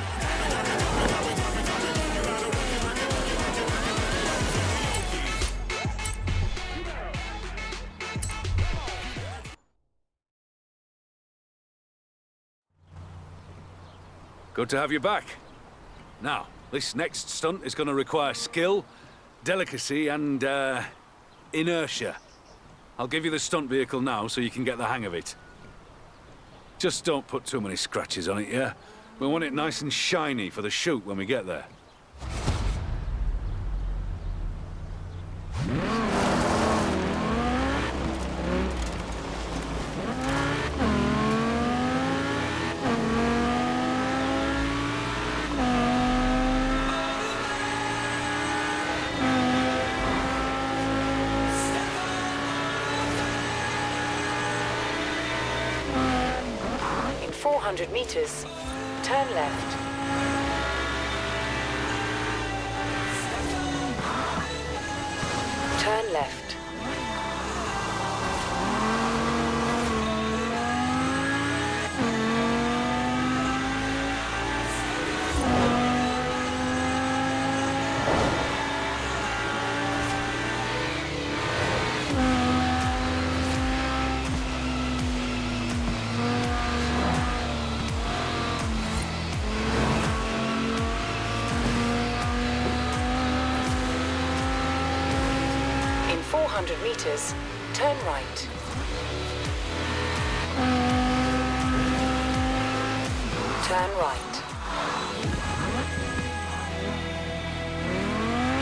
S10: Good to have you back. Now, this next stunt is going to require skill, delicacy, and, inertia. I'll give you the stunt vehicle now so you can get the hang of it. Just don't put too many scratches on it, yeah? We want it nice and shiny for the shoot when we get there.
S7: In 400 meters, turn left. Turn left. In 400 meters, turn right. Turn right.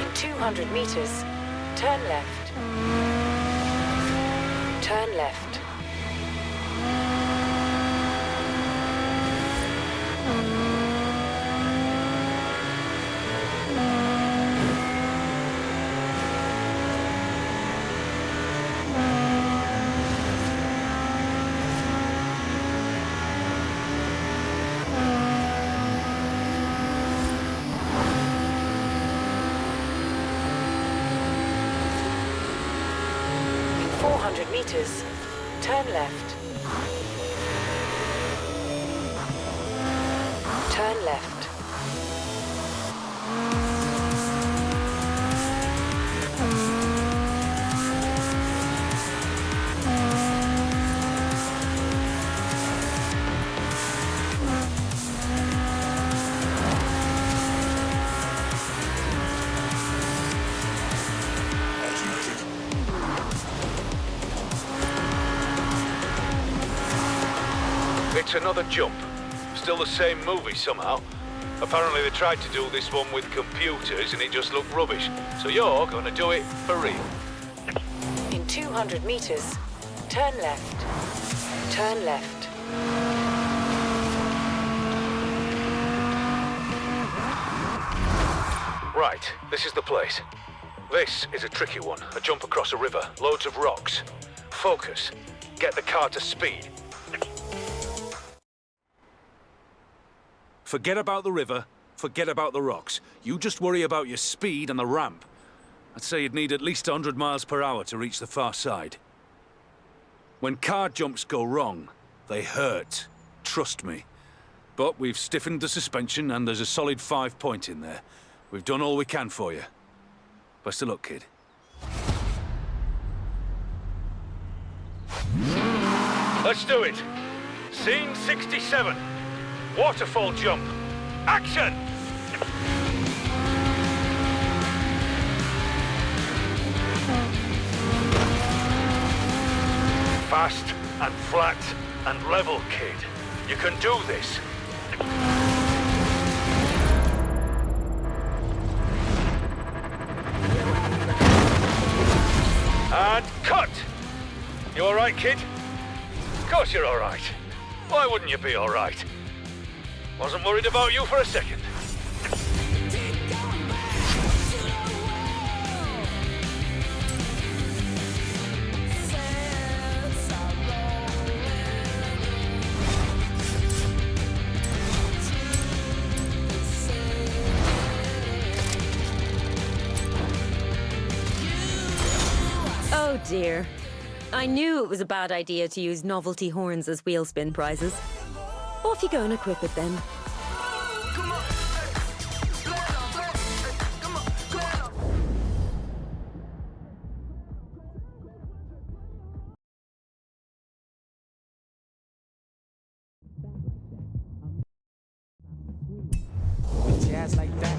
S7: In 200 meters, turn left. Turn left. In 400 meters, turn left. Turn left.
S10: It's another jump. Still the same movie somehow. Apparently they tried to do this one with computers and it just looked rubbish. So you're gonna do it for real.
S7: In 200 meters, turn left. Turn left.
S10: Right, this is the place. This is a tricky one. A jump across a river, loads of rocks. Focus. Get the car to speed. Forget about the river, forget about the rocks. You just worry about your speed and the ramp. I'd say you'd need at least 100 miles per hour to reach the far side. When car jumps go wrong, they hurt. Trust me. But we've stiffened the suspension and there's a solid 5 point in there. We've done all we can for you. Best of luck, kid. Let's do it. Scene 67. Waterfall jump. Action! Fast and flat and level, kid. You can do this. And cut! You all right, kid? Of course you're all right. Why wouldn't you be all right? Wasn't worried about you for a second.
S6: Oh dear. I knew it was a bad idea to use novelty horns as wheel spin prizes. Off you go and equip it then.
S11: Jazz like that.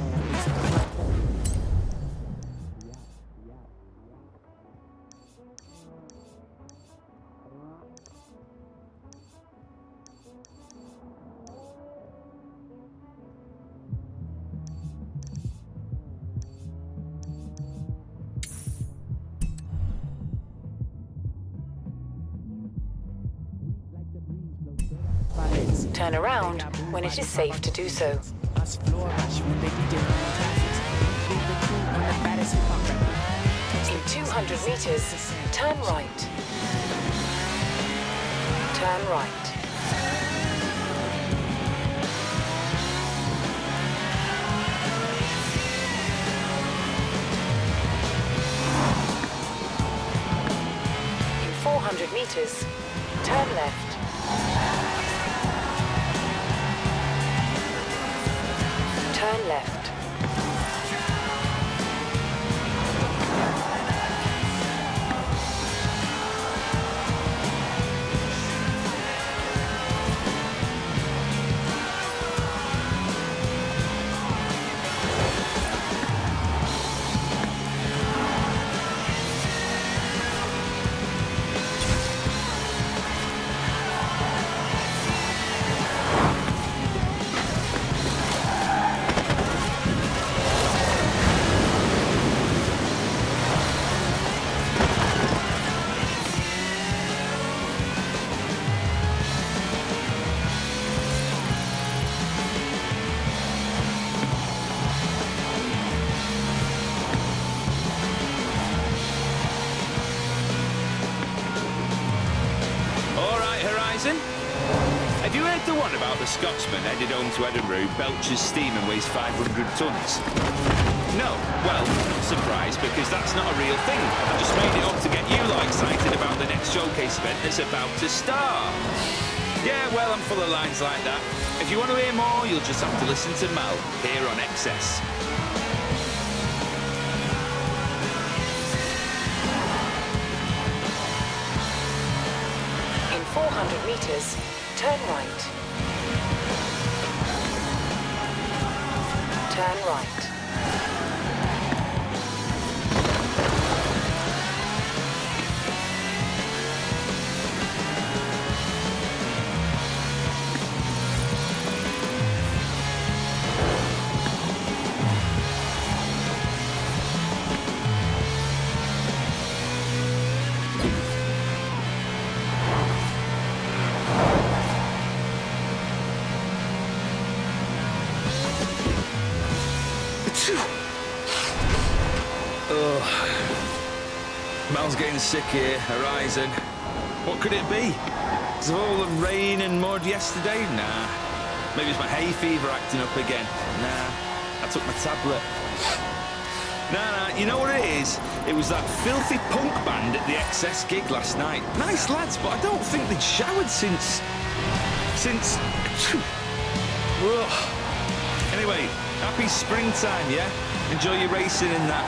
S7: Turn around when it is safe to do so. In 200 meters, turn right. Turn right. In 400 meters, turn left. Turn left.
S5: Have you heard the one about the Scotsman headed home to Edinburgh who belches steam and weighs 500 tons? No? Well, surprise, because that's not a real thing. I just made it up to get you lot excited about the next showcase event that's about to start. Yeah, well, I'm full of lines like that. If you want to hear more, you'll just have to listen to Mal here on XS.
S7: In 400 meters, turn right. Turn right.
S5: Mal's getting sick here, Horizon. What could it be? Because of all the rain and mud yesterday? Nah. Maybe it's my hay fever acting up again. Nah. I took my tablet. Nah, you know what it is? It was that filthy punk band at the XS gig last night. Nice lads, but I don't think they'd showered since... Ugh. Anyway, happy springtime, yeah? Enjoy your racing and that.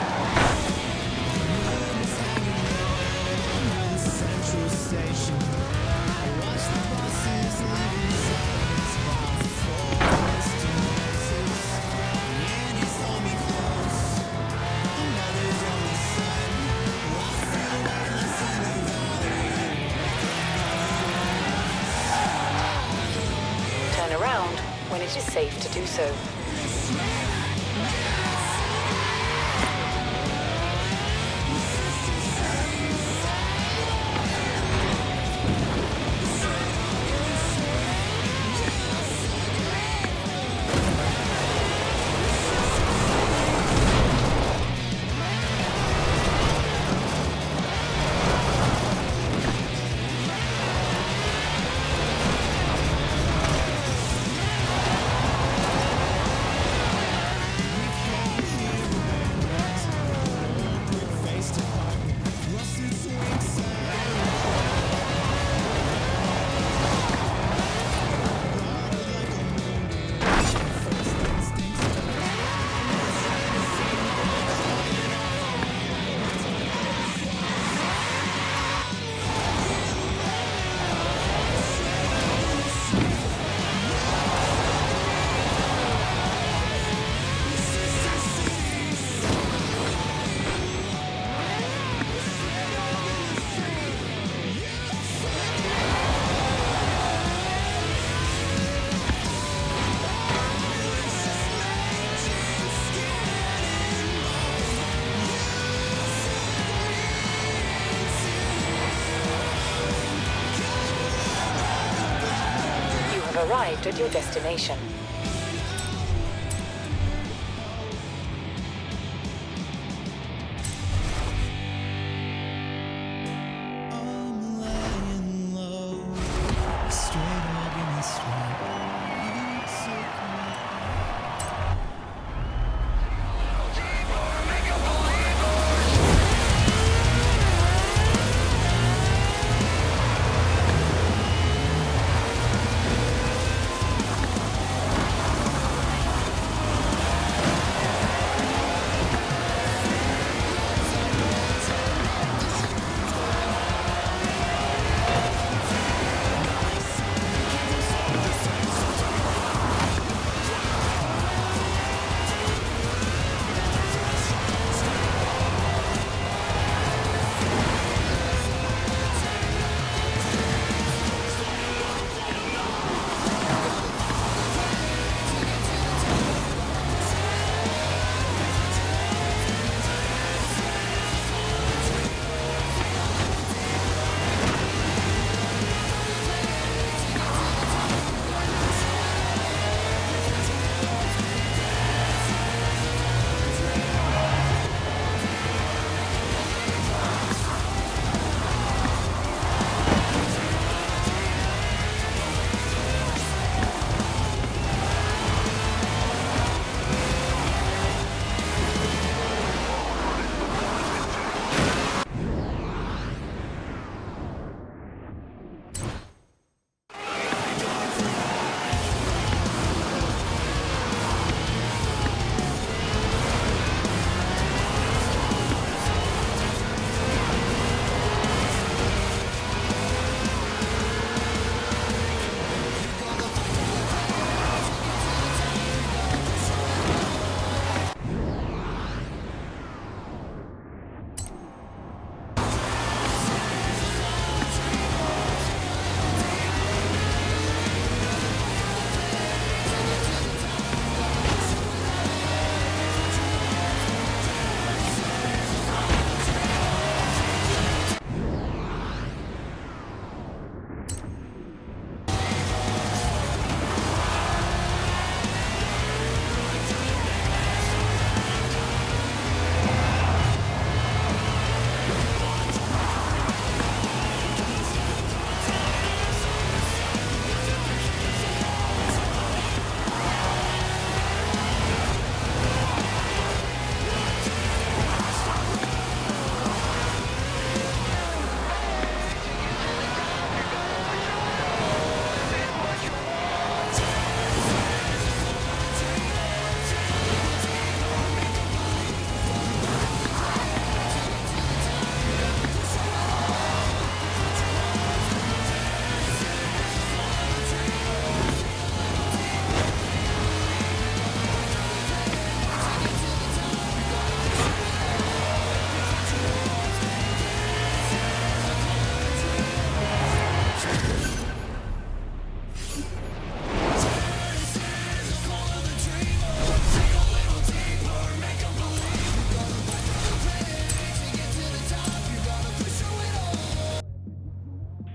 S7: Turn around when it is safe to do so. have arrived at your destination.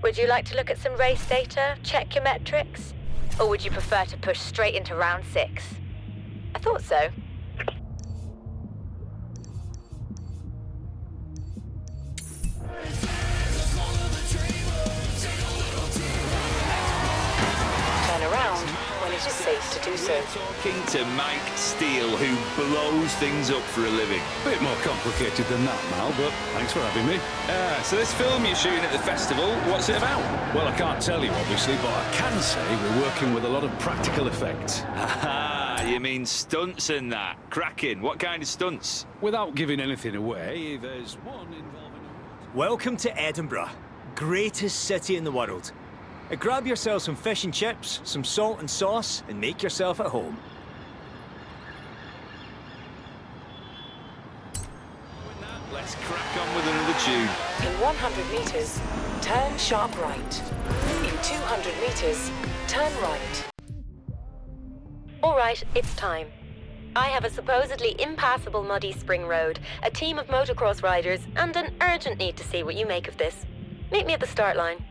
S2: Would you like to look at some race data, check your metrics? Or would you prefer to push straight into round 6? I thought so.
S7: Turn around when it is safe to do so.
S5: Talking to Mike Steele, who blows things up for a living.
S10: Bit more complicated than that, Mal, but thanks for having me.
S5: So this film you're shooting at the festival, what's it about?
S10: Well, I can't tell you, obviously, but I can say we're working with a lot of practical effects.
S5: Aha, you mean stunts and that? Cracking. What kind of stunts?
S10: Without giving anything away, there's one involving...
S1: Welcome to Edinburgh, greatest city in the world. Grab yourself some fish and chips, some salt and sauce, and make yourself at home.
S5: Let's crack on with another tune.
S7: In 100 meters, turn sharp right. In 200 meters, turn right.
S3: All right, it's time. I have a supposedly impassable muddy spring road, a team of motocross riders, and an urgent need to see what you make of this. Meet me at the start line.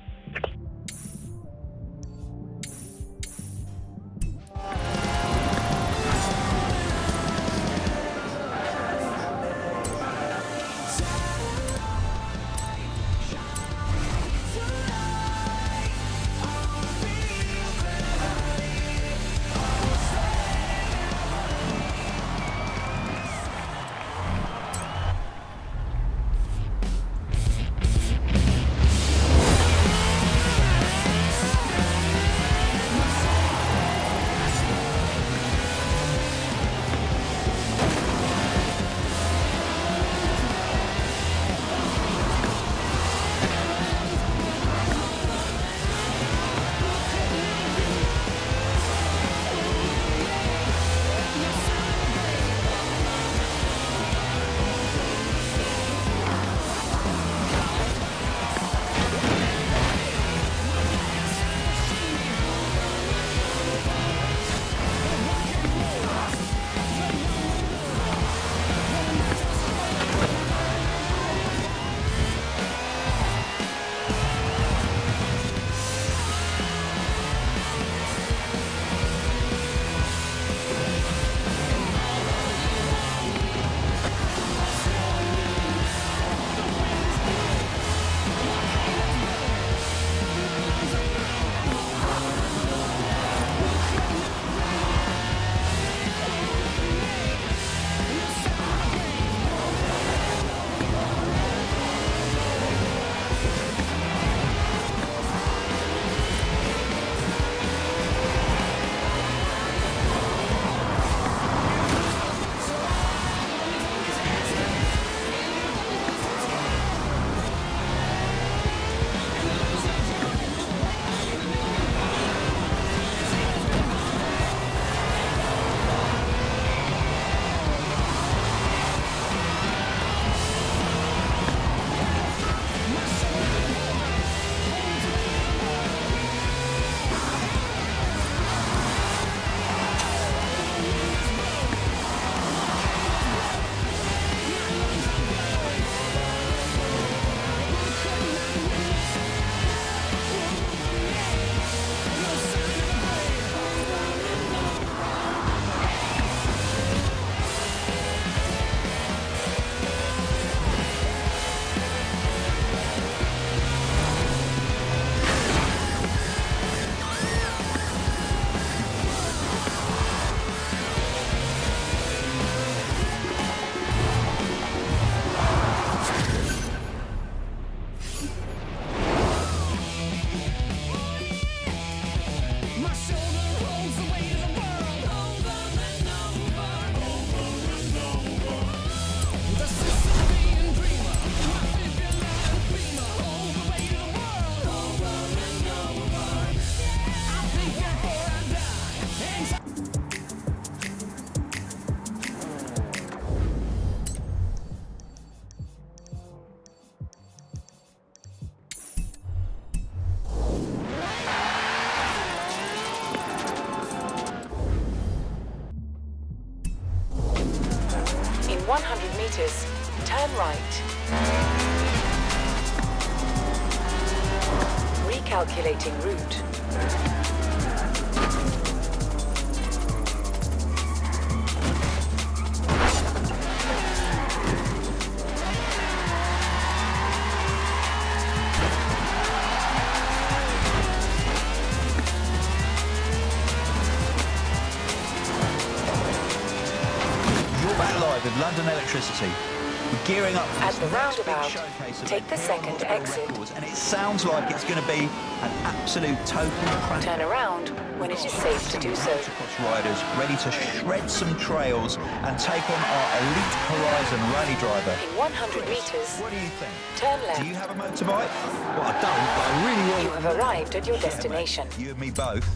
S7: meters. Turn right. Recalculating route.
S12: With London Electricity. We're gearing up for
S7: at the roundabout. Take the second exit.
S12: And it sounds like it's going to be an absolute total crash.
S7: Turn around when it is safe to do so.
S12: Motocross riders ready to shred some trails and take on our elite Horizon rally driver.
S7: In 100 meters.
S12: What do you think?
S7: Turn left.
S12: Do you have a motorbike? Well, I don't, but I really want.
S7: You have arrived at your destination.
S12: You and me both.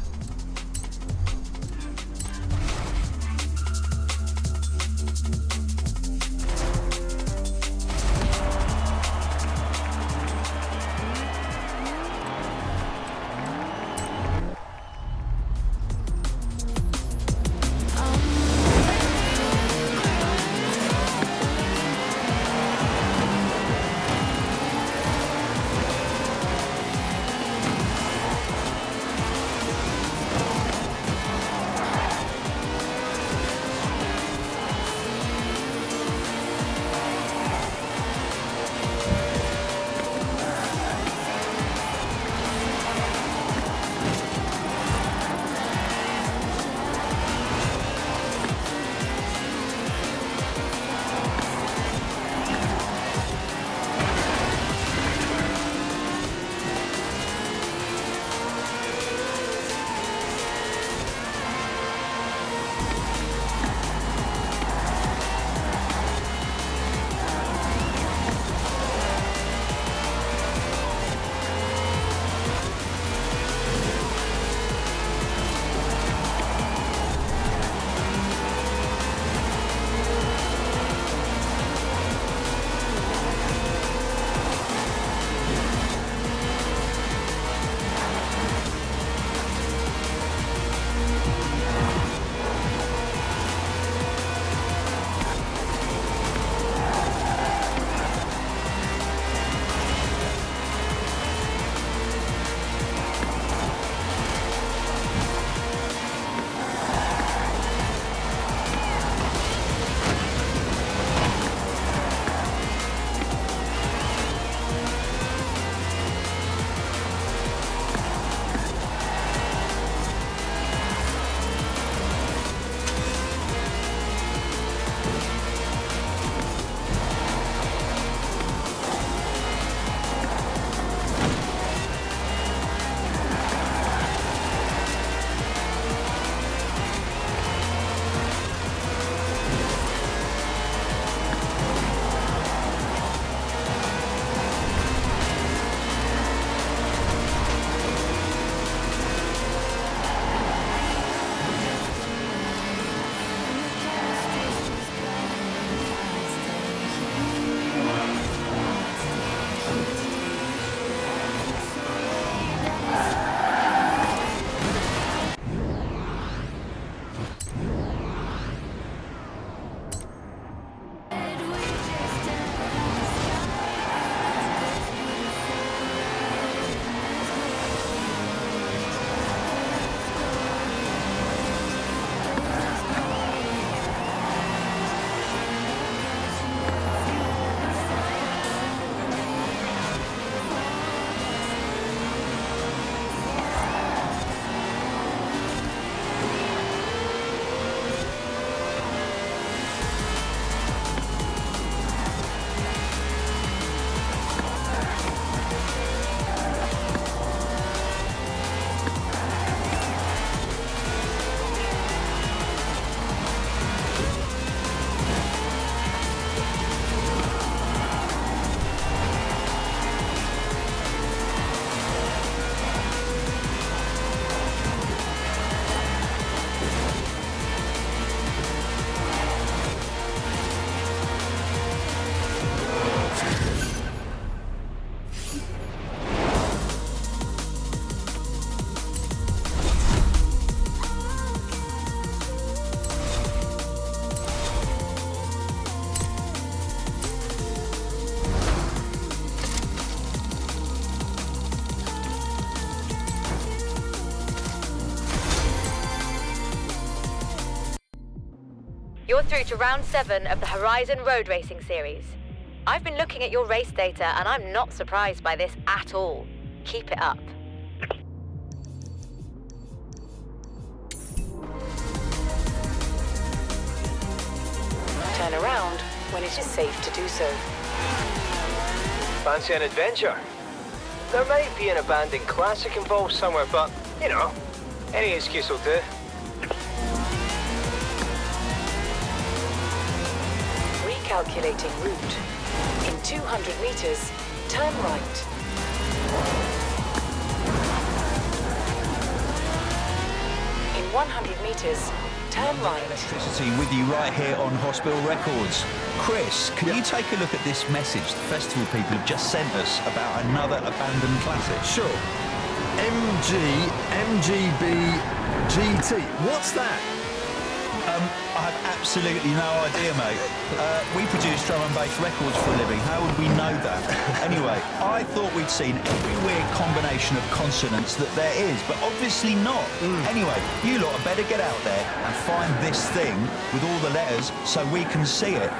S2: You're through to round 7 of the Horizon Road Racing Series. I've been looking at your race data and I'm not surprised by this at all. Keep it up.
S7: Turn around when it is safe to do so.
S20: Fancy an adventure? There might be an abandoned classic involved somewhere, but, you know, any excuse will do.
S7: Recalculating route. In 200 meters, turn right. In 100 meters, turn right.
S12: Electricity with you right here on Hospital Records. Chris, can you take a look at this message the festival people have just sent us about another abandoned classic?
S13: Sure. MGB GT. What's that?
S12: I have absolutely no idea, mate. We produce drum and bass records for a living. How would we know that? Anyway, I thought we'd seen every weird combination of consonants that there is, but obviously not. Anyway, you lot had better get out there and find this thing with all the letters so we can see it.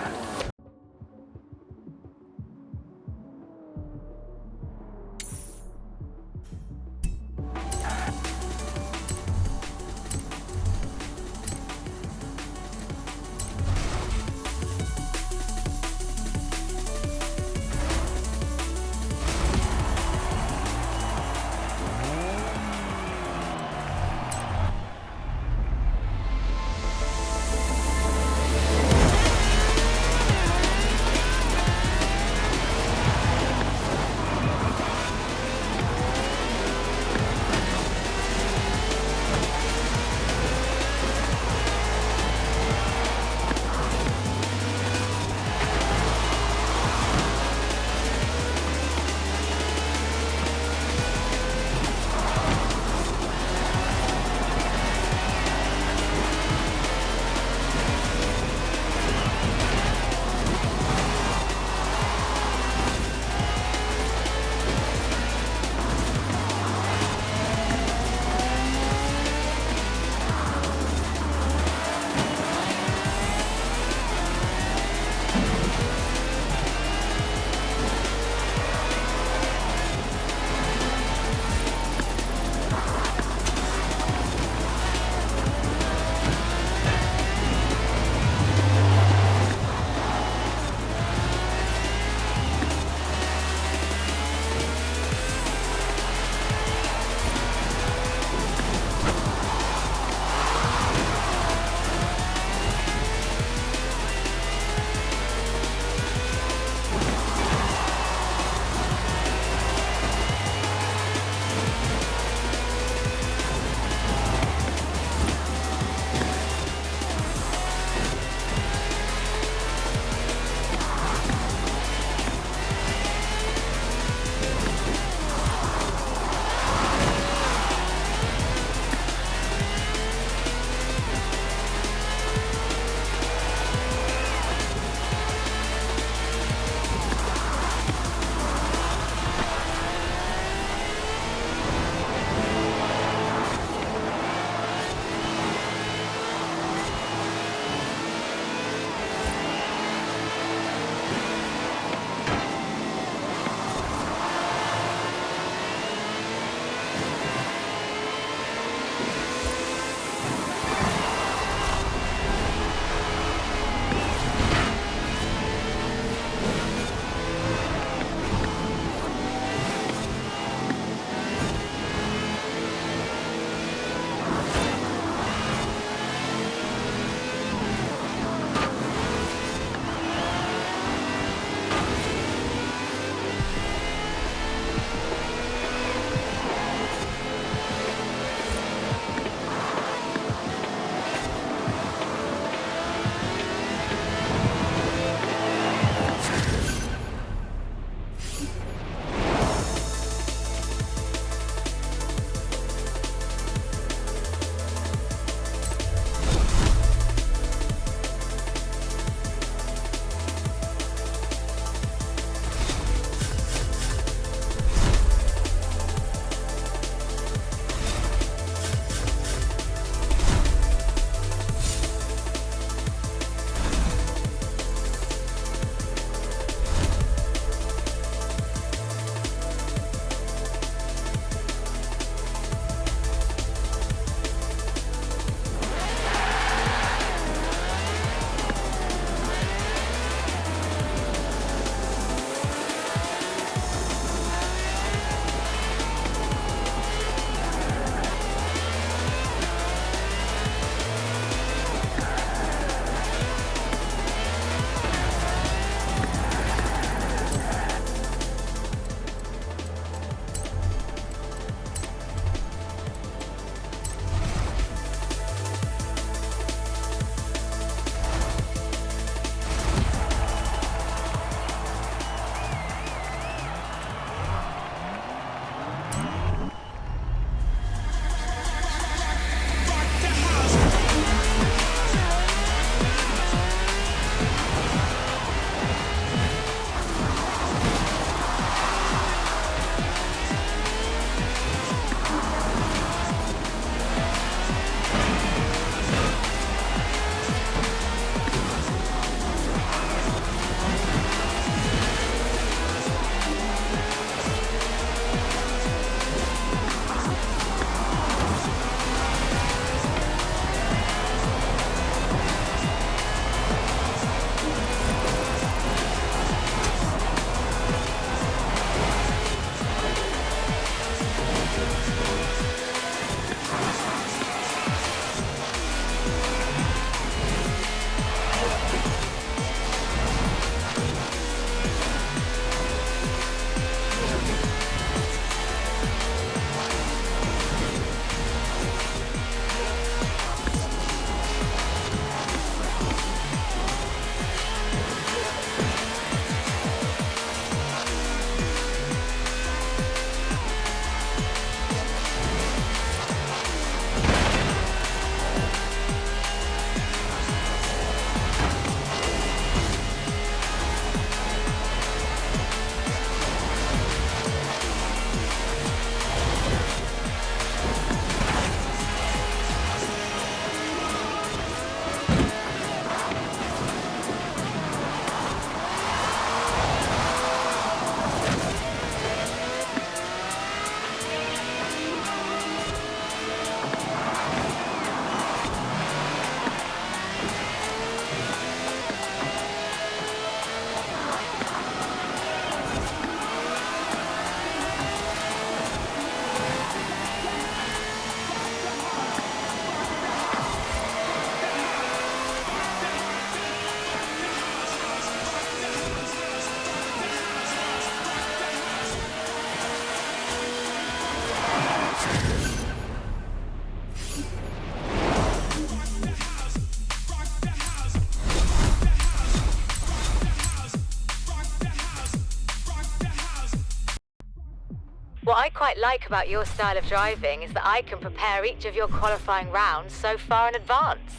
S2: What I quite like about your style of driving is that I can prepare each of your qualifying rounds so far in advance.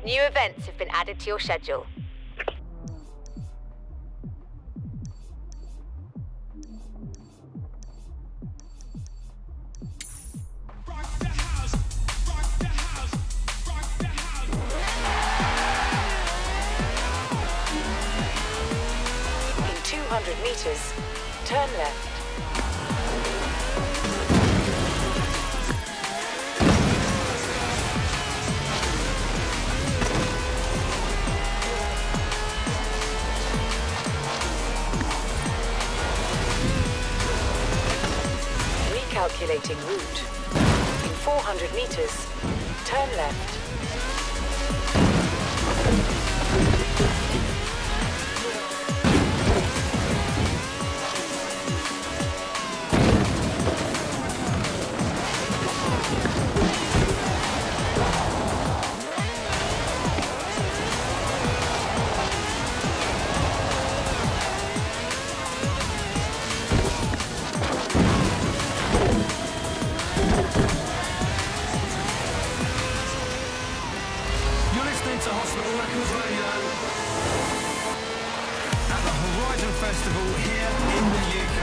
S2: New events have been added to your schedule.
S7: In 200 meters, turn left. Recalculating route. In 400 meters, turn left.
S17: You're listening to Hospital Records Radio at the Horizon Festival here in the UK.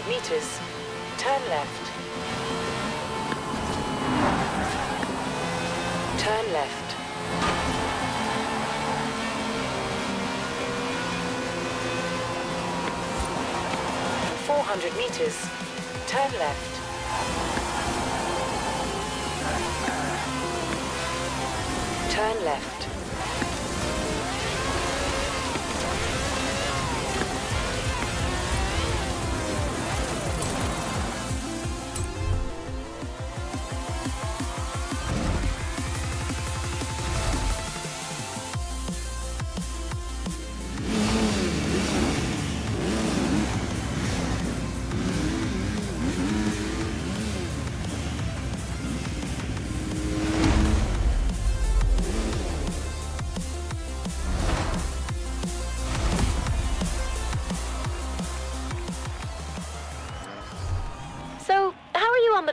S7: Meters, turn left. Turn left. In 400 meters, turn left. Turn left.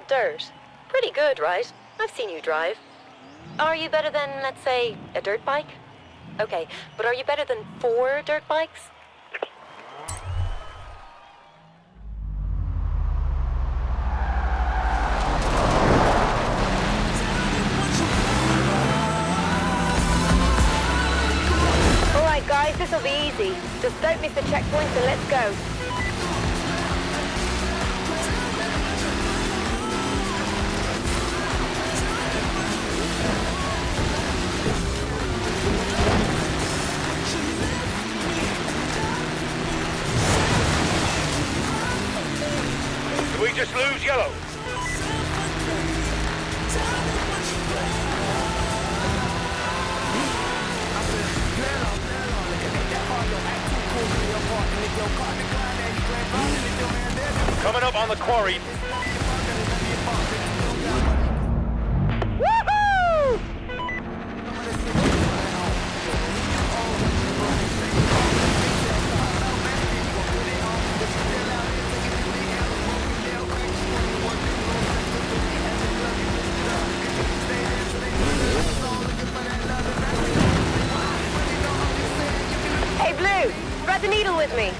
S3: Dirt. Pretty good, right? I've seen you drive. Are you better than, let's say, a dirt bike? Okay, but are you better than 4 dirt bikes? Alright guys, this'll be easy. Just don't miss the checkpoints and let's go.
S4: We just lose yellow. Coming up on the quarry.
S3: Woohoo! Hey, Blue, thread the needle with me.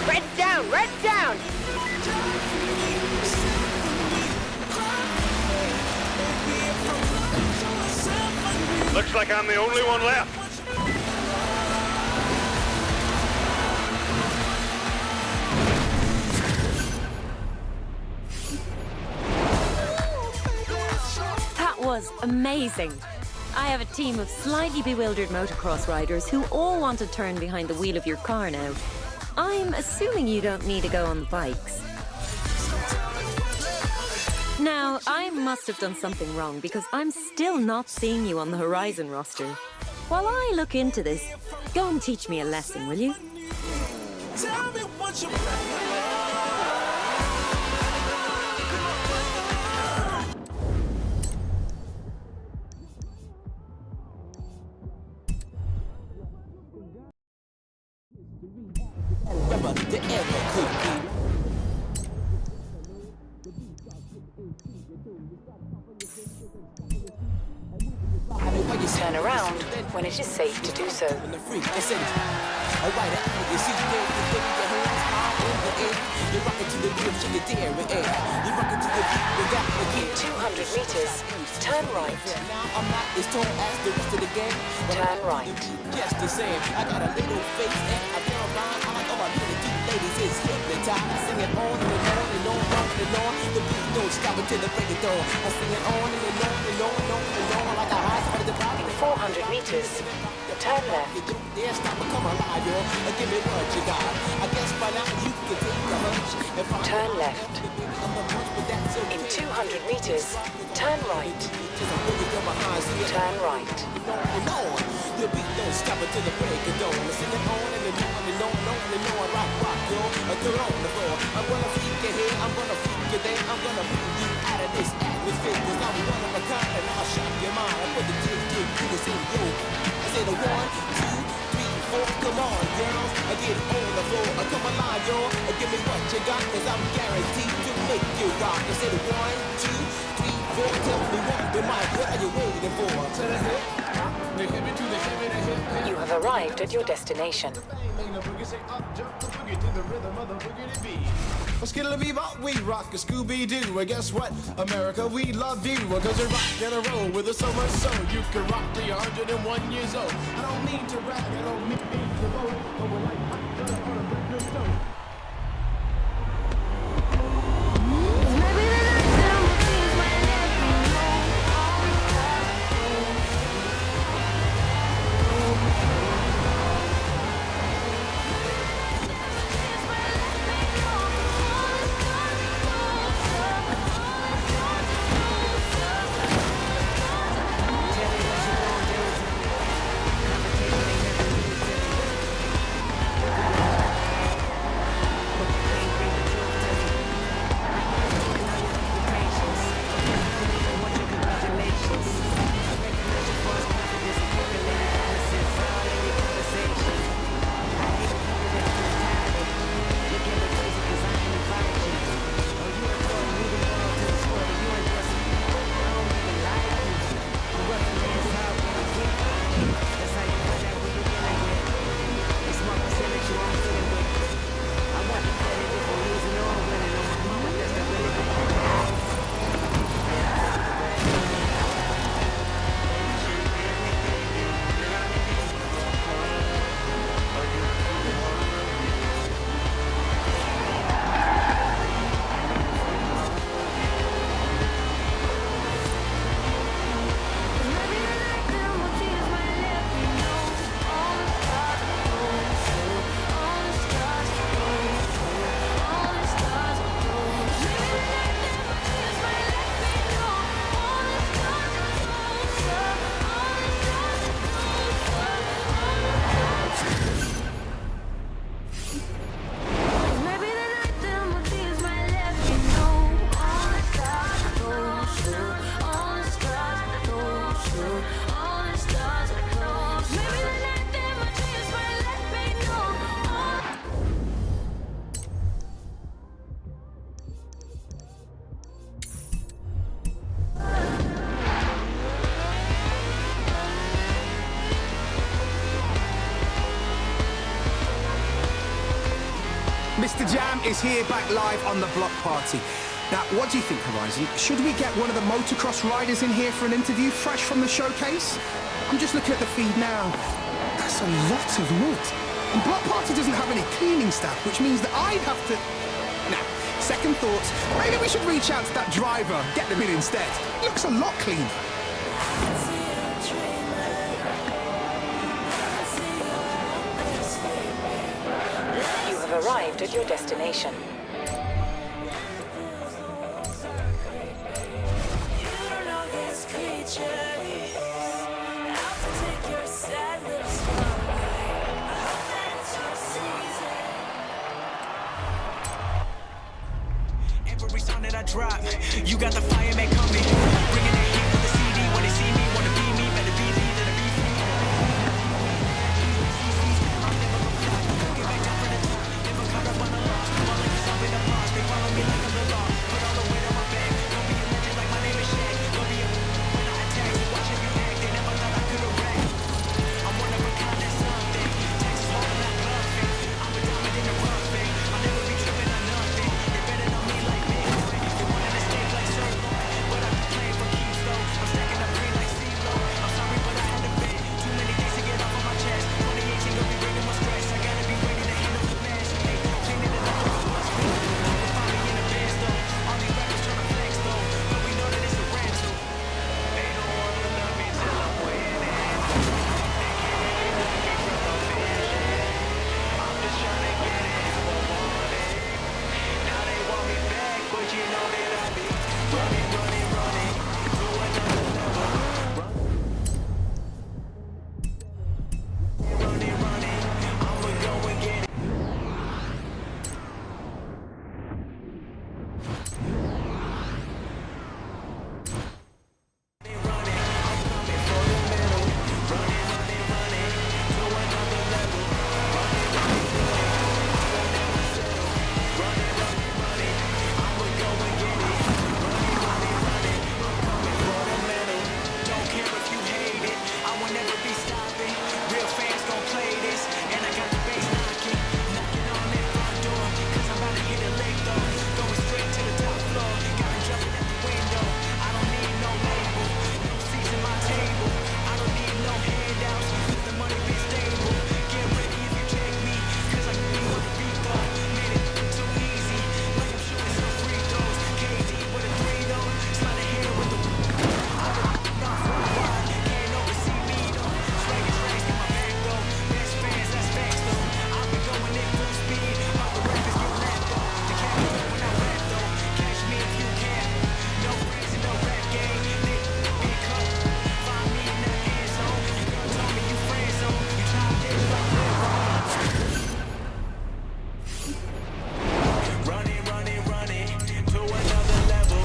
S3: Red's down, red's down.
S4: Looks like I'm the only one left.
S6: was amazing. I have a team of slightly bewildered motocross riders who all want to turn behind the wheel of your car now. I'm assuming you don't need to go on the bikes. Now, I must have done something wrong because I'm still not seeing you on the Horizon roster. While I look into this, go and teach me a lesson, will you?
S17: Tell me what you
S7: Turn around when it is safe to do so. In 200 meters, turn right. Turn right.
S17: Just the same, I got a little face and I feel around. All I need to do, ladies, is hypnotize. Sing it on and on and on and on. The beat don't stop until the break of dawn. I sing it on and on and on and on and on like a high part of the cloud.
S7: In 400 meters, turn left.
S17: Yeah, stop and come alive, yo. Give me what you got. I guess by now you can take the hunch.
S7: Turn left. In 200 meters, turn right. Turn right.
S17: The beat don't stop until the break of dawn. I sing it on and on and on and on. Rock, yo. I do it on the floor. I'm gonna freak you here, I'm gonna freak you there. I'm gonna move you out of this atmosphere. Cause I'm one of a kind and I'll shock your mind. I put the jig fingers in you. I say the 1, 2, 3, 4. Come on, girls. I get on the floor. I come alive, yo. Give me what you got, cause I'm guaranteed to make you rock. I say the 1, 2, 3, 4. Tell me what the mic, what are you waiting for? To the hip.
S7: You have arrived at your destination.
S17: Well, skittle-a-bebop, we rock a Scooby-Doo. And guess what? America, we love you. Because you rock and a roll with us so much so you can rock till you're 101 years old. I don't mean to rap, I don't mean to roll, but we're like hot butter on a brick of stone.
S18: Mr. Jam is here back live on the block party. Now, what do you think, Horizon? Should we get one of the motocross riders in here for an interview fresh from the showcase? I'm just looking at the feed now. That's a lot of wood. And Block Party doesn't have any cleaning staff, which means that I'd have to... Now, second thoughts, maybe we should reach out to that driver, get them in instead. Looks a lot cleaner.
S7: arrived at your destination.
S21: Every song that I drop, you got the fireman coming, bringing the heat with the CD. When they see me, wanna be me, better be me than a be free. I'm never gonna fly, get back down for the top, never caught up on the loss. All like this, I've been a boss, they follow me like I'm the law. Put all the weight on my back, gonna be a legend like my name is Shaq. Gonna be a when I attack, you watch if you act, they never thought I could've wrecked. I'm one of a kind, that's something. Texas holding that bluffing. I'm a diamond in the rough thing. I'll never be tripping on nothing. They better know me like me. They want an escape like Sirloin, but I be playing for keeps though. I'm stacking up green like CeeLo. I'm sorry, but I had to bend. Too many things to get off of my chest. 2018 gonna be bringing more stress. I gotta be ready to handle the mess. Hey, cleaning it up with a bus bin. You can find me in the best though. All these rappers tryna flex though, but we know that it's a rental. They don't wanna love me till I'm winning. They can't even love me from a vision. I'm just tryna get it how I want it. Now they want me back, but you know that I be running, running, running to another level. Running, running, I'ma go and get it. Don't care if you hate it, I will never be stopping. Real fans gon' play this, and I got the bass knocking on that front door, 'cause I'm about to hit a lick though. Going straight to the top floor, got 'em jumping at the window. I don't need no label, no seats at my table. I don't need no handouts, let the money be stable. Get ready if you check me, 'cause I can be on the beat though. Made it too easy, like I'm shooting some free throws. KD with a 3 though, slide a hair with the I've been off worldwide, can't oversee me though. Swag is rags, got my back though. Best fans, that's facts though. I've been going in full speed, all the rappers get laughed though. The cat when I rap though, catch me if you can. No friends in no rap game, lit, big cup. Find me in that end zone. You girl told me you friend zone. You try to get like running, running, running to another level.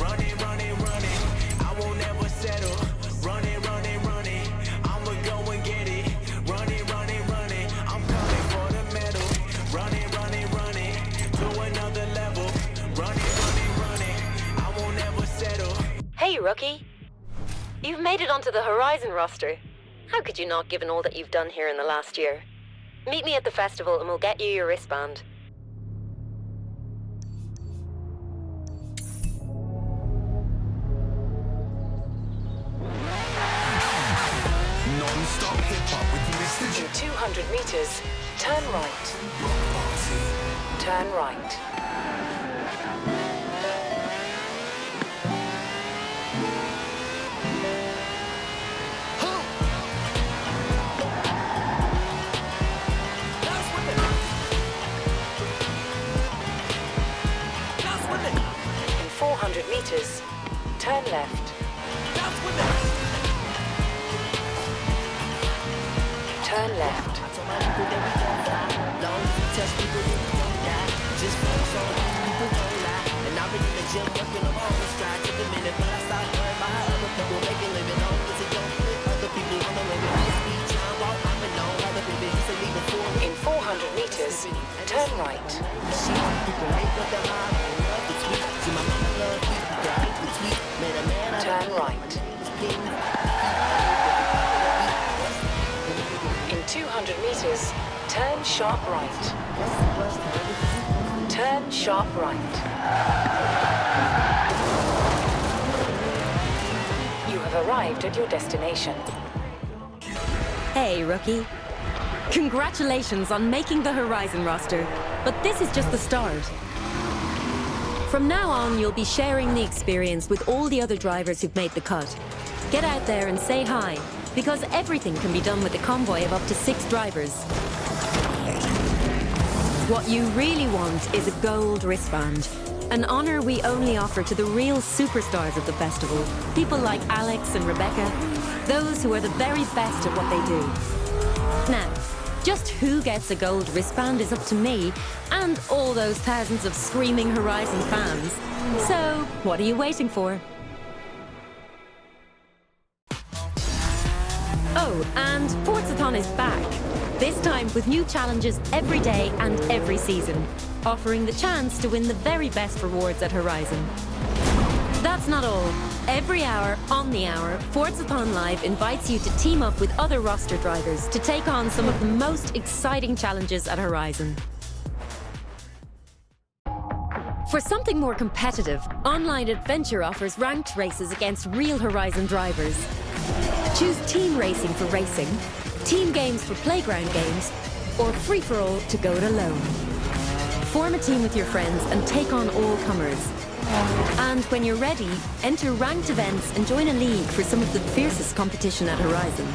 S21: Running, running, running, I won't ever settle. Running, running, running, I'ma go and get it. Running, running, running, I'm coming for the medal. Running, running, running to another level. Running, running, running, I won't ever settle.
S3: Hey, rookie. You've made it onto the Horizon roster. How could you not, given all that you've done here in the last year? Meet me at the festival and we'll get you your wristband.
S17: Non-stop hip-hop with Mr. J.
S7: In 200 meters, turn right. Turn right. In 400 meters, turn left. Turn left. In 400 meters, turn right. Turn right. In 200 meters, turn sharp right. Turn sharp right. You have arrived at your destination.
S6: Hey, rookie. Congratulations on making the Horizon roster, but this is just the start. From now on, you'll be sharing the experience with all the other drivers who've made the cut. Get out there and say hi, because everything can be done with a convoy of up to 6 drivers. What you really want is a gold wristband, an honor we only offer to the real superstars of the festival, people like Alex and Rebecca, those who are the very best at what they do. Now, just who gets a gold wristband is up to me and all those thousands of screaming Horizon fans. So, what are you waiting for? Oh, and Forzathon is back. This time with new challenges every day and every season, offering the chance to win the very best rewards at Horizon. That's not all. Every hour, on the hour, Forzathon Live invites you to team up with other roster drivers to take on some of the most exciting challenges at Horizon. For something more competitive, Online Adventure offers ranked races against real Horizon drivers. Choose team racing for racing, team games for playground games, or free-for-all to go it alone. Form a team with your friends and take on all comers. And when you're ready, enter ranked events and join a league for some of the fiercest competition at Horizon.